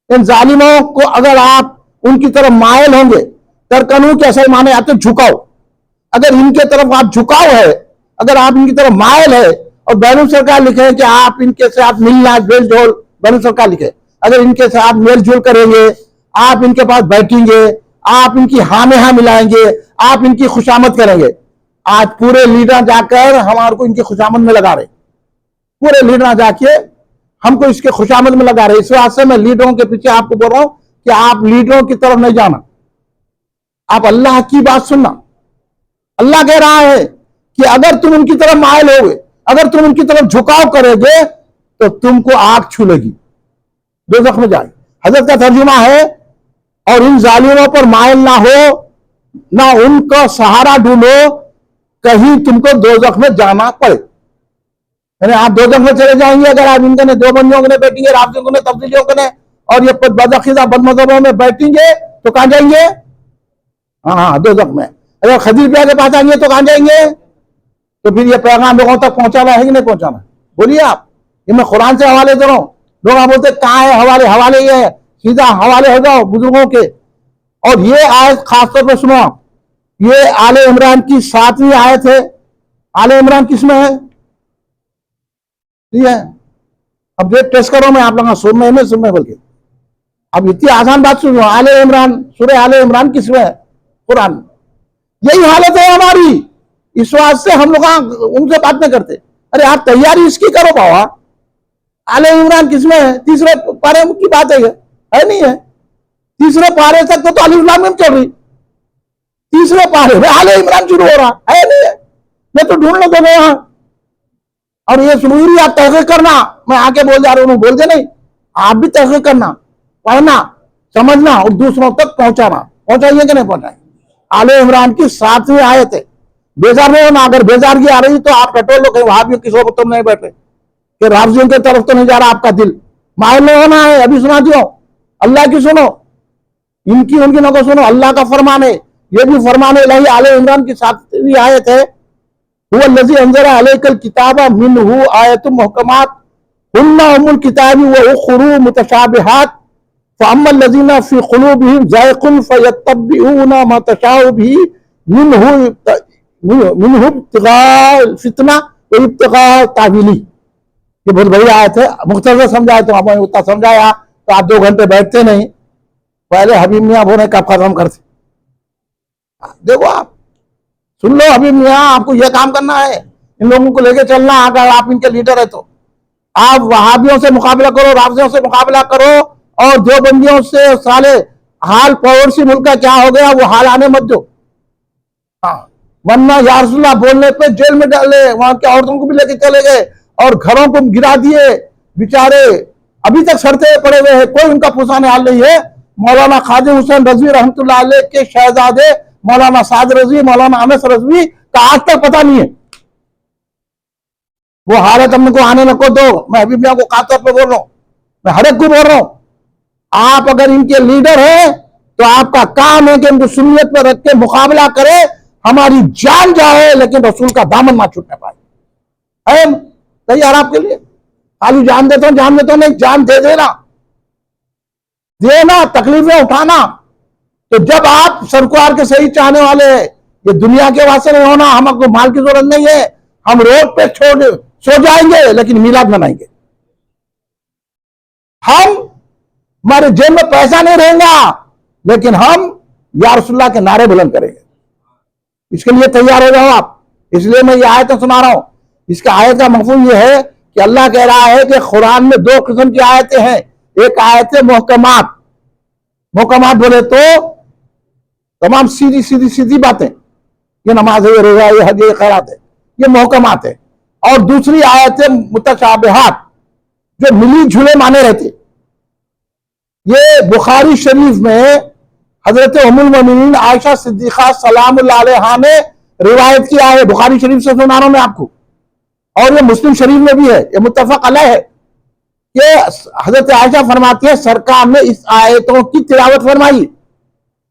इन जालिमों को अगर आप उनकी तरफ मायल होंगे, तरकनू के असल माने आते झुकाव, अगर इनके तरफ आप झुकाव है, अगर आप इनकी तरफ मायल है, और बैरून सरकार लिखे कि आप इनके से आप मिलना मेल जोल, बैरून सरकार लिखे अगर इनके से आप मेल जोल करेंगे, आप इनके पास बैठेंगे, आप इनकी हाँ में हाँ मिलाएंगे, आप इनकी खुशामद करेंगे। आज पूरे लीडर जाकर हमारे को इनकी खुशामद में लगा रहे, पूरे लीडर जाके हमको इसके खुशामद में लगा रहे। इस वास्ते मैं लीडरों के पीछे आपको बोल रहा हूं कि आप लीडरों की तरफ नहीं जाना, आप अल्लाह की बात सुनना। अल्लाह कह रहा है कि अगर तुम उनकी तरफ मायल होगे, अगर तुम उनकी तरफ झुकाव करोगे तो तुमको आग छू लेगी, दोज़ख में जाए। हजरत का तर्जुमा है, और इन जालिमों पर मायल ना हो, ना उनका सहारा ढूंढो, कहीं तुमको दोज़ख में जाना पड़े। यानी आप दोज़ख में चले जाएंगे अगर आप इनके ने देवबंदियों के ने बैठेंगे, राफियों के ने, तब्दीलियों के ने, और ये बदअकीदा बदमज़हबों में बैठेंगे तो कहां जाएंगे? हाँ, दोज़ख में। अगर खदीर बिया के पास आएंगे तो कहां जाएंगे? तो फिर ये पैगाम लोगों तक पहुंचाना है कि नहीं पहुंचाना? बोलिए आप। ये मैं कुरान से हवाले दे रहा हूं। लोग आप बोलते कहां है हवाले? हवाले ये है, सीधा हवाले हो जाओ बुजुर्गों के। और ये आयत खासतौर पर सुनो, ये आले इमरान की 7वीं आयत है। आले इमरान किसमें है? ठीक है, अब ये टेस्ट करो, मैं आप लोग सुन में नहीं सुन में, बल्कि अब इतनी आसान बात सुनो। आले इमरान, सूरह आले इमरान किसमें है? कुरान। यही हालत है हमारी, इस वास्ते हम लोग उनसे बात नहीं करते। अरे आप तैयारी इसकी करो बाबा। आले इमरान किसमें है? तीसरे पारे की बात है नहीं है? तीसरे पारे तक तो अलिफ लाम मीम चल रही, तीसरे पारे में आले इमरान शुरू हो रहा है नहीं है? मैं तो ढूंढ लो दोनों यहां। और ये सुनूरी आप तहकीक करना, मैं आके बोल जा रहा हूं, बोल दे नहीं, आप भी तहकीक करना, पढ़ना, समझना और दूसरों तक पहुंचाना। पहुंचाइए कि नहीं पहुंचाए? आले इमरान की 7वीं आयत है। बेजार नहीं होना, अगर बेजार की आ रही तो आप पेट्रोल लो, कहीं वहां भी किसी तुम नहीं बैठे कि राफजियों की तरफ तो नहीं जा रहा आपका दिल। मायल नहीं होना है। अभी सुना दियो, अल्लाह की सुनो, इनकी उनकी न को सुनो। अल्लाह का फरमान है, ये भी फरमान इलाही। आले इमरान की 7वीं आयत है, हुवल्लज़ी अंज़ला अलैकल किताबा मिन्हु आयतुम मुहकमात हुन्ना उम्मुल किताबी व उख़्रू मुतशाबिहात फ़अम्मल लज़ीना फ़ी क़ुलूबिहिम ज़ायग़ुन फ़यत्तबिऊना मा तशाअ बिही मिन्हु इब्तिग़ाअल फ़ितना व इब्तिग़ाअ तावीली। ये बहुत बड़ी आयत है। मुख्तसर समझाया तो आपने उतना समझाया तो आप 2 घंटे बैठते नहीं, पहले हबीब मियाँ बोले कब खत्म करते। देखो आप सुन लो, हबीब मियाँ आपको यह काम करना है, इन लोगों को लेके चलना। अगर आप इनके लीडर है तो आप वहाबियों से मुकाबला करो, राफजियों से मुकाबला करो, और देवबंदियों से। साले हाल पड़ोसी मुल्क का क्या हो गया वो हाल आने मत दो। हाँ, वरना या रसूलल्लाह बोलने पे जेल में डाले, वहां की औरतों को भी लेके चले गए और घरों को गिरा दिए। बेचारे अभी तक सड़ते पड़े हुए हैं, कोई उनका पुसाने हाल नहीं है। मौलाना खादिर हुसैन रजवी रहमतुल्लाह अलैह के शहजादे मौलाना साद रजवी, मौलाना अनस रजवी का आज तक पता नहीं है। वो हालत हमको आने न को दो। मैं हबीब मियां को खास तौर पर बोल रहा हूं, मैं हर एक को बोल रहा हूं। आप अगर इनके लीडर हैं तो आपका काम है कि इनको सुन्नियत पर रख के मुकाबला करे। हमारी जान जाए लेकिन रसूल का दामन ना छूटने पाए। है तैयार आपके लिए? खाली जान देता हूं, जान देता हूं नहीं, जान दे देना, देना, तकलीफें उठाना। तो जब आप सरकार के सही चाहने वाले हैं, ये दुनिया के वास्ते नहीं होना, हमको माल की जरूरत नहीं है। हम रोड पे छोड़ सो जाएंगे लेकिन मिलाद मनाएंगे। हम हमारे जेब में पैसा नहीं रहेगा लेकिन हम या रसूलुल्लाह के नारे बुलंद करेंगे। इसके लिए तैयार हो जाओ आप। इसलिए मैं ये आयत सुना रहा हूं। इसका आयत का मफहूम ये है कि अल्लाह कह रहा है कि कुरान में 2 किस्म की आयतें हैं। एक आयत है मुहकमात। मुहकमात बोले तो तमाम सीधी सीधी सीधी बातें, ये नमाज है, ये रोजा, ये हज, ये खैरात है, ये मुहकमात है। और दूसरी आयतें मुतशाबिहात जो मिली जुले माने रहते। ये बुखारी शरीफ में हजरत उम्मुल मोमिनीन आयशा सिद्दीका सलामुल्लाह अलैहा ने रिवायत किया है। बुखारी शरीफ से सुना रहा हूं मैं आपको, और ये मुस्लिम शरीफ में भी है, ये मुत्तफक अलैह है। ये हजरत आयशा फरमाती है सरकार ने इस आयतों की तिलावत फरमाई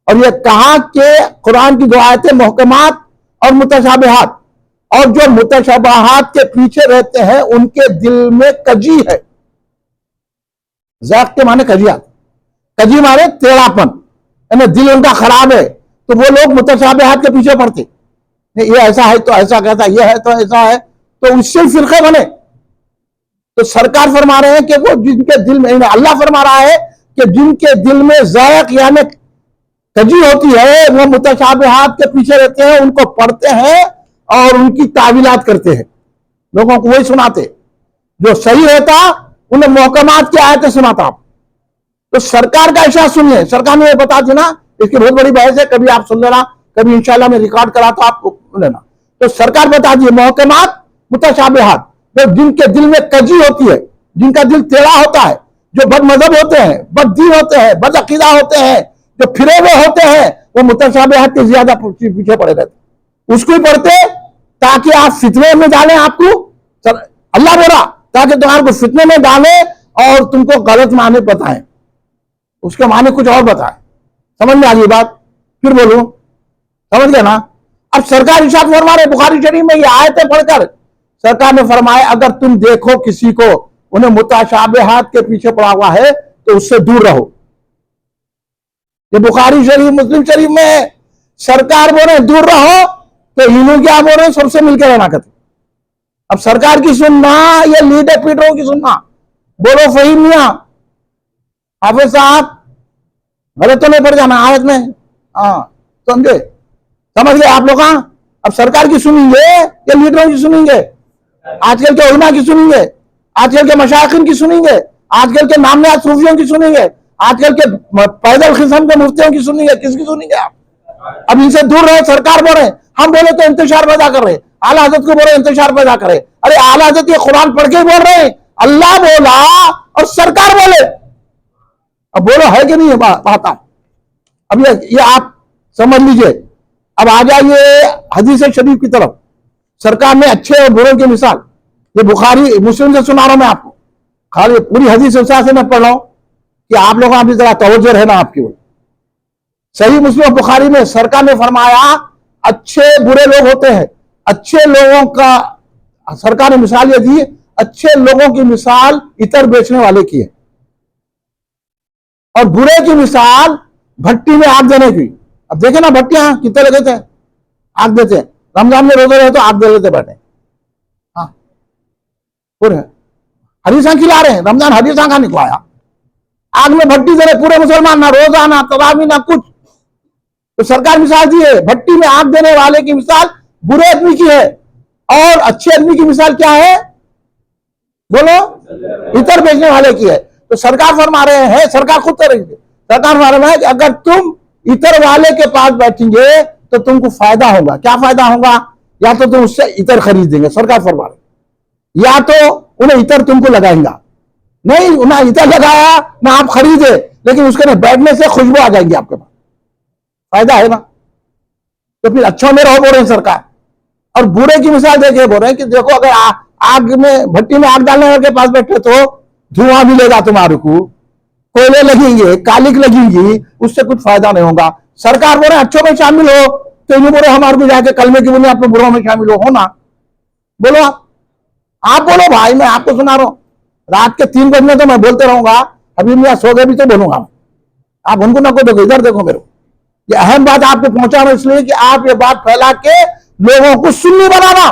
और ये कहा कि कुरान की दो आयतें मुहकमात और मुतशाबिहात, और जो मुतशाबिहात के पीछे रहते हैं उनके दिल में कजी है। ज़ैक़ के माने कजियात, कजी माने टेढ़ापन, यानी दिल उनका खराब है, तो वो लोग मुतशाबिहात के पीछे पड़ते, ये ऐसा है तो ऐसा कहता, ये है तो ऐसा है, तो उससे फिरके बने। तो सरकार फरमा रहे हैं कि वो जिनके दिल में, अल्लाह फरमा रहा है कि जिनके दिल में ज़ैक़ यानी कजी होती है वो मुतशाबिहात के पीछे रहते हैं, उनको पढ़ते हैं और उनकी तावीलात करते हैं, लोगों को वही सुनाते। जो सही रहता उन्हें मुहकमात की आयतें सुनाता। तो सरकार का इशारा सुनिए, सरकार ने ये बता दी ना, इसकी बहुत बड़ी बहस है, कभी आप सुन लेना, कभी इंशाल्लाह मैं रिकॉर्ड करा तो आप सुन लेना। तो सरकार बता दी मुहकमात मुतशाबिहात, तो जिनके दिल में कजी होती है, जिनका दिल टेढ़ा होता है, जो बद मजहब होते हैं, बददीन होते हैं, बदअकीदा होते हैं, जो फिरे हुए होते हैं, वो मुतशाबिहात के ज्यादा पीछे पड़े रहते, उसको ही पढ़ते ताकि आप फितने में डालें। आपको अल्लाह बोला ताकि तुम्हारे को फितने में डाले और तुमको गलत माने बताएं, उसके माने कुछ और बताएं। समझ में आ गई बात? फिर बोलूं, समझ गए ना? अब सरकार इरशाद फरमा रहे बुखारी शरीफ में ये आयतें पढ़कर, सरकार ने फरमाया अगर तुम देखो किसी को उन्हें मुतशाबिहात के पीछे पड़ा हुआ है तो उससे दूर रहो। ये बुखारी शरीफ मुस्लिम शरीफ में सरकार बोल रहे दूर रहो, तो इन्हों क्या बोल रहे सबसे मिलकर रहना कहते। अब सरकार की सुनना या लीडर पीटरों की सुनना, बोलो फहीम मियां हाफिज साहब, गलत तो नहीं पड़ जाना आयत में, हाँ समझे, समझ गए आप लोग? अब सरकार की सुनेंगे या लीडरों की सुनेंगे? आजकल के उलमा की सुनेंगे, आजकल के मशाइखिन की सुनेंगे, आजकल के नामयाद सूफियों की सुनेंगे, आजकल के पैदल किस्म के मुफ्तियों की सुनेंगे, किसकी सुनेंगे आप? अब इनसे दूर रहे, सरकार बोल रहे, हम बोले तो इंतशार पैदा कर रहे, आला हज़रत को बोले इंतशार पैदा करे। अरे आला हज़रत ये कुरान पढ़ के बोल रहे हैं, अल्लाह बोला और सरकार बोले, अब बोलो है कि नहीं है बात? अब ये आप समझ लीजिए। अब आ जाइए हदीस शरीफ की तरफ। सरकार ने अच्छे और बुरे की मिसाल, ये बुखारी मुस्लिम से सुना रहा हूं मैं आपको, खाली पूरी हदीस से मैं पढ़ रहा हूं कि आप लोगों का भी जरा तवज्जो रहना आपकी ओर। सही मुस्लिम और बुखारी में सरकार ने फरमाया अच्छे बुरे लोग होते हैं, अच्छे लोगों का सरकार ने मिसाल ये दी, अच्छे लोगों की मिसाल इतर बेचने वाले की है और बुरे की मिसाल भट्टी में आग देने की। अब देखे ना भट्टियां कितने लगे थे, आग देते हैं, रमजान में रोजे रहे तो आग दे लेते बैठे, हाँ पूरे हरीसा खिला रहे हैं, रमजान हरीसा का निकलाया, आग में भट्टी दे रहे पूरे मुसलमान, ना रोजा ना तरावी ना कुछ। तो सरकार मिसाल दी है, भट्टी में आग देने वाले की मिसाल बुरे आदमी की है और अच्छे आदमी की मिसाल क्या है बोलो? इतर बेचने वाले की है। तो सरकार फरमा रहे हैं, सरकार खुद कर रही है, सरकार फरमा रहे हैं कि अगर तुम इतर वाले के पास बैठेंगे तो तुमको फायदा होगा। क्या फायदा होगा? या तो तुम उससे इतर खरीदेंगे, सरकार फरमा रहे, या तो उन्हें इतर तुमको लगाएंगा, नहीं ना इतर लगाया ना आप खरीदे, लेकिन उसके ना बैठने से खुशबू आ जाएगी आपके पास, फायदा है ना। तो फिर अच्छों में रहो बोल रहे हैं सरकार, और बुरे की मिसाल देके बोल रहे हैं कि देखो अगर आग में भट्टी में आग डालने वाले के पास बैठे तो धुआं मिलेगा तुम्हारे को, कोयले लगेंगे, कालिक लगेंगी, उससे कुछ फायदा नहीं होगा। सरकार बोल रहे अच्छों में शामिल हो, तो इन्हें बोलो हमारे को जाके कलमे की बुनियाद पर बुरों में शामिल हो ना। बोलो आप बोलो भाई, मैं आपको सुना रहा हूं, रात के 3 बजने तो मैं बोलते रहूंगा, अभी मैं सो गए भी तो बोलूंगा, आप उनको ना को देखो, इधर देखो मेरे को। ये अहम बात आपको पहुंचा रहा हूं इसलिए कि आप ये बात फैला के लोगों को सुन्नी बनाना,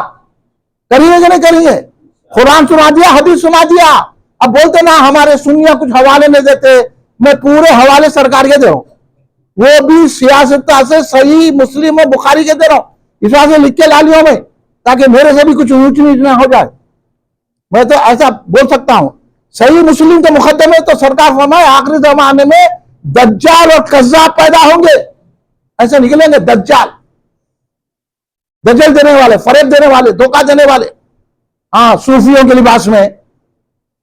करिए कि नहीं करिए? कुरान सुना दिया, हदीस सुना दिया, अब बोलते ना हमारे सुन्नियां कुछ हवाले नहीं देते, मैं पूरे हवाले सरकार के दे रहा हूं, वो भी सियासत से सही मुस्लिम और बुखारी के दे रहा हूं, इस से लिख के ला लियो मैं, ताकि मेरे से भी कुछ ऊंच नीच ना हो जाए। मैं तो ऐसा बोल सकता हूं, सही मुस्लिम के मुकद्दमे तो सरकार फरमाए आखिरी जमाने में दज्जाल और कज़्ज़ाब पैदा होंगे, ऐसे निकलेंगे दज्जाल, दज्जल देने वाले, फरेब देने वाले, धोखा देने वाले, हाँ, सूफियों के लिबास में,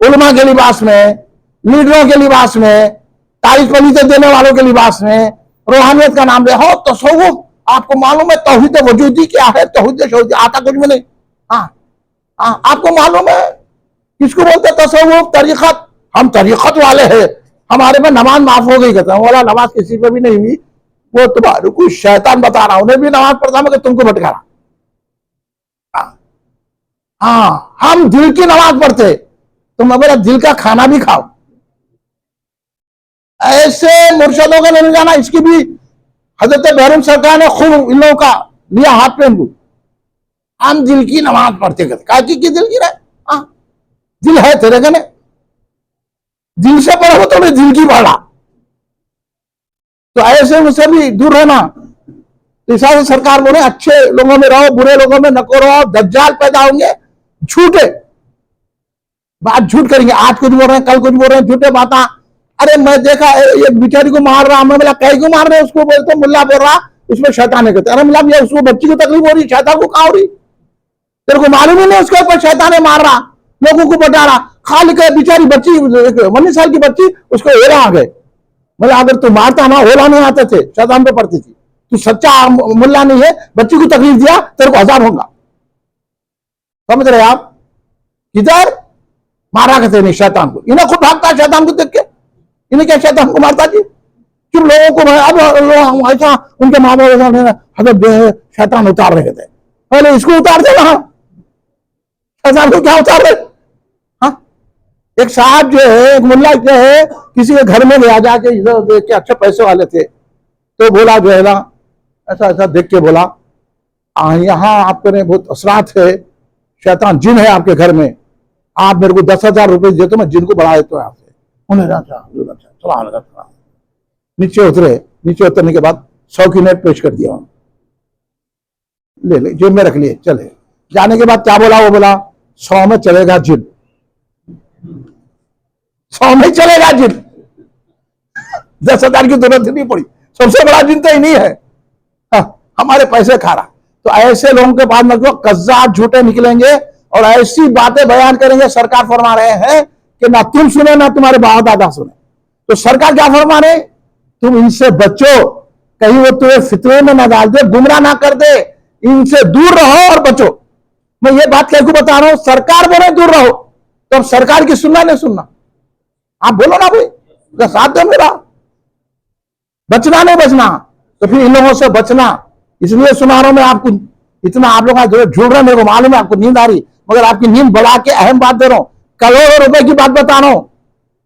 उलमा के लिबास में, लीडरों के लिबास में, तारीख पलीते देने वालों के लिबास में रूहानियत का नाम ले हो। तसव्वुफ आपको मालूम है तौहीद वजूदी क्या है, तौहीद शहूदी आता कुछ में नहीं। हाँ हाँ, आपको मालूम है किसको बोलते तसव्वुफ, तरीकत। हम तरीकत वाले हैं, हमारे में नमाज माफ हो गई। कहते हैं बोला नमाज किसी पे भी नहीं हुई, वो तुम्हारे को शैतान बता रहा, उन्हें भी नमाज पढ़ता मैं तुमको भटका रहा। हाँ, हम दिल की नमाज पढ़ते, तुम अगर दिल का खाना भी खाओ। ऐसे मुर्शदों का नहीं जाना। इसकी भी हजरत बहरम सरकार ने खूब इन लोगों का लिया हाथ पे। हम दिल की नमाज पढ़ते कहते काकी की दिल की रहे। हाँ, दिल है तेरे कने, दिल से पढ़ो तो मैं दिल की पढ़ा। तो ऐसे मुझसे भी दूर रहना। तो इस से सरकार बोले अच्छे लोगों में रहो, बुरे लोगों में नको रहो। दज्जाल पैदा होंगे झूठे, बात झूठ करेंगे, आज कुछ बोल रहे हैं कल कुछ बोल रहे हैं, झूठे बात। अरे मैं देखा एक बेचारी को मार रहा, मैं बोला कई को मार रहे उसको, बोलते मुल्ला बोल रहा उसमें शैतान है। कहते अरे मुल्ला भैया उसको बच्ची को तकलीफ हो रही, शैतान को कहाँ हो रही? तेरे को मालूम ही नहीं उसके ऊपर शैतान है, मार रहा, लोगों को बता रहा। खाली के बेचारी बच्ची 19 साल की बच्ची, उसको हेरा आ गए। मतलब अगर तू मारता ना, होला नहीं आते थे, शैतान पे पड़ती थी। तू सच्चा मुल्ला नहीं है, बच्ची को तकलीफ दिया, तेरे को हजार होगा। समझ रहे आप? किधर मारा कहते नहीं शैतान को, इन्हें खुद भागता शैतान को देख के। इन्हें क्या शैतान को मारता जी? क्यों लोगों को अब ऐसा उनके माँ बाप हजरत शैतान उतार रहे थे, पहले इसको उतार दे रहा, शैतान को क्या उतार रहे? हाँ, एक साहब जो है, एक मुल्ला जो है, किसी के घर में गया जाके, इधर देख के अच्छे पैसे वाले थे, तो बोला जो है ना ऐसा ऐसा देख के बोला यहाँ आपके बहुत असरात है, शैतान जिन है आपके घर में, आप मेरे को 10,000 रुपए देते, मैं जिन को बढ़ा देता हूँ आपसे। उन्हें चला नीचे उतरे। नीचे उतरने के बाद 100 की नोट पेश कर दिया, ले जेब में रख लिए, चले। जाने के बाद क्या बोला? वो बोला 100 में चलेगा जिन, 100 में चलेगा जिन। 10,000 की जरूरत नहीं पड़ी, सबसे बड़ा जिन तो ही नहीं है। हाँ, हमारे पैसे खा रहा। तो ऐसे लोगों के बाद मतलब कज़्ज़ाब झूठे निकलेंगे और ऐसी बातें बयान करेंगे। सरकार फरमा रहे हैं कि ना तुम सुने ना तुम्हारे बाप दादा सुने। तो सरकार क्या फरमा रहे? तुम इनसे बचो, कहीं वो तुम्हें फितरे में ना डाल दे, गुमराह ना कर दे, इनसे दूर रहो और बचो। मैं ये बात कैसे बता रहा हूं? सरकार बोले दूर रहो, तो अब सरकार की सुनना नहीं सुनना? आप बोलो ना भाई, तो साथ दो मेरा, बचना नहीं बचना। तो फिर इन लोगों से बचना। इसलिए सुना रहा हूं मैं आपको, इतना आप लोग झूठ रहे, मेरे को मालूम है आपको नींद आ रही, मगर आपकी नींद बढ़ा के अहम बात दे रहा हूं, करोड़ों रुपए की बात बता रहा हूं।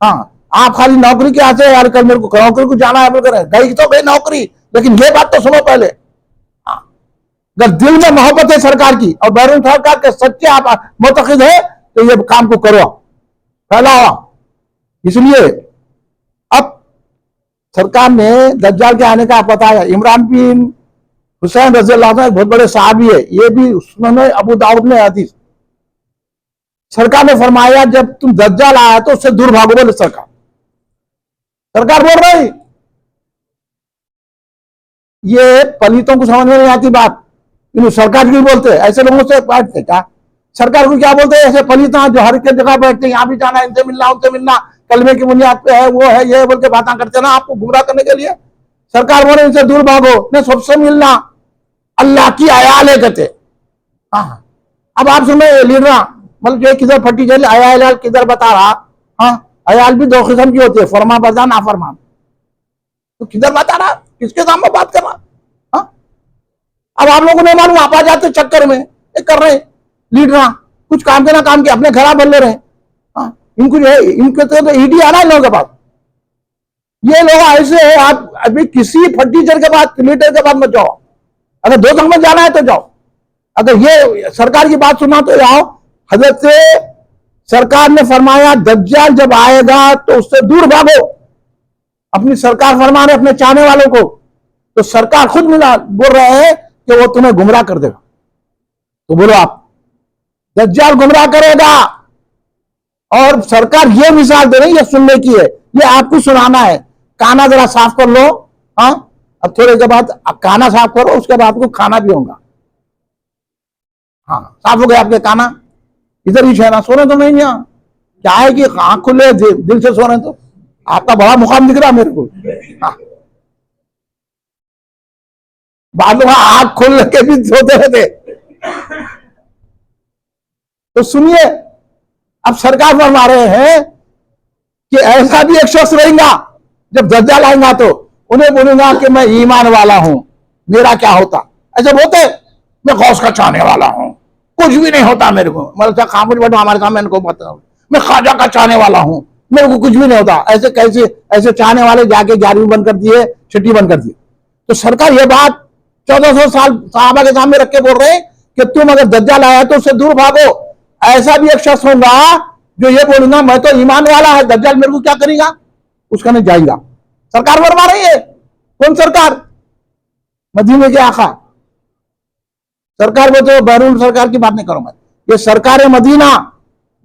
हाँ, आप खाली नौकरी के आते यार, कल मेरे को नौकरी को जाना है, गई तो गई नौकरी, लेकिन ये बात तो सुनो पहले। हाँ, अगर दिल में मोहब्बत है सरकार की और बैरून सरकार के सच्चे आप मुतक़िद है, तो ये काम को करो, फैलाओ। इसलिए अब सरकार ने दज्जाल के आने का पता है। इमरान बिन हुसैन रज़ी अल्लाह अन्हु एक बहुत बड़े साहबी है, ये भी सुनन अबू दाऊद में हदीस। सरकार ने फरमाया जब तुम दज्जाल आया तो उससे दूर भागो। बोले सरकार बोल रही, ये पलितों को समझ में नहीं आती बात, इन सरकार क्यों बोलते ऐसे लोगों से बैठते? क्या सरकार को क्या बोलते हैं? ऐसे पलित जो हर एक जगह बैठते, यहाँ भी जाना, इनसे मिलना उनसे मिलना, कलमे की बुनियाद पे है, वो है ये बोल के बातें करते ना आपको गुमराह करने के लिए। सरकार बोले इनसे दूर भागो, नहीं सबसे मिलना, अल्लाह की आयाल है कहते। हाँ, अब आप सुनो लीडर, मतलब जो किधर फटी चली आयाल किधर बता रहा। हाँ, अयाल भी 2 किस्म की होती है, फरमा बरदार नाफरमान। तो किधर बता रहा, किसके सामने बात कर रहा? हाँ, अब आप लोगों ने मालूम, आप आ जाते चक्कर में कर रहे लीडर, कुछ काम के ना काम के अपने खराब बन ले रहे। हाँ, इनको तो ईडी आना है लोगों के पास। ये लोग ऐसे है, आप अभी किसी फटीचर के बाद, लीडर के बाद मत जाओ। अगर 2 संग में जाना है तो जाओ, अगर ये सरकार की बात सुना तो जाओ। हजरत से सरकार ने फरमाया दज्जाल जब आएगा तो उससे दूर भागो। अपनी सरकार फरमा रहे अपने चाहने वालों को, तो सरकार खुद मिला बोल रहे हैं कि वो तुम्हें गुमराह कर देगा। तो बोलो आप, दज्जाल गुमराह करेगा। और सरकार ये मिसाल दे रही है, सुनने की है, ये आपको सुनाना है। काना जरा साफ कर लो। हाँ, अब थोड़े के बाद काना साफ करो, उसके बाद आपको खाना भी होगा। हाँ, साफ हो गया आपके काना। इधर ही शहना सो रहे तो नहीं यहाँ, क्या है कि आंख खुले दिल से सो रहे तो आपका बड़ा मुकाम दिख रहा मेरे को। हाँ। बाद में आंख खोल के भी सोते रहते। तो सुनिए, अब सरकार फरमा रहे हैं कि ऐसा भी एक शख्स रहेगा जब दज्जाल आएगा तो उन्हें बोलूंगा कि मैं ईमान वाला हूं, मेरा क्या होता। ऐसे बोलते मैं गौस का चाहने वाला हूं, कुछ भी नहीं होता मेरे को, मतलब खामोश बैठो हमारे सामने, इनको पता मैं ख्वाजा का चाहने वाला हूं, मेरे को कुछ भी नहीं होता। ऐसे कैसे ऐसे चाहने वाले जाके 11वीं बंद कर दिए, छठी बंद कर दी। तो सरकार ये बात 1400 साल सहाबा के सामने रख के बोल रहे हैं कि तुम अगर दज्जाल आया तो उससे दूर भागो। ऐसा भी एक शख्स होगा जो ये बोलूंगा मैं तो ईमान वाला है, दज्जाल मेरे को क्या करेगा, उसका नहीं जाएगा। सरकार फरमा रही है। कौन सरकार? मदीने के आका सरकार। वो तो बहरून सरकार की बात नहीं करूं मैं, ये सरकार मदीना,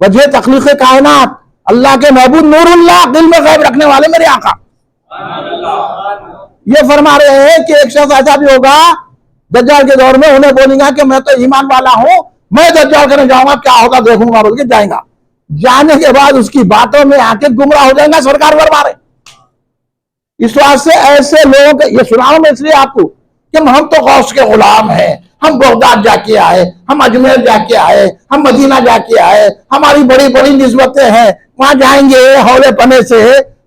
वजह तखलीक कायनात, अल्लाह के महबूब नूरुल्लाह, दिल में गैब रखने वाले मेरे आका ये फरमा रहे हैं कि एक शख्स ऐसा भी होगा दज्जाल के दौर में, उन्हें बोलेगा कि मैं तो ईमान वाला हूं, मैं दज्जाल करने जाऊंगा, क्या होगा देखूंगा बोल के जाएगा। जाने के बाद उसकी बातों में आके गुमराह हो जाएगा। सरकार फरमा रहे इस वास्ते ऐसे लोगों के ये सुना मैं इसलिए आपको कि हम तो गौस के गुलाम हैं, हम बगदाद जाके आए, हम अजमेर जाके आए, हम मदीना जाके आए, हमारी बड़ी बड़ी निस्बतें हैं, वहां जाएंगे हौले पने से,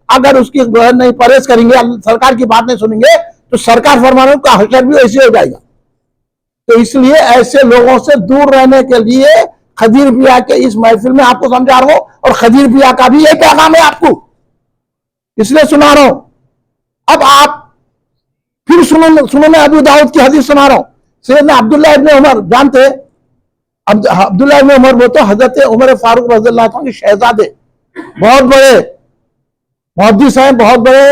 अगर उसकी नहीं परहेज करेंगे, सरकार की बात नहीं सुनेंगे तो सरकार फरमाने का हशर भी ऐसे हो जाएगा। तो इसलिए ऐसे लोगों से दूर रहने के लिए खदीर पिया के इस महफिल में आपको समझा रहा हूं, और खदीर पिया का भी यह पैगाम है आपको, इसलिए सुना रहा हूं। अब आप फिर सुनो मैं अबू दाऊद की हदीस सुना रहा हूं। सैयदना अब्दुल्लाह इब्न उमर जानते, अब्दुल्लाह इब्न उमर वो तो हजरत उमर फारूक रज़ियल्लाहु अन्हु के शहजादे, बहुत बड़े मुहद्दिस हैं, बहुत बड़े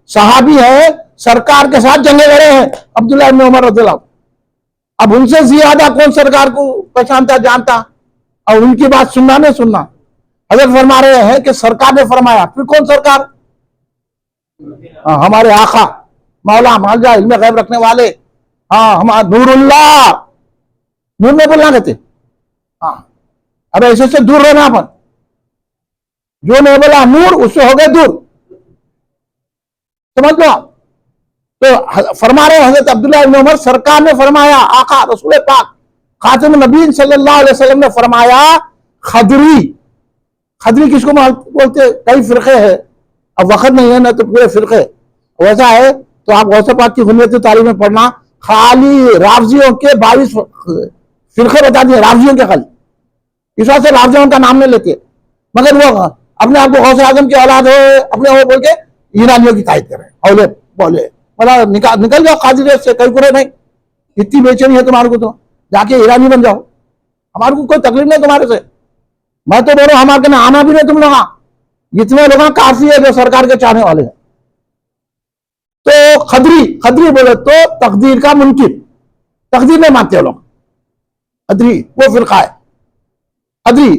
सहाबी हैं, सरकार के साथ जंगे लड़े हैं अब्दुल्लाह इब्न उमर रज़ियल्लाहु। अब उनसे ज्यादा कौन सरकार को पहचानता जानता, और उनकी बात सुनना नहीं सुनना। हजरत फरमा रहे हैं कि सरकार ने फरमाया, फिर कौन सरकार? हमारे आका मौला मालजा इल्म गैब रखने वाले, हाँ हमारा नूरुल्लाह, नूर में बोलना कहते। हाँ, अब ऐसे से दूर रहना अपन, जो नहीं बोला नूर उससे हो गए दूर, समझ लो। तो फरमा रहे हजरत अब्दुल्लाह इब्न उमर, सरकार ने फरमाया, आका रसूल पाक खातिम नबी सल्लल्लाहु अलैहि वसल्लम ने फरमाया, खदरी, खदरी किसको बोलते, कई फिरके हैं, अब वक्त नहीं है ना तो पूरे फिरके वैसा है, तो आप गौसे पाक की हुनियत तारीफ में पढ़ना, खाली रावजियों के 22 फिरके बता दिए, रावजियों के खाली, इस वजह से रावजियों का नाम नहीं लेते, मगर वो अपने आप को गौसे आजम की औलाद हो अपने वो बोल के ईरानियों की तारीफ करें, औले बोले बोला निकल जाओ कादिर से, कहीं कुरे नहीं, इतनी बेचैनी है तुम्हारे को तो जाके ईरानी बन जाओ, हमारे को कोई तकलीफ नहीं तुम्हारे से। मैं तो बोल रहा हूं हमारे ना आना भी नहीं तुम लोग, इतने लोग काफी है जो सरकार के चाहने वाले हैं। तो खदरी, खदरी बोले तो तकदीर का मुनकिर, तकदीर नहीं मानते हो लोग, खदरी वो फिरका है खदरी।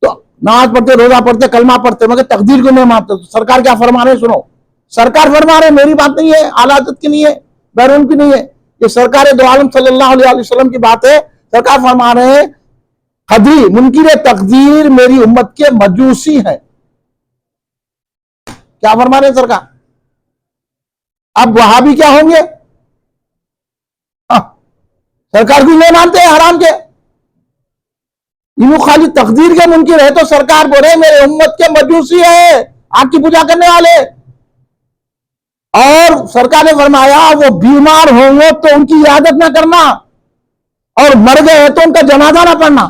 तो नमाज पढ़ते, रोजा पढ़ते, कलमा पढ़ते, मगर तकदीर को नहीं मानते। तो सरकार क्या फरमा रहे सुनो, सरकार फरमा रहे, मेरी बात नहीं है, आला हज़रत की नहीं है, बैरून की नहीं है, ये सरकार दो आलम सल्लल्लाहु अलैहि वसल्लम की बात है। सरकार फरमा रहे हैं, खदरी मुनकिर तकदीर मेरी उम्मत के मजूसी है। क्या फरमा रहे हैं सरकार? अब वहाबी क्या होंगे? सरकार को नहीं मानते हैं हराम के, इनको खाली तकदीर के मुनकिर है, तो सरकार बोले मेरे उम्मत के मजूसी है, आग की पूजा करने वाले। और सरकार ने फरमाया वो बीमार होंगे तो उनकी इयादत ना करना, और मर गए तो उनका जनाजा ना पढ़ना।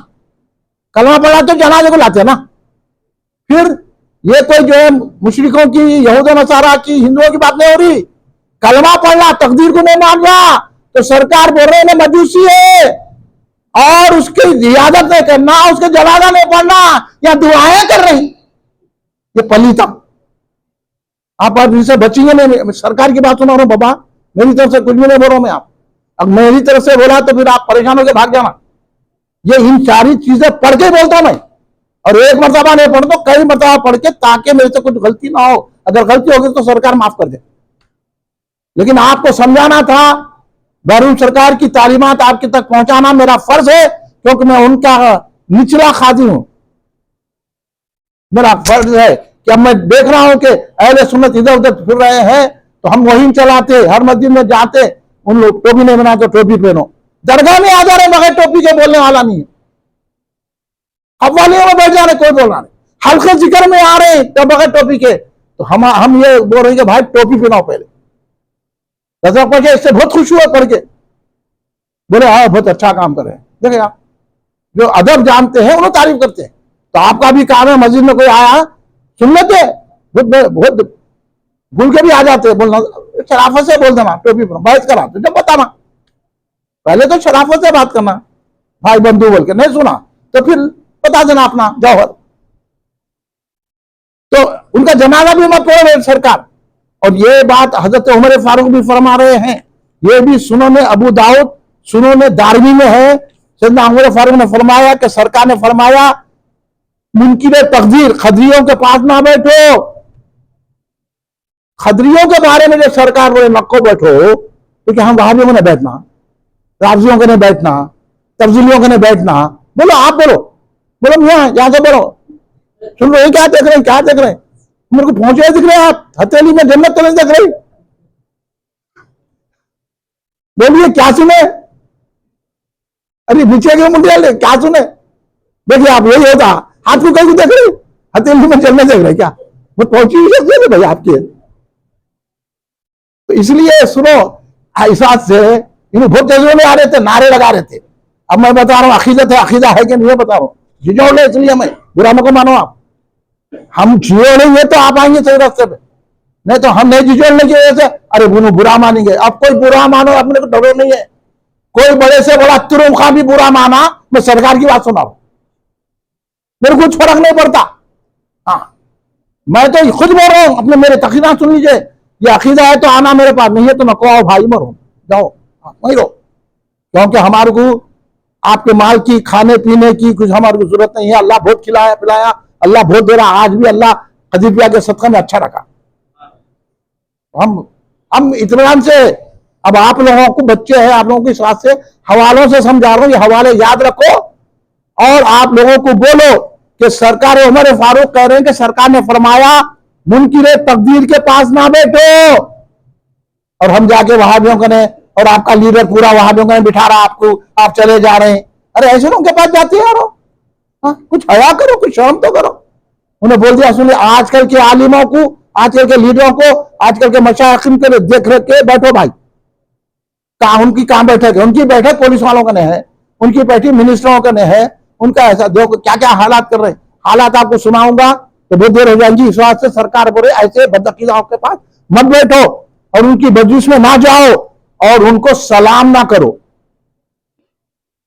कलमा पढ़ा तो जनाजे को लाते ना। फिर ये कोई जो है मुशरिकों की, यहूद नसारा की, हिंदुओं की बात नहीं हो रही, कलमा पढ़ना, तकदीर को नहीं मान रहा, तो सरकार बोल रहे हैं मजूसी है, और उसकी इयादत नहीं करना, उसके जनाजा नहीं पढ़ना, या दुआएं कर रही, ये पलीता। आप इनसे बचेंगे नहीं। सरकार की बात सुना रहा हूं बाबा, मेरी तरफ से कुछ भी नहीं बोल रहा हूं मैं। आप अब मेरी तरफ से बोला तो फिर आप परेशान होकर भाग जाना। ये इन सारी चीजें पढ़ के बोलता हूं मैं, और एक मरतबा नहीं पढ़ तो कई मरतबा पढ़ के, ताकि मेरे से कुछ गलती ना हो। अगर गलती होगी तो सरकार माफ कर दे, लेकिन आपको समझाना था, बैरून सरकार की तालीमात आपके तक पहुंचाना मेरा फर्ज है, क्योंकि मैं उनका निचला खादी हूं। मेरा फर्ज है कि अब मैं देख रहा हूं कि अहले सुन्नत इधर उधर फिर रहे हैं तो हम वही चलाते, हर मस्जिद में जाते, उन लोग टोपी नहीं बनाते, टोपी पहनो। दरगाह में आ जा रहे बगैर टोपी के, बोलने वाला नहीं है। कव्वालियों में बैठ जा रहे, कोई बोलना नहीं। हल्के जिक्र में आ रहे तो बगैर टोपी के, तो हम ये बोल रहे हैं कि भाई टोपी पहनाओ पहले। रजा पहुंचे, इससे बहुत खुश हुआ पढ़ के, बोले हाँ बहुत अच्छा काम कर रहे हैं। देखिए आप जो अदब जानते हैं उन्हें तारीफ करते हैं। तो आपका भी काम है, मस्जिद में कोई आया सुन लेते, बहुत भूल के भी आ जाते हैं, बोलना शराफत से बोल देना टोपी पर बहस करा तो जब बताना, पहले तो शराफत से बात करना, भाई बंधु बोल के, नहीं सुना तो फिर बता देना अपना जौहर। तो उनका जनाजा भी मत पढ़ो सरकार। और ये बात हजरत उमर फारूक भी फरमा रहे हैं, ये भी सुनने अबू दाऊद, सुनने दारमी में है। सैयदना उमर फारूक ने फरमाया कि सरकार ने फरमाया मुनकिर तकदीर खदरियों के पास ना बैठो। खदरियों के बारे में जब सरकार बोले नको बैठो, क्योंकि हम वहाबियों को नहीं बैठना, राफजियों को नहीं बैठना, तब्दीलियों को नहीं बैठना। बोलो आप बोलो यहां से बोलो, सुन रहे क्या देख रहे हैं, क्या देख रहे हैं, मेरे को पहुंचे दिख रहे हैं आप, हथेली में जन्नत तो नहीं देख रही। बोलिए क्या सुने, अरे नीचे के मुंडिया ले क्या सुने। देखिए आप यही होता, हाथ को कहीं देख रहे, हथेली में जन्नत देख रहे, क्या वो पहुंची हुई है भाई आपके। तो इसलिए सुनो, ऐसा से बहुत तेजों में आ रहे थे, नारे लगा रहे थे। अब मैं बता रहा हूँ अकीदत है, अकीदा है कि नहीं बता रहा हूँ, झिझोड़ ले, इसलिए मैं बुरा को मानो आप। हम झिझोड़ेंगे तो आप आएंगे सही रास्ते पे, नहीं तो हम नहीं झिझोड़ने की वजह से अरे बुरा मानेंगे। अब कोई बुरा मानो, अपने को डरो नहीं है। कोई बड़े से बड़ा तुरुम खां भी बुरा माना, मैं सरकार की बात सुना, मेरे कुछ फर्क नहीं पड़ता। हाँ, मैं तो खुद बोल रहा हूं, अपने मेरे तकीदा सुन लीजिए। ये अकीदा है तो आना मेरे पास, नहीं है तो नको आओ भाई, मरो जाओ, वही रहो। क्योंकि हमारे को आपके माल की, खाने पीने की कुछ हमारे को जरूरत नहीं है। अल्लाह बहुत खिलाया पिलाया, अल्लाह बहुत दे रहा, आज भी अल्लाह खदीफिया के सदका में अच्छा रखा। हम इत्मीनान से, अब आप लोगों को बच्चे हैं, आप लोगों के साथ से हवालों से समझा रहा हूं, ये हवाले याद रखो और आप लोगों को बोलो कि सरकार उमर फारूक कह रहे हैं कि सरकार ने फरमाया मुनकिर तकदीर के पास ना बैठो। और हम जाके वहाबियों को ने, और आपका लीडर पूरा वहाबियों को ने बिठा रहा आपको, आप चले जा रहे हैं। अरे ऐसे लोगों के पास जाते हैं यारो, कुछ हया करो, कुछ शर्म तो करो। उन्हें बोल दिया सुनिए, आजकल के आलिमों को, आजकल के लीडरों को, आजकल के मशाइखिन के देख रख के बैठो भाई। उनकी कहां बैठक है, उनकी बैठक पुलिस वालों का नहीं है, उनकी बैठक मिनिस्टरों का नहीं है। उनका ऐसा देखो क्या क्या हालात कर रहे हैं, हालात आपको सुनाऊंगा तो बहुत देर हो जाएगी। इस बात से सरकार बोले ऐसे बदअकीदाओं के पास मत बैठो और उनकी बजूस में ना जाओ और उनको सलाम ना करो।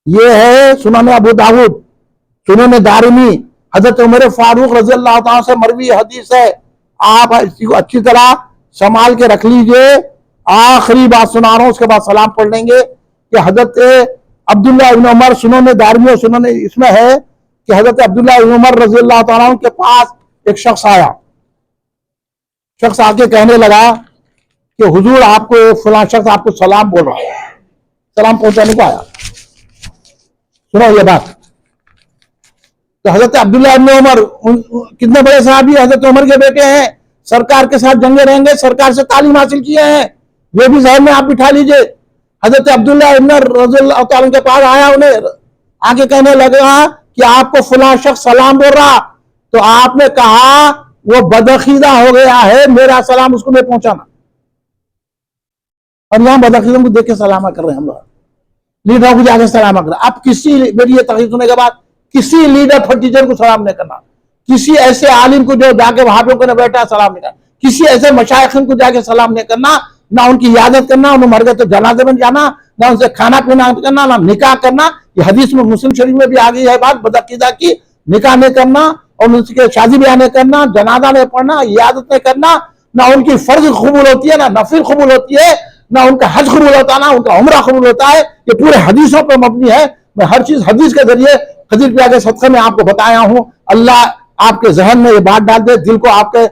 ये है सुनन अबू दाऊद, सुनन दारिमी, हजरत उमर फारूक रज़ी अल्लाह तआला से मरवी हदीस है। आप इसी को अच्छी तरह संभाल के रख लीजिए। आखिरी बात सुना रहा हूं, उसके बाद सलाम पढ़ लेंगे कि हजरत अब्दुल्लाह इब्न उमर, सुनन दारिमी और सुनन इसमें है कि हजरत अब्दुल्लाह इब्न उमर रज़ी अल्लाह तआला के पास एक शख्स आया। शख्स आके कहने लगा कि हुजूर आपको फलां शख्स आपको सलाम बोल रहा है, सलाम पहुंचाने को आया। सुनो ये बात। तो हजरत अब्दुल्लाह इब्न उमर कितने बड़े साहबी, हजरत उमर के बेटे हैं, सरकार के साथ जंगे रहेंगे, सरकार से तालीम हासिल किए हैं, ये भी जहन में आप बिठा लीजिए। हजरत अब्दुल्लाह इब्न रज़ियल्लाहु तआला के पास आया, उन्हें आके कहने लगा कि आपको फलां शख्स सलाम बोल रहा। तो आपने कहा वो बदअकीदा हो गया है, मेरा सलाम उसको नहीं पहुंचाना। और यहां बदअकीदों को देख के सलामा कर रहे हैं हम लोग, लीडरों को जाके सलामा कर रहे हैं। अब किसी, मेरी ये तकरीर सुनने के बाद किसी लीडर फट टीचर को सलाम नहीं करना, किसी ऐसे आलिम को जो जाके वहाबियों को बैठा सलाम नहीं करना, किसी ऐसे मशाइखिन को जाके सलाम नहीं करना, ना उनकी इयादत करना, उन्हें मर गए तो जनाजे में जाना, ना उनसे खाना पीना करना, ना निकाह करना। ये हदीस में मुस्लिम शरीफ में भी आ गई है बात बदअकीदा की, निकाह नहीं करना और उनकी शादी ब्याह नहीं करना, जनाजा नहीं पढ़ना, इयादत नहीं करना, ना उनकी फर्ज कबूल होती है, ना नफिल कबूल होती है, ना उनका हज कबूल होता है, ना उनका उम्रा कबूल होता है। ये पूरे हदीसों पर मबनी है। मैं हर चीज हदीस के जरिए खदीर प्यार के सदक़े में आपको बताया हूं। अल्लाह आपके जहन में ये बात डाल दे, दिल को आपके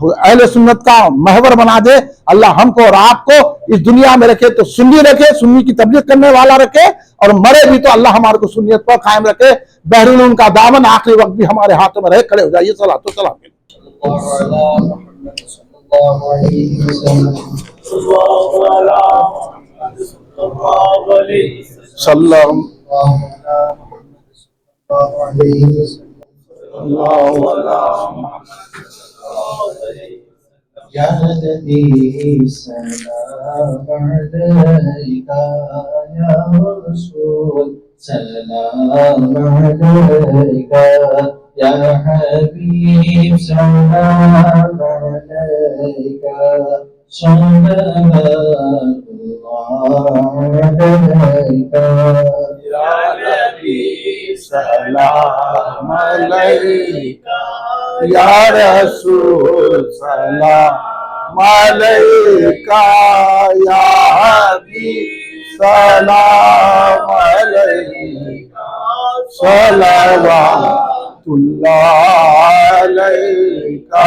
अहले सुन्नत का महवर बना दे। अल्लाह हमको और आपको इस दुनिया में रखे तो सुन्नी रखे, सुन्नी की तबलीग करने वाला रखे, और मरे भी तो अल्लाह हमारे को सुन्नियत पर कायम रखे। बहरुल उनका दामन आखिरी वक्त भी हमारे हाथों में रहे। खड़े हो जाइए, सलात तो सलाम। सल्लम या नबी सलाम अलैका या रसूल सलाम अलैका या हबीब सलाम अलैका सल्लल्लाहु अलैका या नबी सलाम अलैका या रसूल सलाम अलैका या हबीब सलाम अलैका सलवातुल्लाह अलैका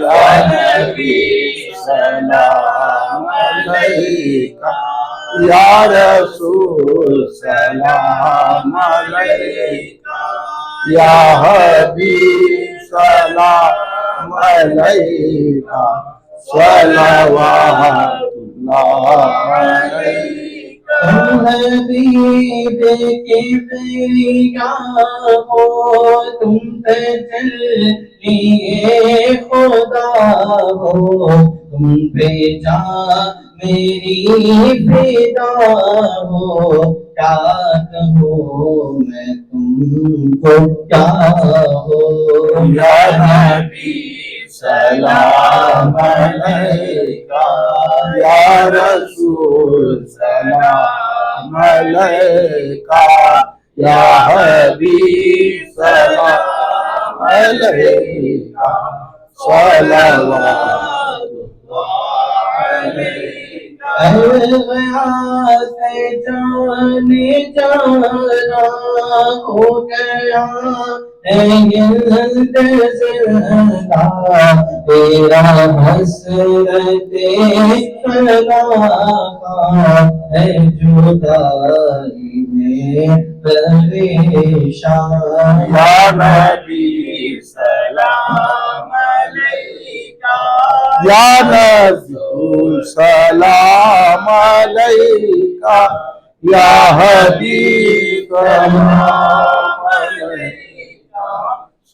या नबी सलाम अलैका या रसूल सलाम अलैका या हबीब सलाम अलैका सलवातुल्लाह अलैका हबीब के प्रिया हो तुम तजल्लिए खुदा हो तुम पे जा मेरी फिदा हो क्या कहूँ मैं तुमको क्या हो या नबी सलाम अलैका या रसूल सलाम अलैका या हबीब सलाम अलैका सलवातुल्लाह अलैका से जाने जाना हो गया है जिंदा तेरा हसरते सला है जुदाई में परेशान या नबी सलाम अलैका या रसूल सलाम अलैका या हबीब सलाम अलैका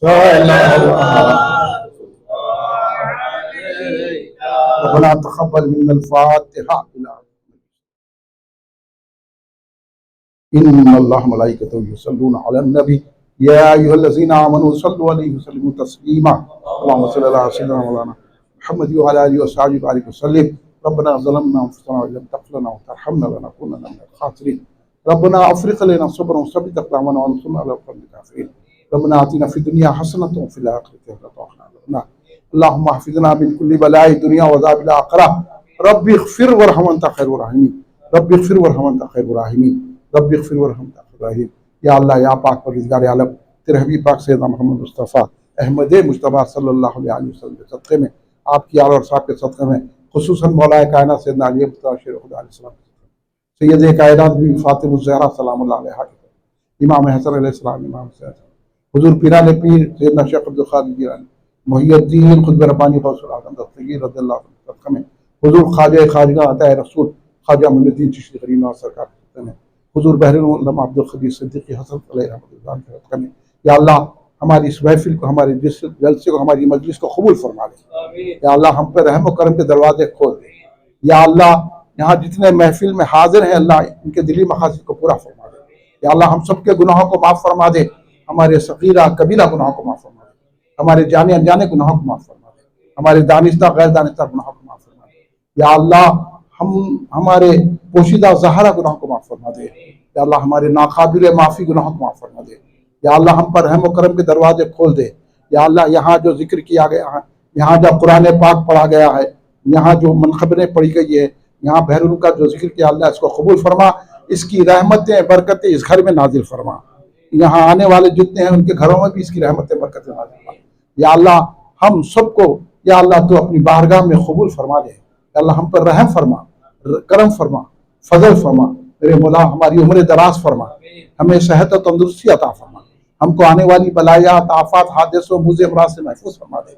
सल्लल्लाहु अलैका रब्बना तक़ब्बल मिन्नल फातिहा इन्नल्लाह व मलाइकतहु युसल्लूना अलन नबी या अय्युहल्लज़ीना आमनू सल्लु अलैहि वसल्लिमू तस्लीमा अल्लाहुम्मा सल्लि अला सय्यिदिना मौलाना मुहम्मद व अला आलिहि व सहाबिहि बारिक वसल्लिम रब्बना ज़लमना अनफुसना व लम तग़फिर लना व तरहमना लनकूनन्ना मिनल ख़ासिरीन रब्बना अफ़रिग़ अलैना सब्रन व सब्बित अक़दामना वंसूरना अलल क़ौमिल काफ़िरीन रब्बना आतिना फ़िद दुनिया हसनतन व फ़िल आख़िरति हसनतन व क़िना अज़ाबन्नार अल्लाहुम्मा हफ़िज़ना मिन कुल्लि बलाइ दुनिया व अज़ाबिल आख़िरह रब्बि इग़फ़िर वरहम अंता खैरुर राहिमीन रब्बि इग़फ़िर वरहम अंता खैरुर राहिमीन रब्बि इग़फ़िर वरहम अंता खैरुर राहिमीन। या अल्लाह या पाक परवरदिगार आलम तेरे हबीब पाक सैयदना मोहम्मद मुस्तफ़ा अहमद मुज्तबा सल्लल्लाहु अलैहि वसल्लम के सदक़े में आपकी आल और साहब के सदक़े में खुसूसन मौलाए कायनात सैयदना अली मुर्तज़ा शेर खुदा अलैहिस्सलाम सैयद कायनात भी फातिमा ज़हरा सलामुल्लाह अलैहा इमाम हसन अलैहिस्सलाम इमाम हुसैन हुजूर पीराने पीर सैयदना शेख अब्दुल क़ादिर जिलानी मुहियुद्दीन ख़ुतब रब्बानी गौसुल आज़म दस्तगीर रज़ियल्लाहु अन्हु के सदक़े में हुजूर ख्वाजा खाजगा अता रसूल ख्वाजा मुइनुद्दीन चिश्ती ग़रीब नवाज़ सरकार के सदक़े में हुजूर बहरुल उलमा अब्दुल क़दीर सिद्दीक़ी हसन अलैहि रहमतुल्लाह के सदक़े में या अल्लाह हमारी इस महफिल को हमारे जलसे को हमारी मजलिस को कबूल फरमा ले। या अल्लाह हम पर रहम और करम के दरवाजे खोल दे। या अल्लाह यहाँ जितने महफिल में हाजिर हैं अल्लाह इनके दिली मकासद को पूरा फरमा दे। या अल्लाह हम सब के गुनाहों को माफ़ फरमा दे, हमारे सगीरा कबीरा गुनाहों को माफ़ फरमा दे, हमारे जाने अनजाने गुनाहों को माफ़ फरमा दे, हमारे दानिस्ता गैर दानिस्ता गुनाहों को माफ़ फरमा दे। या अल्लाह हम हमारे पोशीदा ज़ाहिरा गुनाहों को माफ़ फरमा दे। या अल्लाह हमारे नाकाबिल माफ़ी गुनाहों को माफ़ फरमा दे। या अल्लाह हम पर रहम व करम के दरवाजे खोल दे। या अल्लाह यहाँ जो जिक्र किया गया है, यहाँ जब कुरान पाक पढ़ा गया है, यहाँ जो मनखबरें पढ़ी गई है, यहाँ बहरून का जो जिक्र किया, अल्लाह इसको कबूल फरमा, इसकी रहमतें बरकतें इस घर में नाजिल फरमा। यहाँ आने वाले जितने हैं उनके घरों में भी इसकी रहमतें बरकतें नाजिल फरमा। या अल्लाह हम सबको या अल्लाह तो अपनी बारगाह में कबूल फरमा दे। या अल्लाह हम पर रहम फरमा, करम फरमा, फजल फरमा। मेरे मौला हमारी उम्र दराज फरमा, हमें सेहत और तंदुरुस्ती अता फरमा, हमको आने वाली बलायात आफात हादिसों मुज़ अमराज से महफूज फरमा दे।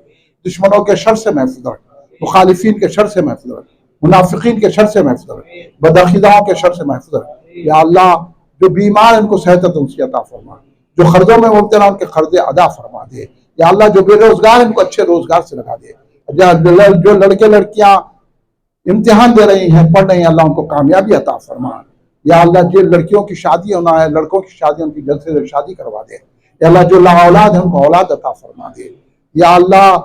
दुश्मनों के शर से महफूज रख, मुखालिफिन के शर से महफूज रख, मुनाफिकीन के शर से महफूज रख, बदअक़ीदाओं के शर से महफूज रख। या अल्लाह जो बीमार हैं उनको सेहत और तंदुरुस्ती अता फरमा, जो कर्जों में मुब्तला उनके कर्जे अदा फरमा दे। या अल्लाह जो बेरोजगार हैं उनको अच्छे रोजगार से लगा दे। जो लड़के लड़कियां इम्तिहान दे रही हैं, पढ़ रही हैं, अल्लाह उनको कामयाबी अता फरमा। या अल्लाह जो लड़कियों की शादी होना है, लड़कों की शादी, उनकी जल्द से जल्द शादी करवा दे। या अल्लाह जो औलाद है उनको औलाद अता फरमा दे। या अल्लाह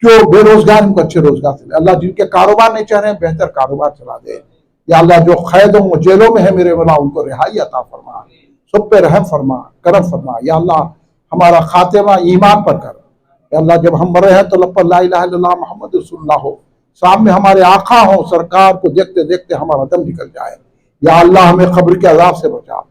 जो बेरोजगार उनको अच्छे रोजगार से, अल्लाह जिनके कारोबार नहीं चल रहे हैं बेहतर कारोबार चला दे। या अल्लाह जो कैदों व जेलों में है मेरे मौला उनको रिहाई अता फरमा, सब पे रहम फरमा, करम फरमा। या अल्लाह हमारा खातिमा ईमान पर कर। या अल्लाह जब हम मरे हैं तो लफ्ज़ ला इलाहा इल्लल्लाह मुहम्मद रसूलुल्लाह हो, सामने हमारे आका हो, सरकार को देखते देखते हमारा दम निकल जाए। या अल्लाह हमें कब्र के अजाब से बचा,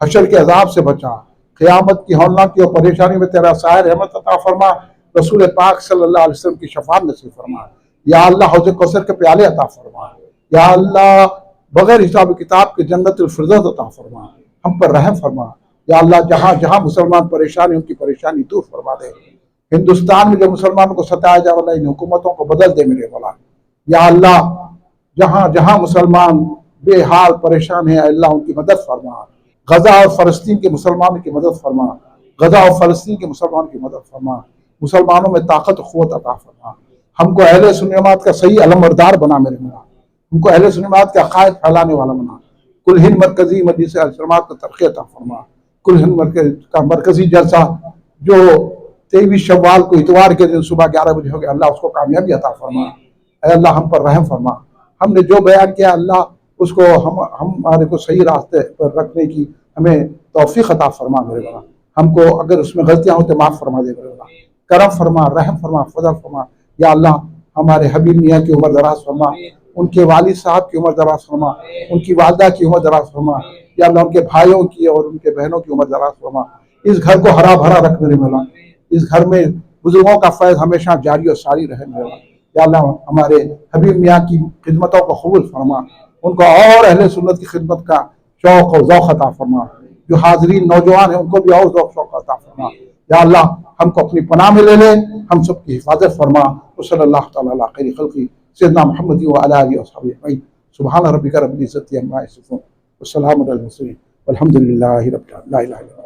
हशर के अजाब से बचा, क़यामत की हौलनाकी और परेशानी में तेरा सायर रहमत अता फरमा, रसूल पाक सल्लल्लाहु अलैहि वसल्लम की शफाअत नसीब फरमा। या अल्लाह हौज़ कौसर के प्याले अता फरमा। या अल्लाह बगैर हिसाब किताब के जन्नतुल फिरदौस अता फरमा, हम पर रहम फरमा। या अल्लाह जहाँ जहाँ मुसलमान परेशान है उनकी परेशानी दूर फरमा दे। हिंदुस्तान में जो मुसलमानों को सताया जा रहा है इन हुकूमतों को बदल दे मेरे मौला। या अल्लाह जहाँ जहाँ मुसलमान बेहाल परेशान है, अल्लाह उनकी मदद फरमा। गजा और फ़लस्तीन के मुसलमानों की मदद फरमा, गजा और फ़लस्तीन के मुसलमानों की मदद फरमा, मुसलमानों में ताकत क़ुव्वत अता फरमा। हमको अहले सुन्नत जमात का सही अलमबरदार बना मेरे मौला, हमको अहले सुन्नत जमात के अक़ायद फैलाने वाला बना। कुल हिंद मरकज़ी मजलिस अहले सुन्नत जमात को तरक्की अता फरमा। कुल हिंद का मरकज़ी जलसा जो 23 शव्वाल को इतवार के दिन सुबह 11 बजे हो गया, अल्लाह उसको कामयाबी अता फरमा। अल्लाह हम पर रहम फरमा। हमने जो बयान किया अल्लाह उसको हमारे को सही रास्ते पर रखने की हमें तौफीक अता फरमा मेरे मौला। हमको अगर उसमें गलतियाँ हो तो माफ़ फरमा दे मेरे मौला, करम फरमा, रहम फरमा, फजल फरमा। या अल्लाह हमारे हबीब मियाँ की उम्र दराज फरमा, उनके वालिद साहब की उम्र दराज फरमा, उनकी वालदा की उम्र दराज फरमा। या अल्लाह उनके भाइयों की और उनके बहनों की उम्र दराज फरमा। इस घर को हरा भरा रख मेरे मौला, इस घर में बुजुर्गों का फैज़ हमेशा जारी और सारी रहे मेरे मौला। या अल्लाह हमारे हबीब मियाँ की खिदमतों को कबूल फरमा, उनको और अहले सुन्नत की खिदमत का शौक़ और ज़ौक़ अता फरमा। जो हाज़रीन नौजवान हैं उनको भी और ज़ौक़ शौक़ अता फरमा। या अल्लाह हमको अपनी पनाह में ले ले, हम सब की हिफाजत फरमा। सल्लल्लाहु तआला अला खैरि खल्क़ि सय्यदना मुहम्मद व अला आलिहि व अस्हाबिहि अजमईन। सुब्हान रब्बिका रब्बिल इज़्ज़ति अम्मा यसिफून व सलामुन अलल मुरसलीन वल्हम्दुलिल्लाहि रब्बिल आलमीन। ला इलाहा इल्लल्लाह।